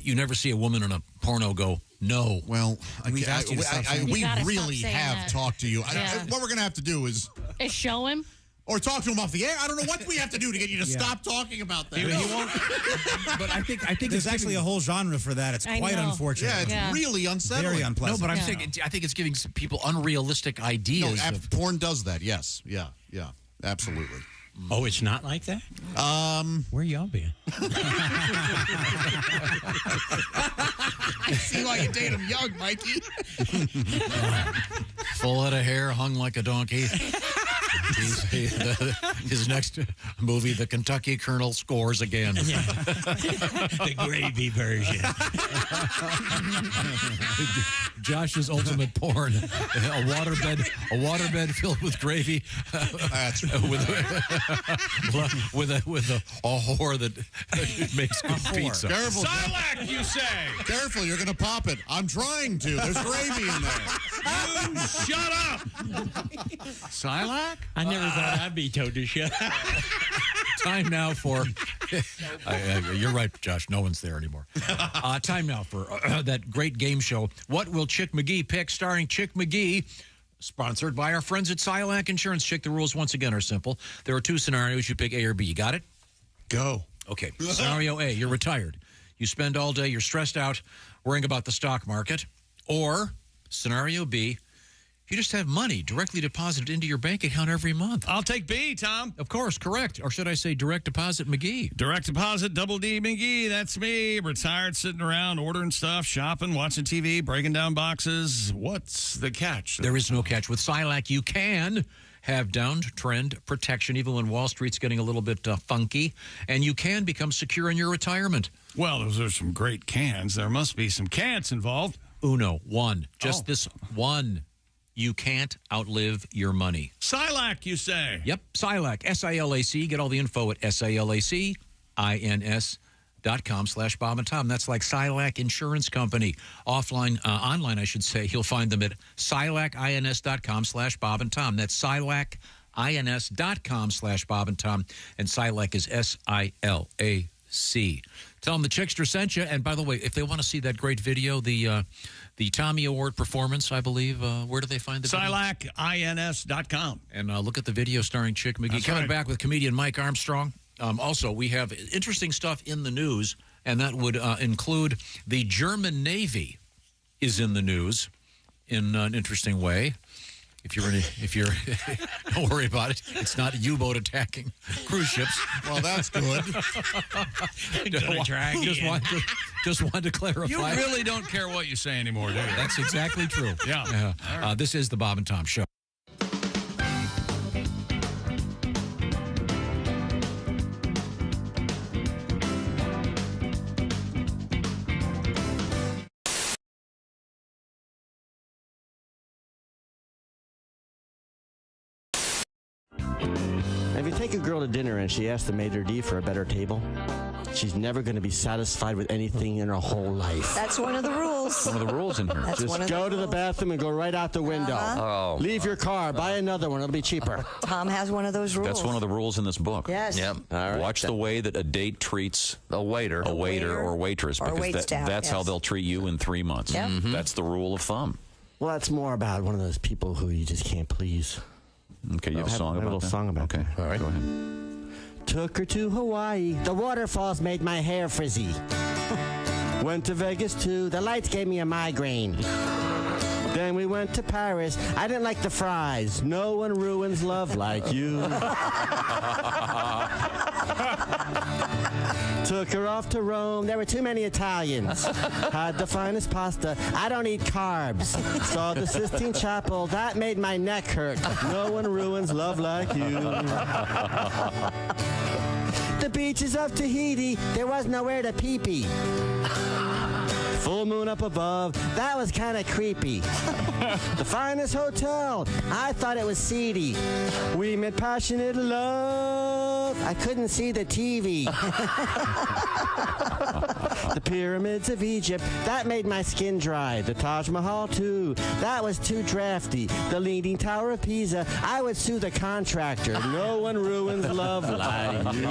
you never see a woman in a porno go, no. Well, We've asked you to stop saying we gotta really stop saying have that. talked to you. Yeah. What we're going to have to do is Show him. or talk to him off the air. I don't know what we have to do to get you to stop talking about that. He won't. But I think There's actually a whole genre for that. It's I quite know. unfortunate. Yeah, it's really unsettling. Very unpleasant. No, but I'm saying I think it's giving some people unrealistic ideas. Porn does that. Yes. Yeah. Absolutely. Oh, it's not like that? Where y'all been? I see why you date him young, Mikey. Full head of hair, hung like a donkey. His next movie, The Kentucky Colonel, scores again. The gravy version. Josh's ultimate porn: a waterbed filled with gravy, with a whore that makes good pizza. Careful, Silac, you say? Careful, you're going to pop it. I'm trying to. There's gravy in there. You shut up. Silac? I never thought I'd be told to shut up. Time now for. You're right, Josh. No one's there anymore. Time now for that great game show. What will Chick McGee pick? Starring Chick McGee. Sponsored by our friends at Silac Insurance. Chick, the rules once again are simple. There are two scenarios. You pick A or B. You got it? Go. Okay. Scenario A, you're retired. You spend all day, you're stressed out, worrying about the stock market. Or scenario B, you just have money directly deposited into your bank account every month. I'll take B, Tom. Of course, correct. Or should I say direct deposit McGee? Direct deposit, Double D McGee. That's me. Retired, sitting around, ordering stuff, shopping, watching TV, breaking down boxes. What's the catch? There is no catch. With Silac, you can have downtrend protection even when Wall Street's getting a little bit funky, and you can become secure in your retirement. Well, those are some great cans. There must be some cans involved. Uno, one. Just this one. You can't outlive your money. Silac, you say? Yep, Silac, S-I-L-A-C. Get all the info at SILACINS.com/Bob and Tom. That's like Silac Insurance Company. Online, I should say. You'll find them at SILACINS.com/Bob and Tom. That's SILACINS.com/Bob and Tom. And Silac is SILAC. Tell them the Chickster sent you. And by the way, if they want to see that great video, the Tommy Award performance, I believe, where do they find the video? SilacINS.com. And look at the video starring Chick McGee. That's Coming right. back with comedian Mike Armstrong. Also, we have interesting stuff in the news, and that would include the German Navy is in the news in an interesting way. If you're, don't worry about it. It's not a U-boat attacking cruise ships. Well, that's good. Just wanted to clarify. You really don't care what you say anymore, do you? That's exactly true. Yeah. This is the Bob and Tom Show. If you take a girl to dinner and she asks the maitre d' for a better table, she's never going to be satisfied with anything in her whole life. That's one of the rules. One of the rules in here. That's one Just of go the to the rules. bathroom and go right out the window. Oh. Leave your car, buy another one. It'll be cheaper. Tom has one of those rules. That's one of the rules in this book. Yes. Yep. All right. Watch the way that a date treats a waiter or waitress, or because waitstaff, that's how yes. they'll treat you in 3 months. Yep. That's the rule of thumb. Well, that's more about one of those people who you just can't please. Okay, you have a song I have about a little that? song about Okay, that. all right. Go ahead. Took her to Hawaii. The waterfalls made my hair frizzy. Went to Vegas too. The lights gave me a migraine. Then we went to Paris. I didn't like the fries. No one ruins love like you. Took her off to Rome. There were too many Italians. Had the finest pasta. I don't eat carbs. Saw the Sistine Chapel. That made my neck hurt. No one ruins love like you. The beaches of Tahiti. There was nowhere to pee-pee. Full moon up above. That was kind of creepy. The finest hotel. I thought it was seedy. We made passionate love. I couldn't see the TV. The pyramids of Egypt. That made my skin dry. The Taj Mahal, too. That was too drafty. The Leaning Tower of Pisa. I would sue the contractor. No one ruins love like you.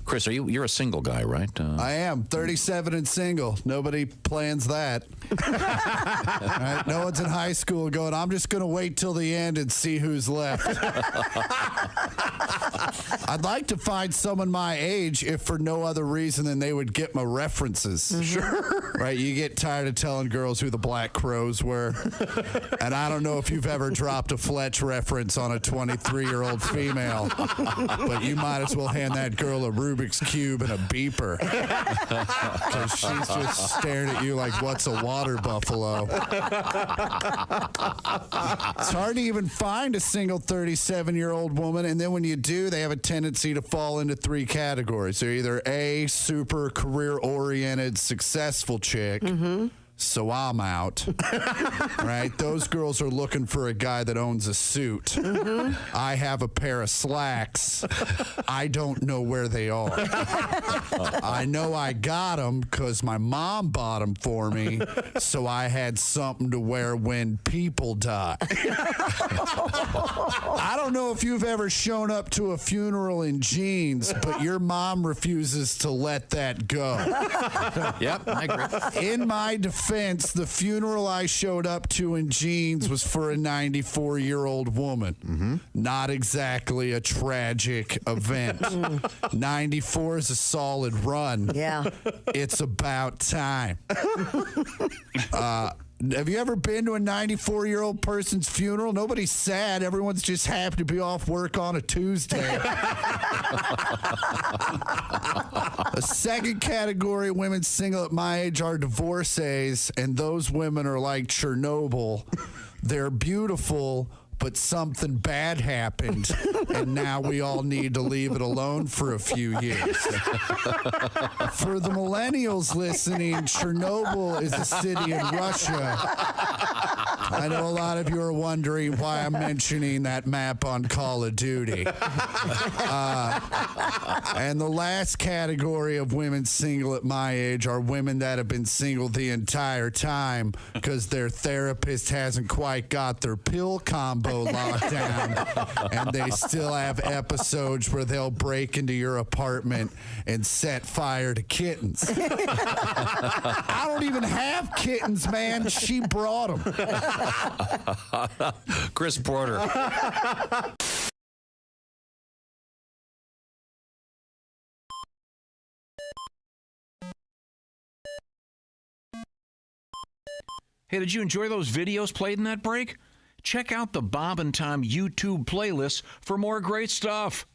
Chris, you're a single guy, right? I am 37 and single. Nobody plans that. Right? No one's in high school going, I'm just going to wait till the end and see who's left. I'd like to find someone my age, if for no other reason than they would get my references. Sure. Right? You get tired of telling girls who the Black Crows were. And I don't know if you've ever dropped a Fletch reference on a 23-year-old female, but you might as well hand that girl a Rubik's Cube and a beeper. Because she's just staring at you like, what's a water buffalo? It's hard to even find a single 37-year-old woman, and then when you do, they have a tendency to fall into 3 categories. They're either A, super career-oriented, successful chick, so I'm out. Right? Those girls are looking for a guy that owns a suit. I have a pair of slacks. I don't know where they are. I know I got them because my mom bought them for me, so I had something to wear when people die. I don't know if you've ever shown up to a funeral in jeans, but your mom refuses to let that go. Yep, I agree. In my defense, the funeral I showed up to in jeans was for a 94-year-old woman. Not exactly a tragic event. 94 is a solid run. Yeah. It's about time. Have you ever been to a 94-year-old person's funeral? Nobody's sad. Everyone's just happy to be off work on a Tuesday. A second category of women single at my age are divorcees, and those women are like Chernobyl. They're beautiful, but something bad happened, and now we all need to leave it alone for a few years. For the millennials listening, Chernobyl is a city in Russia I know a lot of you are wondering why I'm mentioning that map on Call of Duty. And the last category of women single at my age are women that have been single the entire time because their therapist hasn't quite got their pill combo locked down, and they still have episodes where they'll break into your apartment and set fire to kittens. I don't even have kittens, man. She brought them. Chris Porter. Hey, did you enjoy those videos played in that break? Check out the Bob and Tom YouTube playlist for more great stuff.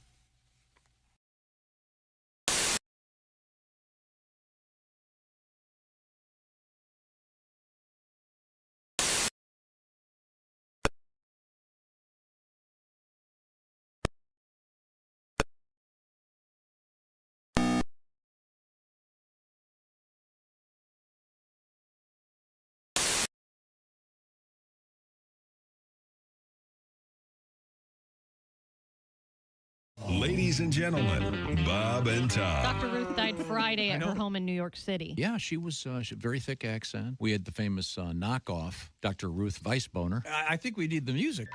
Ladies and gentlemen, Bob and Tom. Dr. Ruth died Friday at her home in New York City. Yeah, she was she had a very thick accent. We had the famous knockoff, Dr. Ruth Weisboner. I think we need the music.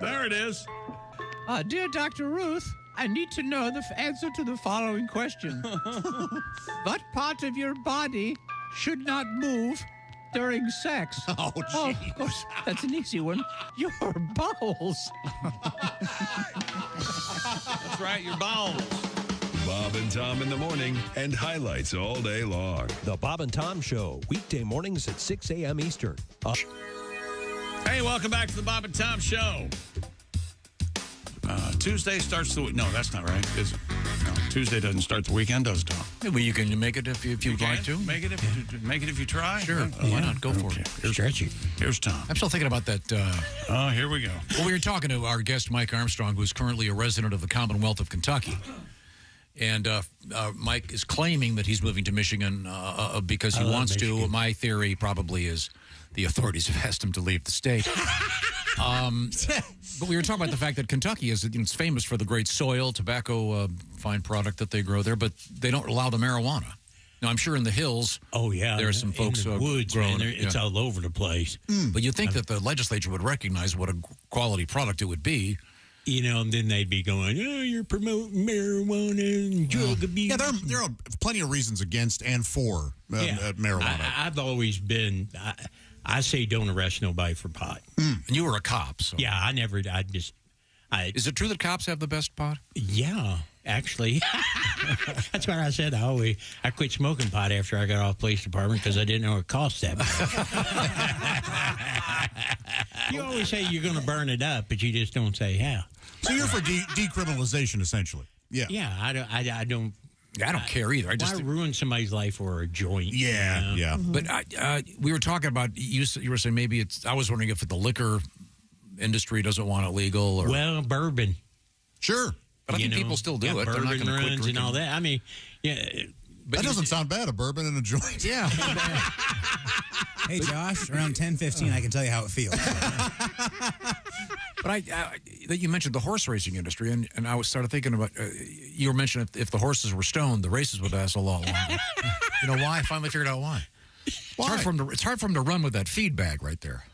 There it is. Dear Dr. Ruth, I need to know the answer to the following question. What part of your body should not move during sex? Oh, of course, that's an easy one. Your bowels. That's right, your balls. Bob and Tom in the morning and highlights all day long. The Bob and Tom Show, weekday mornings at 6 a.m. Eastern. Hey, welcome back to the Bob and Tom Show. Tuesday starts the week. No, that's not right, is it? No, Tuesday doesn't start the weekend, does it, Tom? Yeah, well, you can make it if you'd like to. Make it if you try. Sure. Why not? Go for it. Here's Tom. I'm still thinking about that. Here we go. Well, we were talking to our guest, Mike Armstrong, who's currently a resident of the Commonwealth of Kentucky. And Mike is claiming that he's moving to Michigan because he wants to. My theory probably is the authorities have asked him to leave the state. But we were talking about the fact that Kentucky is it's famous for the great soil, tobacco, fine product that they grow there, but they don't allow the marijuana. Now, I'm sure in the hills, there are some folks in the woods, growing man, it's all over the place. But you'd think that the legislature would recognize what a quality product it would be. You know, and then they'd be going, oh, you're promoting marijuana and drug abuse. Yeah, there are plenty of reasons against and for marijuana. I've always been... I say don't arrest nobody for pot. And you were a cop, so. Yeah, Is it true that cops have the best pot? Yeah, actually. That's why I said I quit smoking pot after I got off police department because I didn't know it cost that much. You always say you're going to burn it up, but you just don't say how. So you're for decriminalization, essentially. Yeah. Yeah, I don't care either. Why ruin somebody's life for a joint? Yeah, you know? yeah. But we were talking about, you were saying maybe I was wondering if the liquor industry doesn't want it legal. Or, well, bourbon. Sure. But I think people still do it. Bourbon runs and all that. I mean, yeah. But that doesn't sound bad, a bourbon and a joint. Yeah. Hey, Josh, around 10:15, I can tell you how it feels. But you mentioned the horse racing industry, and I started thinking about, you were mentioning if the horses were stoned, the races would last a lot longer. You know why? I finally figured out why. It's hard for them to run with that feed bag right there.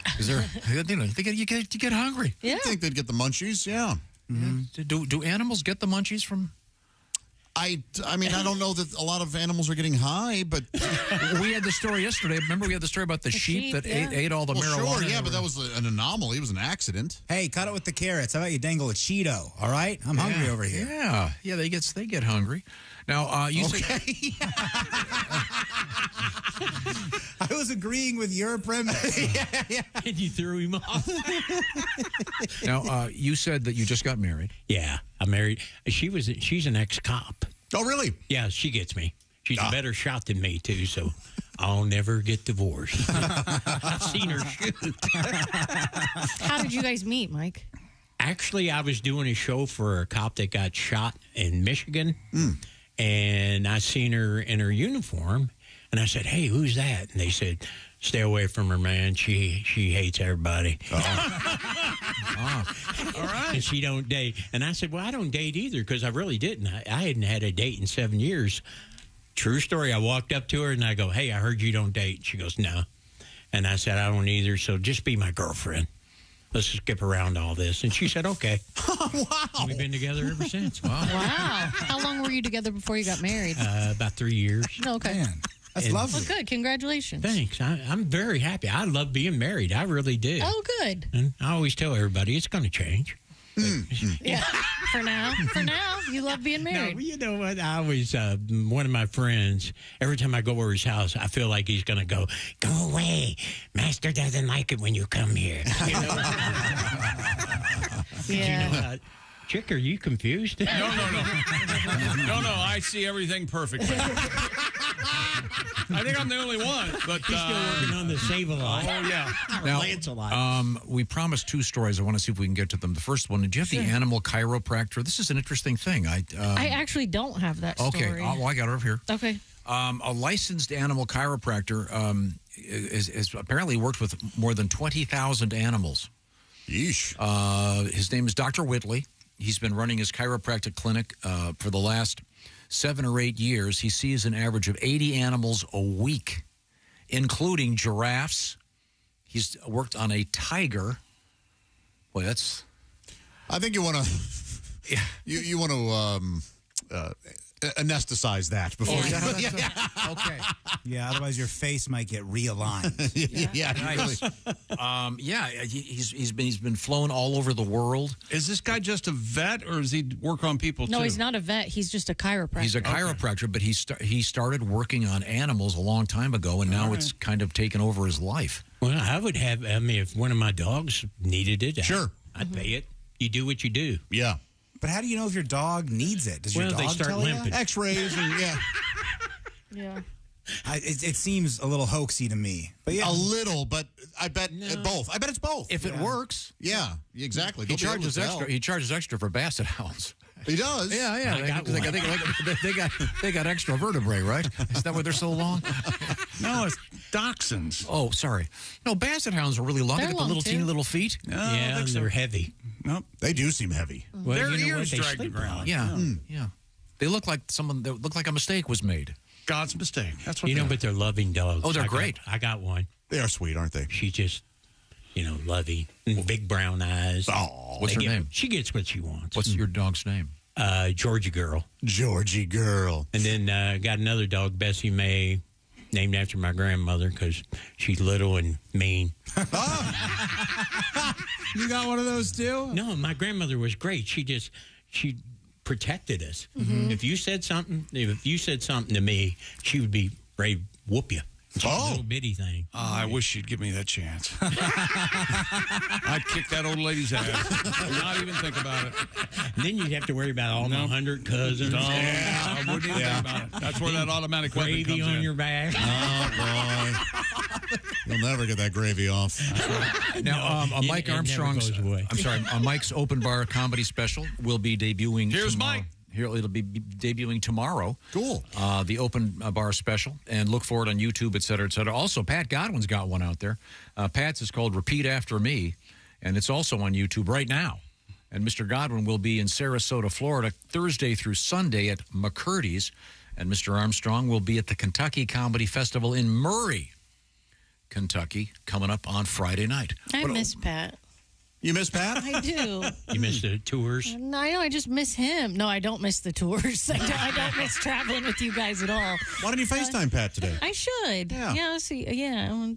Because you get hungry. Yeah. You think they'd get the munchies? Yeah. Mm-hmm. Do animals get the munchies from... I mean, I don't know that a lot of animals are getting high, but we had the story yesterday. Remember, we had the story about the sheep that ate all the marijuana. Sure, yeah, but that was an anomaly. It was an accident. Hey, cut it with the carrots. How about you dangle a Cheeto? All right, I'm hungry over here. Yeah, they get hungry. Now, you say I was agreeing with your premise. And you threw him off. Now, you said that you just got married. Yeah, I'm married. She's an ex-cop. Oh, really? Yeah, she gets me. She's a better shot than me, too, so I'll never get divorced. I've seen her shoot. How did you guys meet, Mike? Actually, I was doing a show for a cop that got shot in Michigan, and I seen her in her uniform, and I said, hey, who's that? And they said, stay away from her, man. She hates everybody. All right. And she don't date. And I said, well, I don't date either because I really didn't. I hadn't had a date in 7 years. True story. I walked up to her and I go, hey, I heard you don't date. She goes, no. And I said, I don't either, so just be my girlfriend. Let's skip around all this. And she said, okay. Wow. We've been together ever since. Wow. How long were you together before you got married? About 3 years. Okay. Man, that's lovely. Well, good. Congratulations. Thanks. I'm very happy. I love being married. I really do. Oh, good. And I always tell everybody it's going to change. Yeah. For now, you love being married. No, you know what? I always, one of my friends, every time I go over his house, I feel like he's going to go away. Master doesn't like it when you come here. You know? Yeah. You know what? Chick, are you confused? No. I see everything perfectly. I think I'm the only one, but he's still working on the Save-A-Lot. Oh yeah. Now, Lance-A-Lot. we promised 2 stories. I want to see if we can get to them. The first one, did you have the animal chiropractor? This is an interesting thing. I actually don't have that story. Okay, well, I got it over here. Okay. A licensed animal chiropractor has apparently worked with more than 20,000 animals. Yeesh. His name is Dr. Whitley. He's been running his chiropractic clinic for the last 7 or 8 years. He sees an average of 80 animals a week, including giraffes. He's worked on a tiger. Boy, that's... I think you want to... Yeah. You want to... anesthetize that before Okay. Yeah, otherwise your face might get realigned. Nice. He's been flown all over the world. Is this guy just a vet, or does he work on people too? No, he's not a vet. He's just a chiropractor. He's a chiropractor, but he started working on animals a long time ago, and now it's kind of taken over his life. Well, I would have, if one of my dogs needed it, sure, I'd pay it. You do what you do. Yeah. But how do you know if your dog needs it? Does your dog they start tell limping. you? X-rays and Yeah. It seems a little hoaxy to me. But yeah, a little, but I bet both. I bet it's both. If it works. Yeah, exactly. He charges extra. He charges extra for basset hounds. He does. Yeah. They got extra vertebrae, right? Is that why they're so long? No, it's dachshunds. Oh, sorry. No, basset hounds are really long. They got the little teeny little feet. Yeah, and they're heavy. Nope, they do seem heavy. Well, their you know ears what? drag the ground. Yeah, yeah. They look like a mistake was made. God's mistake. That's what You know, but they're loving dogs. Oh, they're great. I got one. They are sweet, aren't they? She just, loving. Big brown eyes. Oh, what's her name? She gets what she wants. What's your dog's name? Georgie Girl. Georgie Girl. And then got another dog, Bessie May, named after my grandmother because she's little and mean. you got one of those too? No, my grandmother was great. She protected us. Mm-hmm. If you said something to me, she would be ready to whoop you. It's a little bitty thing. I wish she'd give me that chance. I'd kick that old lady's ass. Not even think about it. And then you'd have to worry about all my 100 cousins. I wouldn't even think about it. That's where that automatic weapon Gravy comes on in. your back. Oh, boy. You'll never get that gravy off. Now, Mike Armstrong's... I'm sorry, Mike's Open Bar Comedy Special will be debuting Here's tomorrow. Mike. It'll be debuting tomorrow. Cool. The Open Bar Special. And look for it on YouTube, et cetera, et cetera. Also, Pat Godwin's got one out there. Pat's is called Repeat After Me. And it's also on YouTube right now. And Mr. Godwin will be in Sarasota, Florida, Thursday through Sunday at McCurdy's. And Mr. Armstrong will be at the Kentucky Comedy Festival in Murray, Kentucky, coming up on Friday night. I miss Pat. You miss Pat? I do. You miss the tours? No, I just miss him. No, I don't miss the tours. I don't miss traveling with you guys at all. Why don't you FaceTime Pat today? I should. Yeah.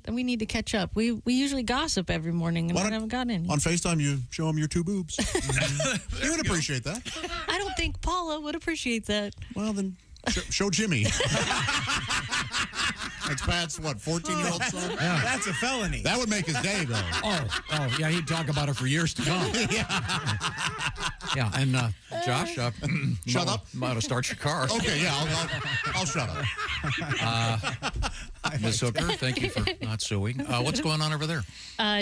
We need to catch up. We usually gossip every morning, and I haven't gotten any. On FaceTime, you show him your 2 boobs. He would appreciate that. I don't think Paula would appreciate that. Well, then show Jimmy. That's Pat's, 14-year-old son? Yeah. That's a felony. That would make his day, though. Oh, yeah, he'd talk about it for years to come. Yeah, and Josh, shut up. Might have to start your car. Okay, yeah, I'll shut up. Ms. Hooker, thank you for not suing. What's going on over there?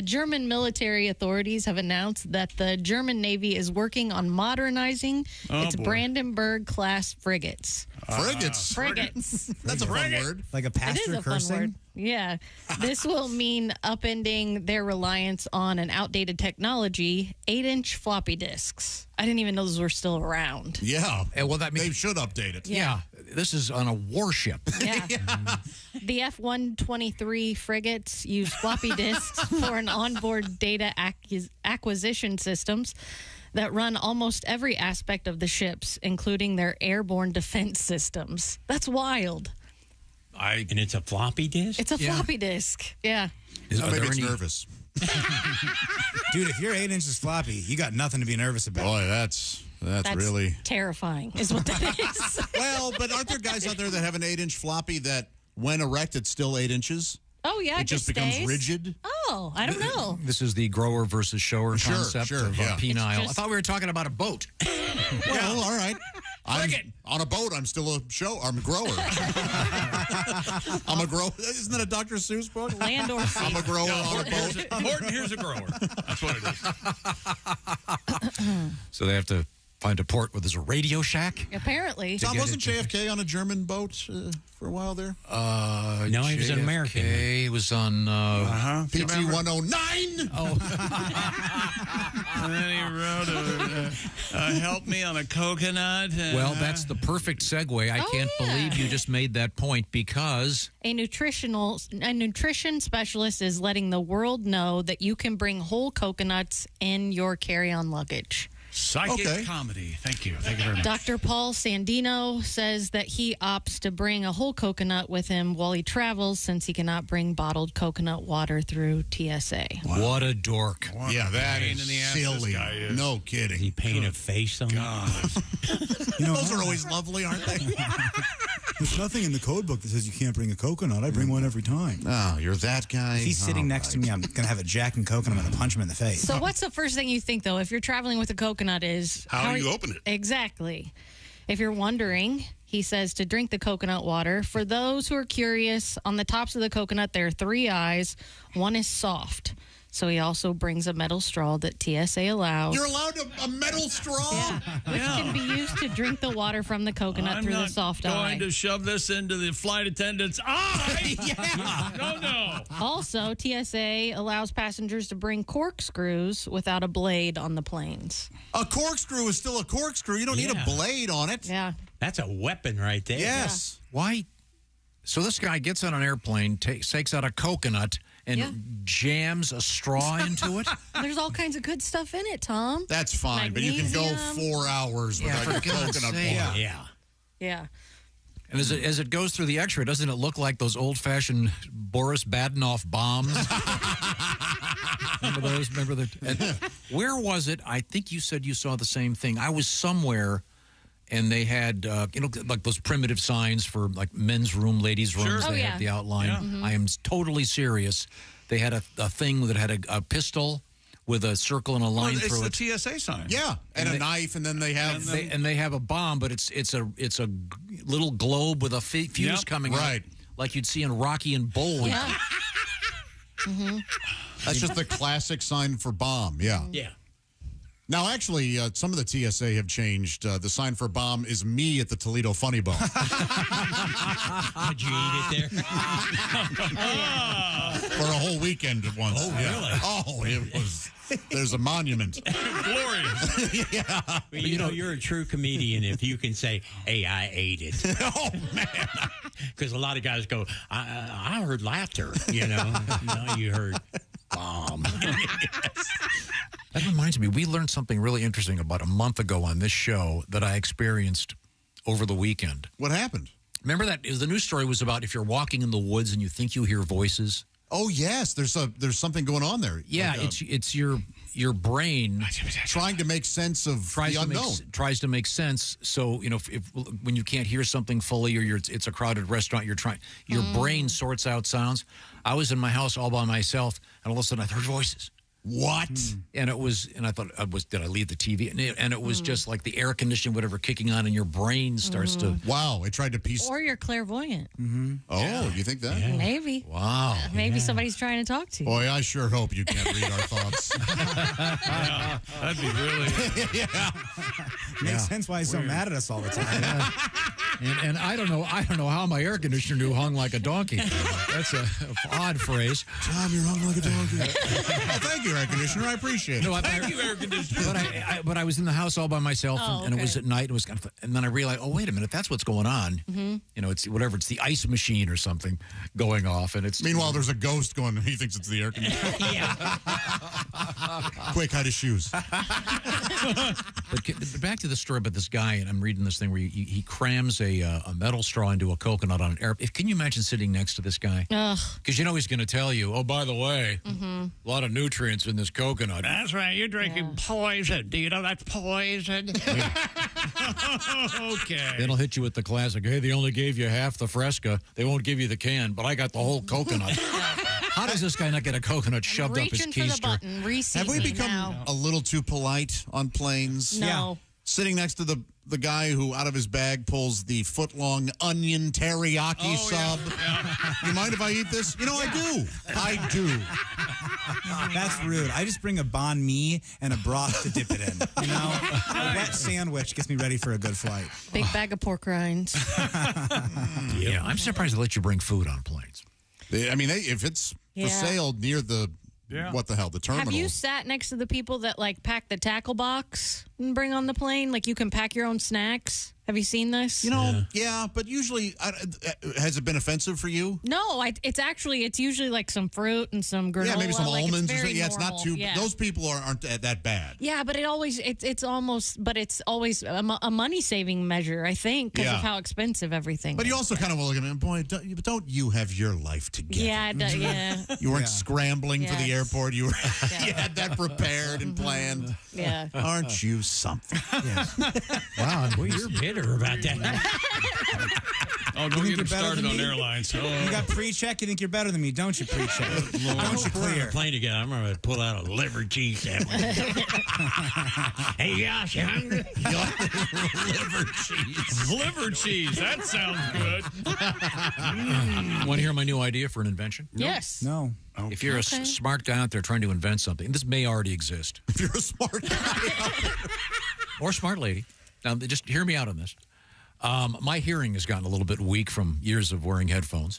German military authorities have announced that the German Navy is working on modernizing its Brandenburg-class frigates. Frigates? That's a fun word. Like a pastor cursing? Word. Yeah. This will mean upending their reliance on an outdated technology, 8-inch floppy disks. I didn't even know those were still around. Yeah. Well, that means they should update it. Yeah. This is on a warship. Yeah. The F-123 frigates use floppy disks for an onboard data acquisition systems that run almost every aspect of the ships, including their airborne defense systems. That's wild. And it's a floppy disk? It's a floppy disk. Yeah. Maybe it's nervous. Dude, if you're 8 inches floppy, you got nothing to be nervous about. Boy, that's really terrifying, is what that is. Well, but aren't there guys out there that have an 8-inch floppy that, when erect, it's still 8 inches? Oh, yeah. It just becomes stays. rigid? Oh, I don't know. This is the grower versus shower concept of penile. I thought we were talking about a boat. Well, all right. On a boat, I'm still I'm a grower. I'm a grower. Isn't that a Dr. Seuss book? Land or sea. I'm a grower on a boat. Horton, here's a grower. That's what it is. So they have to find a port where there's a Radio Shack? Apparently. Tom, wasn't JFK on a German boat for a while there? No, he was an American. He was on PT 109. Oh. And then he wrote, help me on a coconut. Well, that's the perfect segue. I can't believe you just made that point because a nutrition specialist is letting the world know that you can bring whole coconuts in your carry-on luggage. Psychic comedy. Thank you. Thank you very much. Dr. Paul Sandino says that he opts to bring a whole coconut with him while he travels since he cannot bring bottled coconut water through TSA. Wow. What a dork. That is silly. No kidding. He paint a face on Those are always lovely, aren't they? There's nothing in the code book that says you can't bring a coconut. I bring one every time. Oh, you're that guy. If he's sitting next to me, I'm going to have a Jack and Coke and I'm going to punch him in the face. So what's the first thing you think, though, if you're traveling with a coconut is... How do you open it? Exactly. If you're wondering, he says to drink the coconut water. For those who are curious, on the tops of the coconut, there are 3 eyes. One is soft. So he also brings a metal straw that TSA allows. You're allowed a metal straw? Yeah, which can be used to drink the water from the coconut through the soft eye. I'm going to shove this into the flight attendant's eye. No. Also, TSA allows passengers to bring corkscrews without a blade on the planes. A corkscrew is still a corkscrew. You don't need a blade on it. Yeah. That's a weapon right there. Yes. Yeah. Why? So this guy gets on an airplane, takes out a coconut, and jams a straw into it? There's all kinds of good stuff in it, Tom. That's fine, but you can go 4 hours without your coconut water. Yeah. And as it goes through the X-ray, doesn't it look like those old-fashioned Boris Badenov bombs? Remember those? Where was it? I think you said you saw the same thing. I was somewhere... And they had, like those primitive signs for like men's room, ladies' rooms. They had the outline. Yeah. I am totally serious. They had a thing that had a pistol with a circle and a line through it. It's the TSA sign. Yeah, and a knife, and then they have they have a bomb, but it's a little globe with a fuse coming out, like you'd see in Rocky and Bullwinkle. Yeah. That's just the classic sign for bomb. Yeah. Now, actually, some of the TSA have changed. The sign for bomb is me at the Toledo Funny Bone. Did you eat it there? For a whole weekend at once. Oh, really? Oh, it was. There's a monument. Glorious. Yeah. Well, you know, you're a true comedian if you can say, hey, I ate it. Oh, man. Because a lot of guys go, I heard laughter, No, you heard bomb. That reminds me, we learned something really interesting about a month ago on this show that I experienced over the weekend. What happened? Remember that the news story was about if you're walking in the woods and you think you hear voices? Oh, yes. There's something going on there. Yeah, like it's your brain trying to make sense of the unknown. Tries to make sense. So, if when you can't hear something fully or it's a crowded restaurant, your brain sorts out sounds. I was in my house all by myself, and all of a sudden I heard voices. What? And it was, and I thought, did I leave the TV? And it was just like the air conditioning, whatever, kicking on, and your brain starts to. Wow, it tried to piece. Or you're clairvoyant. Oh, you think that? Yeah. Maybe. Wow. Maybe somebody's trying to talk to you. Boy, I sure hope you can't read our thoughts. Yeah, that'd be really. Makes sense why he's so mad at us all the time. And I don't know how my air conditioner knew hung like a donkey. That's a odd phrase. Tom, you're hung like a donkey. Oh, thank you, air conditioner. I appreciate it. Thank you, air conditioner. But I was in the house all by myself, and it was at night. It was and then I realized, oh, wait a minute, that's what's going on. You know, it's whatever. It's the ice machine or something going off, and it's. Meanwhile, there's a ghost going. He thinks it's the air conditioner. Quick, hide his shoes. But back to the story about this guy, and I'm reading this thing where he crams a metal straw into a coconut on an airplane. Can you imagine sitting next to this guy? Because you know he's going to tell you, oh, by the way, a lot of nutrients in this coconut. That's right. You're drinking poison. Do you know that's poison? Okay. Then he'll hit you with the classic, hey, they only gave you half the Fresca. They won't give you the can, but I got the whole coconut. How does this guy not get a coconut shoved up his keister? Have we become a little too polite on planes? No. Yeah. Sitting next to the guy who out of his bag pulls the foot-long onion teriyaki sub. Yeah. You mind if I eat this? You know, I do. That's rude. I just bring a banh mi and a broth to dip it in. You know, a wet sandwich gets me ready for a good flight. Big bag of pork rinds. Yeah, I'm surprised they let you bring food on planes. I mean, if it's for sale near the what the hell, the terminal. Have you sat next to the people that like pack the tackle box and bring on the plane? Like you can pack your own snacks. Have you seen this? You know, yeah, but usually, has it been offensive for you? No, it's usually like some fruit and some granola. Yeah, maybe some almonds or something. Yeah, it's not too. Yeah. Those people aren't that bad. Yeah, but it's almost a money saving measure, I think, because of how expensive everything. But you also kind of look at it, boy, don't you have your life together? Yeah, You weren't scrambling for the airport. You had that prepared and planned. Yeah, aren't you something? Wow, well, you're bitter about that. Oh, don't get him started on airlines. Oh. You got pre-check? You think you're better than me, don't you, pre-check? Don't you clear? Plane again. I'm going to pull out a liver cheese sandwich. Hey, Josh, you hungry? Liver cheese. Liver cheese. That sounds good. Want to hear my new idea for an invention? Yes. No. Okay. If you're a smart guy out there trying to invent something, this may already exist. If you're a smart guy out there. Or smart lady. Now, just hear me out on this. My hearing has gotten a little bit weak from years of wearing headphones.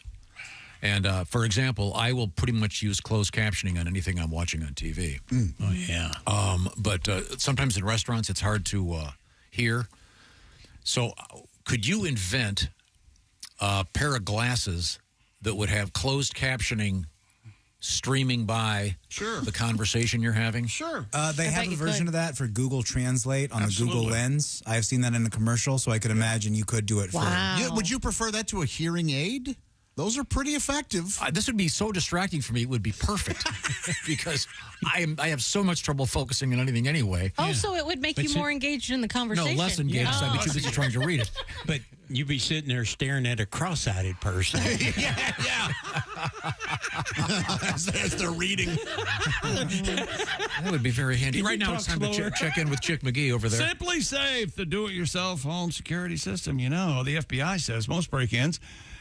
And, for example, I will pretty much use closed captioning on anything I'm watching on TV. Oh, yeah. But sometimes in restaurants, it's hard to hear. So could you invent a pair of glasses that would have closed captioning streaming by the conversation you're having? Sure. They have a version of that for Google Translate on the Google Lens. I've seen that in a commercial, so I could imagine you could do it. Would you prefer that to a hearing aid? Those are pretty effective. This would be so distracting for me. It would be perfect because I have so much trouble focusing on anything anyway. Oh, so it would make you more engaged in the conversation? No, less engaged. I'd be too busy trying to read it. But you'd be sitting there staring at a cross-eyed person. yeah. As they're reading. That would be very handy. Right now, it's time to check in with Chick McGee over there. Simply Safe, the do-it-yourself home security system. You know, the FBI says most break-ins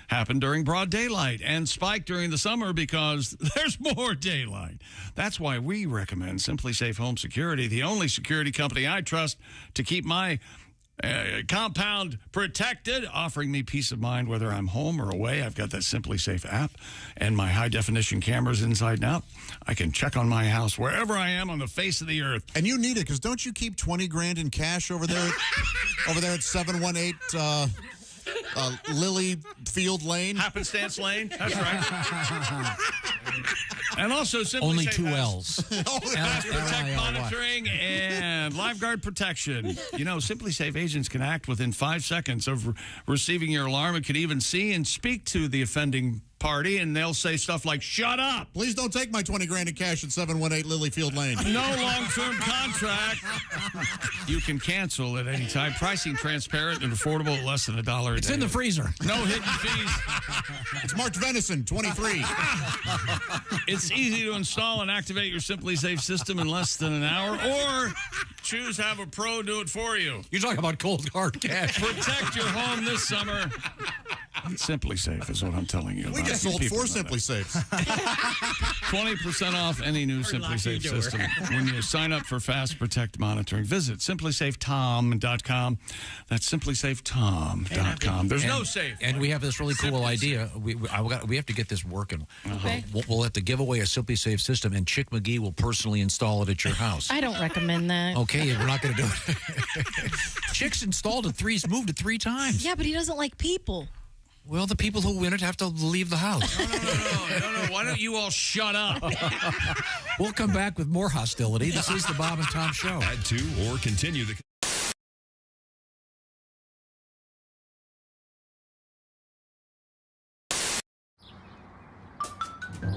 happen during broad daylight and spike during the summer because there's more daylight. That's why we recommend Simply Safe Home Security, the only security company I trust to keep my compound protected, offering me peace of mind whether I'm home or away. I've got that Simply Safe app and my high-definition cameras inside and out. I can check on my house wherever I am on the face of the earth. And you need it because don't you keep $20,000 in cash over there at 718 Lily Field Lane? Happenstance Lane. That's right. And also Simply only Safe 2 L's. Fast Protect monitoring and lifeguard protection. You know, Simply Safe agents can act within 5 seconds of receiving your alarm. It can even see and speak to the offending party, and they'll say stuff like, shut up. Please don't take my 20 grand in cash at 718 Lilyfield Lane. No long-term contract. You can cancel at any time. Pricing transparent and affordable at less than $1 a day. It's in the freezer. No hidden fees. It's marked venison, 23. It's easy to install and activate your Simply Safe system in less than an hour, or choose have a pro do it for you. You're talking about cold hard cash. Protect your home this summer. Simply Safe is what I'm telling you. We just sold 4 Simply Safes. 20% off any new Simply Safe system when you sign up for Fast Protect monitoring. Visit simplysafetom.com. That's simplysafetom.com. There's no safe. And we have this really cool idea. We have to get this working. Okay. We'll have to give away a Simply Safe system, and Chick McGee will personally install it at your house. I don't recommend that. Okay, we're not going to do it. Chick's installed it moved it 3 times. Yeah, but he doesn't like people. Well, the people who win it have to leave the house. No. Why don't you all shut up? We'll come back with more hostility. This is the Bob and Tom Show. Add to or continue the...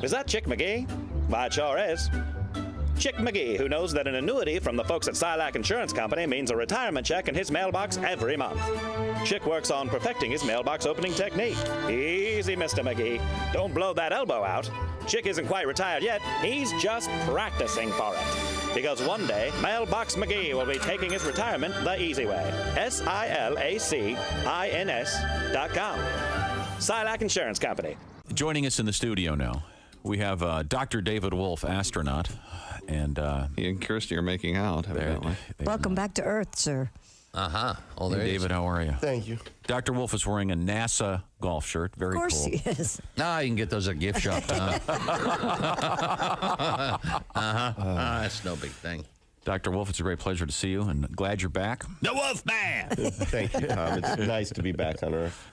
Is that Chick McGee? Why, it sure is. Chick McGee, who knows that an annuity from the folks at Silac Insurance Company means a retirement check in his mailbox every month. Chick works on perfecting his mailbox opening technique. Easy, Mr. McGee. Don't blow that elbow out. Chick isn't quite retired yet. He's just practicing for it. Because one day, Mailbox McGee will be taking his retirement the easy way. SILACINS.com. Silac Insurance Company. Joining us in the studio now, we have Dr. David Wolf, astronaut. And he and Kirsty are making out, evidently. Welcome back to Earth, sir. Oh, there David, how are you? Thank you. Dr. Wolf is wearing a NASA golf shirt. Very cool. Of course he is. Nah, you can get those at gift shop, Tom. That's no big thing. Dr. Wolf, it's a great pleasure to see you, and glad you're back. The Wolf Man! Thank you, Tom. It's nice to be back on Earth.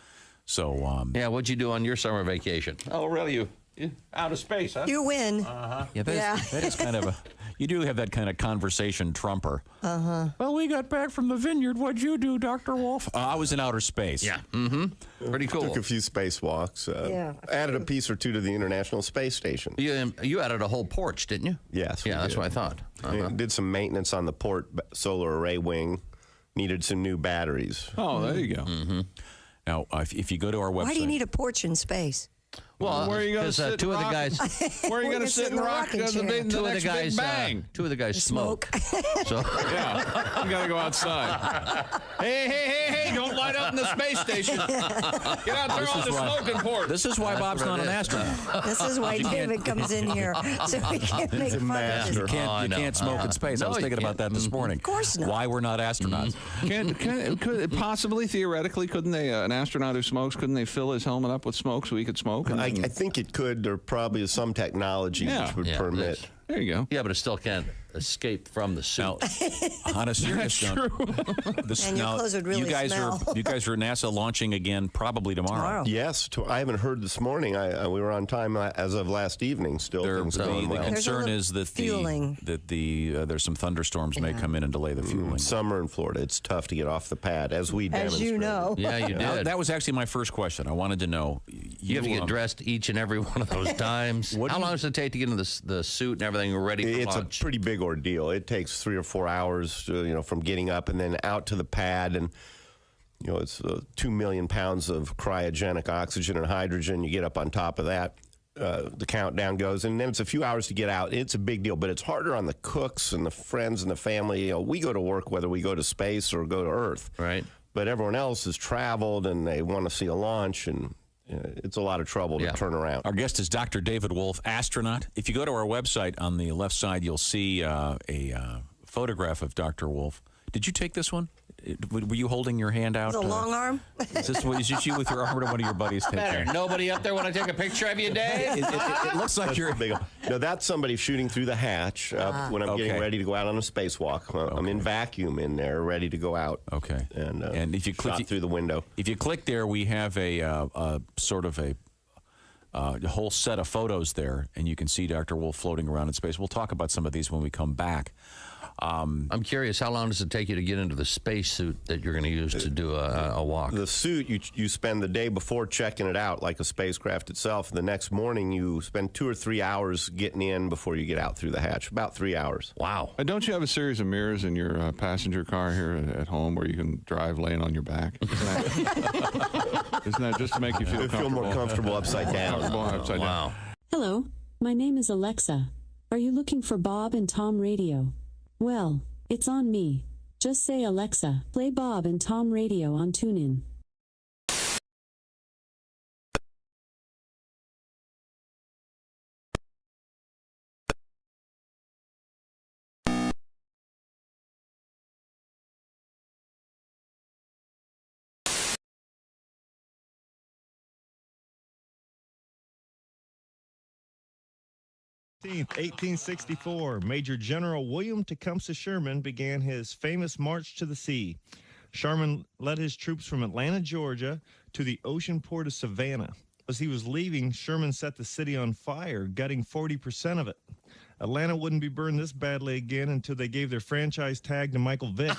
So, yeah, what'd you do on your summer vacation? Oh, really? Out of space, huh? You win. Yeah, that is kind of a... You do have that kind of conversation trumper. Well, we got back from the vineyard. What'd you do, Dr. Wolf? I was in outer space. Yeah. Pretty cool. Took a few spacewalks. Added a piece or two to the International Space Station. You added a whole porch, didn't you? Yes. Yeah, that's what I thought. Did some maintenance on the port solar array wing. Needed some new batteries. Oh, there you go. Now, if you go to our website... Why do you need a porch in space? Well, where are you going to sit? Two of the guys. Where are you going to sit and rock the next Big Bang? Two of the guys smoke. So yeah, you got to go outside. Hey! Don't light up in the space station. Get out there on the smoking port. This is why Bob's not an astronaut. This is why David comes in here, so we can't make fun of this. You can't smoke in space. I was thinking about that this morning. Of course not. Why we're not astronauts. Could possibly, theoretically, couldn't they, an astronaut who smokes, couldn't they fill his helmet up with smoke so he could smoke? I think it could. There probably is some technology which would permit. There you go. Yeah, but it still can't escape from the suit. Now, on a serious note, and your clothes would really you guys smell. are NASA launching again probably tomorrow. Yes, I haven't heard this morning. We were on time as of last evening. Still, the concern is that there's some thunderstorms may come in and delay the fueling. Summer in Florida, it's tough to get off the pad, as we demonstrated. you know. Yeah, you did. That was actually my first question. I wanted to know. You have to get dressed each and every one of those times. How long does it take to get into the suit and everything ready for launch? It's a pretty big ordeal. It takes 3 or 4 hours, from getting up and then out to the pad, and it's 2 million pounds of cryogenic oxygen and hydrogen. You get up on top of that. The countdown goes, and then it's a few hours to get out. It's a big deal, but it's harder on the cooks and the friends and the family. We go to work whether we go to space or go to Earth. Right. But everyone else has traveled, and they want to see a launch, and it's a lot of trouble to turn around. Our guest is Dr. David Wolf, astronaut. If you go to our website, on the left side, you'll see a photograph of Dr. Wolf. Did you take this one? Were you holding your hand out? Is it a long arm? Is this you with your arm, or did one of your buddies take it? Nobody up there want to take a picture of you, Dave? It looks like you're... No, that's somebody shooting through the hatch when I'm getting ready to go out on a spacewalk. I'm in vacuum in there, ready to go out. Okay. And if you click through the window. If you click there, we have a sort of a whole set of photos there, and you can see Dr. Wolf floating around in space. We'll talk about some of these when we come back. I'm curious, how long does it take you to get into the space suit that you're going to use to do a walk? The suit, you spend the day before checking it out, like a spacecraft itself. The next morning, you spend 2 or 3 hours getting in before you get out through the hatch. About 3 hours. Wow. Don't you have a series of mirrors in your passenger car here at home where you can drive laying on your back? Isn't that just to make you feel comfortable? Feel more comfortable upside down. Wow. Hello, my name is Alexa. Are you looking for Bob and Tom Radio? Well, it's on me. Just say, Alexa, play Bob and Tom Radio on TuneIn. In 1864, Major General William Tecumseh Sherman began his famous March to the Sea. Sherman led his troops from Atlanta, Georgia, to the ocean port of Savannah. As he was leaving, Sherman set the city on fire, gutting 40% of it. Atlanta wouldn't be burned this badly again until they gave their franchise tag to Michael Vick.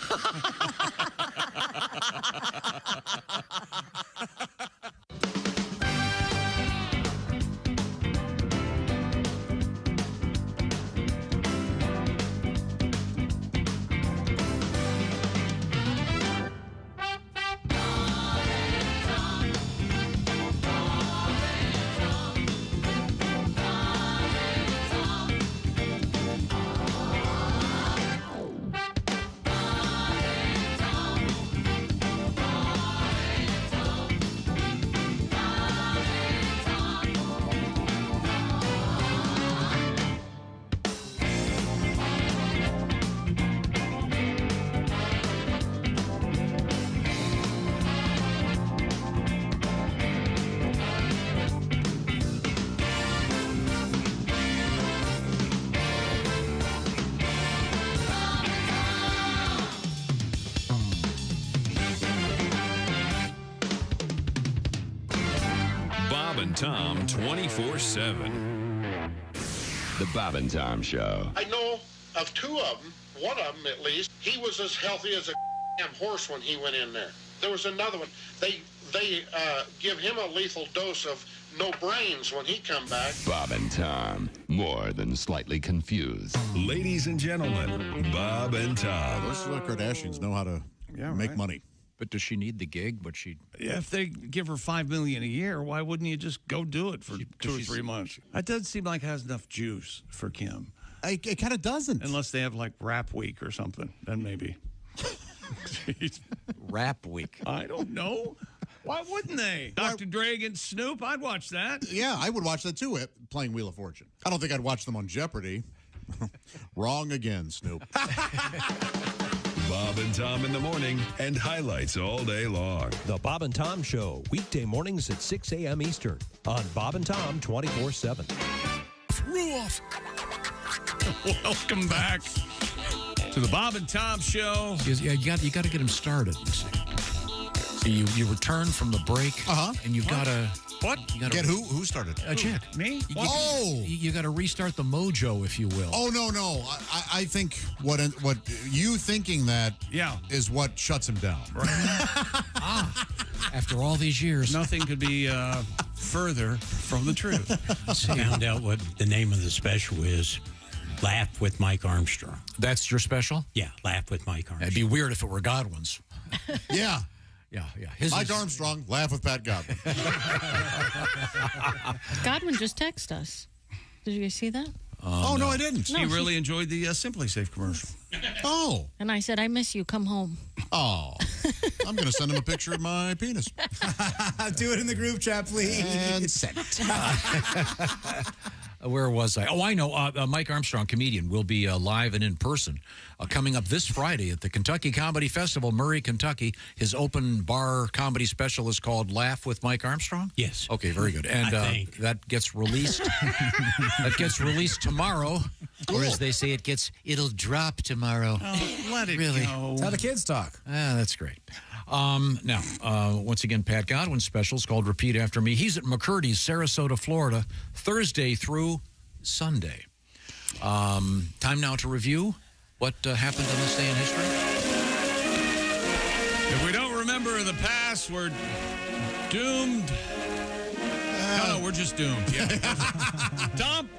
Tom 24/7. The Bob and Tom Show. I know of 2 of them, one of them at least. He was as healthy as a damn horse when he went in there. There was another one. They give him a lethal dose of no brains when he come back. Bob and Tom, more than slightly confused. Ladies and gentlemen, Bob and Tom. Most of the Kardashians know how to make money. But does she need the gig? Yeah, if they give her $5 million a year, why wouldn't you just go do it for 2 or 3 months? That doesn't seem like it has enough juice for Kim. It kind of doesn't. Unless they have like Rap Week or something, then maybe. Rap Week. I don't know. Why wouldn't they? Dr. Dre against Snoop, I'd watch that. Yeah, I would watch that too, playing Wheel of Fortune. I don't think I'd watch them on Jeopardy. Wrong again, Snoop. Bob and Tom in the morning and highlights all day long. The Bob and Tom Show, weekday mornings at 6 a.m. Eastern on Bob and Tom 24/7. Ruoff. Welcome back to the Bob and Tom Show. Yeah, you got to get him started, you see. So you return from the break, and you've got to... What? You gotta, Get who started? Chick. Me? You got to restart the mojo, if you will. Oh, no. I think what you thinking that is what shuts him down. Right. After all these years. Nothing could be further from the truth. Found out what the name of the special is. Laugh with Mike Armstrong. That's your special? Yeah, Laugh with Mike Armstrong. It'd be weird if it were Godwin's. Yeah. Yeah. Mike Armstrong, Laugh with Pat Godwin. Godwin just texted us. Did you guys see that? No, I didn't. He really enjoyed the Simply Safe commercial. Oh. And I said, I miss you. Come home. Oh. I'm going to send him a picture of my penis. Do it in the group chat, please. And send it. Where was I? Oh, I know. Mike Armstrong, comedian, will be live and in person coming up this Friday at the Kentucky Comedy Festival, Murray, Kentucky. His open bar comedy special is called Laugh with Mike Armstrong? Yes. Okay, very good. And that gets released. That gets released tomorrow. Or as they say, it'll drop tomorrow. Oh, let it really go. That's how the kids talk. That's great. Now, once again, Pat Godwin's special is called Repeat After Me. He's at McCurdy's, Sarasota, Florida, Thursday through Sunday. Time now to review what happened on this day in history? If we don't remember the past, we're doomed. No, we're just doomed. Yeah. Tom,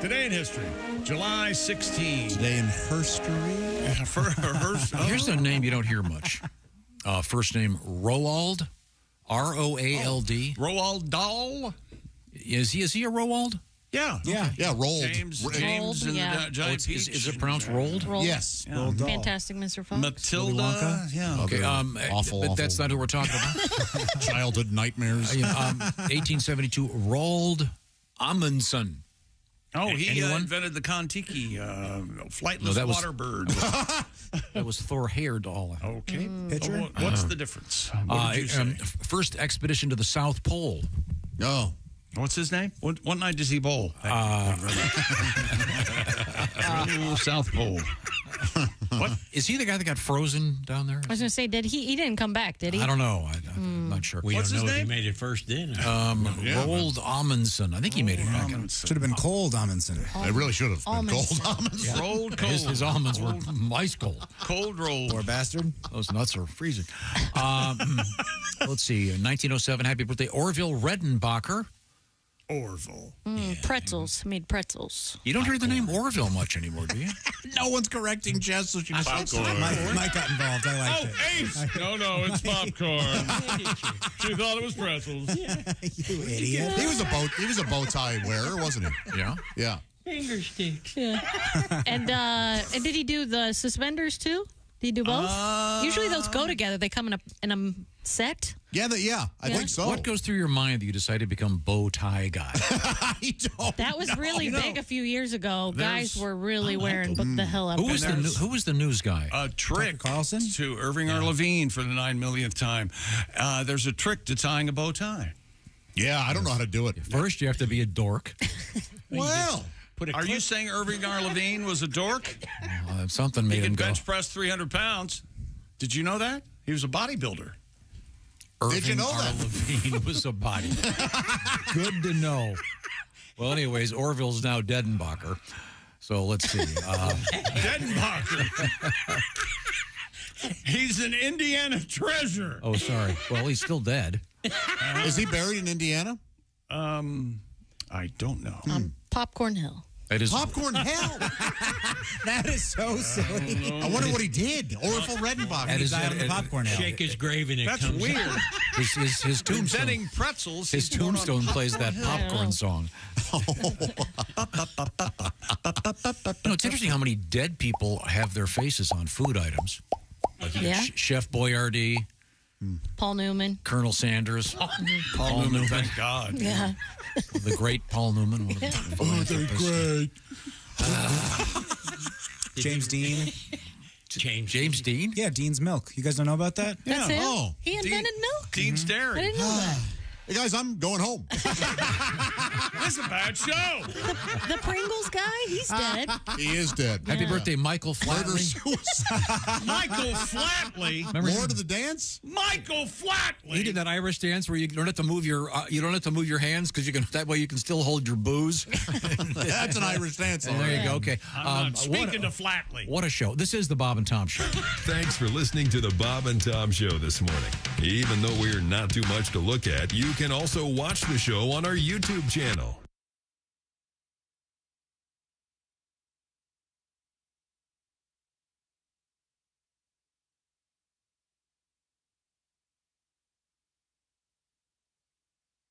today in history, July 16. Today in herstory. Here's a name you don't hear much. First name, Roald. R-O-A-L-D. Roald Dahl? Is he a Roald? Yeah. Rolled. James Rolled, and yeah. the Giant Peach. Is it pronounced Rolled? Rolled. Yes. Yeah. Roald Dahl. Fantastic Mr. Fox. Matilda. Yeah. Okay. Awful. That's not who we're talking about. Childhood nightmares. 1872, Roald Amundsen. Oh, he Anyone? invented the Kon-Tiki flightless that was- water bird. That was Thor Heyerdahl. Okay. Pitcher? What's the difference? What did you say? First expedition to the South Pole. Oh. What's his name? What night does he bowl? South Pole. What? Is he the guy that got frozen down there? I was going to say, he didn't come back, did he? I don't know. I'm not sure. We What's don't know his if he name? made it first then. Roald Amundsen. I think he made it back. Should have been cold, Amundsen. It really should have been cold Almonds. almonds. Yeah. Rolled cold. His almonds were ice cold. Cold rolled. Poor bastard. Those nuts are freezing. Let's see. 1907, happy birthday, Orville Redenbacher. Orville. Pretzels. Made pretzels. You don't hear the name Orville much anymore, do you? No one's correcting Jess, so she just Popcorn. Mike got involved. I liked it. Ace! No, it's popcorn. She thought it was pretzels. You idiot. He was a bow tie wearer, wasn't he? Yeah. Yeah. Finger sticks. Yeah. and did he do the suspenders too? Did he do both? Usually those go together. They come in a set. I think so. What goes through your mind that you decided to become bow tie guy? I don't That was really big a few years ago. Guys were really wearing the hell up. Who was the news guy? A trick Carlson? to Irving R. Levine for the 9 millionth time. There's a trick to tying a bow tie. Yeah, I don't know how to do it. First, you have to be a dork. Well, Are you saying Irving R. Levine was a dork? Something made He him could go. bench press 300 pounds. Did you know that? He was a bodybuilder. Irving Did you know R. that? Levine was a body. Good to know. Well, anyways, Orville's now Dedenbacher. So let's see. Dedenbacher. He's an Indiana treasure. Oh, sorry. Well, he's still dead. Is he buried in Indiana? I don't know. Popcorn Hill. It is Popcorn Hell. That is so silly. I wonder what he did. Orville Redenbacher. He died on the popcorn hill. Shake his grave and it That's comes weird. out. his tombstone. Inventing pretzels. His he's born on tombstone plays that popcorn song. It's interesting how many dead people have their faces on food items. Like you got Yeah. Chef Boyardee, Paul Newman. Colonel Sanders, Paul Newman, Thank God. Yeah. the great Paul Newman. One of the philanthropists. James Dean. James Dean? Yeah, Dean's Milk. You guys don't know about that? That's him? Oh. He invented milk? Dean's I Dairy. didn't know that. Hey, guys, I'm going home. That's a bad show. The Pringles guy? He's dead. He is dead. Happy birthday, Michael Murder Flatley. suicide. Michael Flatley. Remember Lord of the Dance? Michael Flatley. he did that Irish dance where you don't have to move your hands because that way you can still hold your booze. That's an Irish dance. And there you go. Okay. I'm not speaking to Flatley. What a show. This is the Bob and Tom Show. Thanks for listening to the Bob and Tom Show this morning. Even though we're not too much to look at, you can also watch the show on our YouTube channel.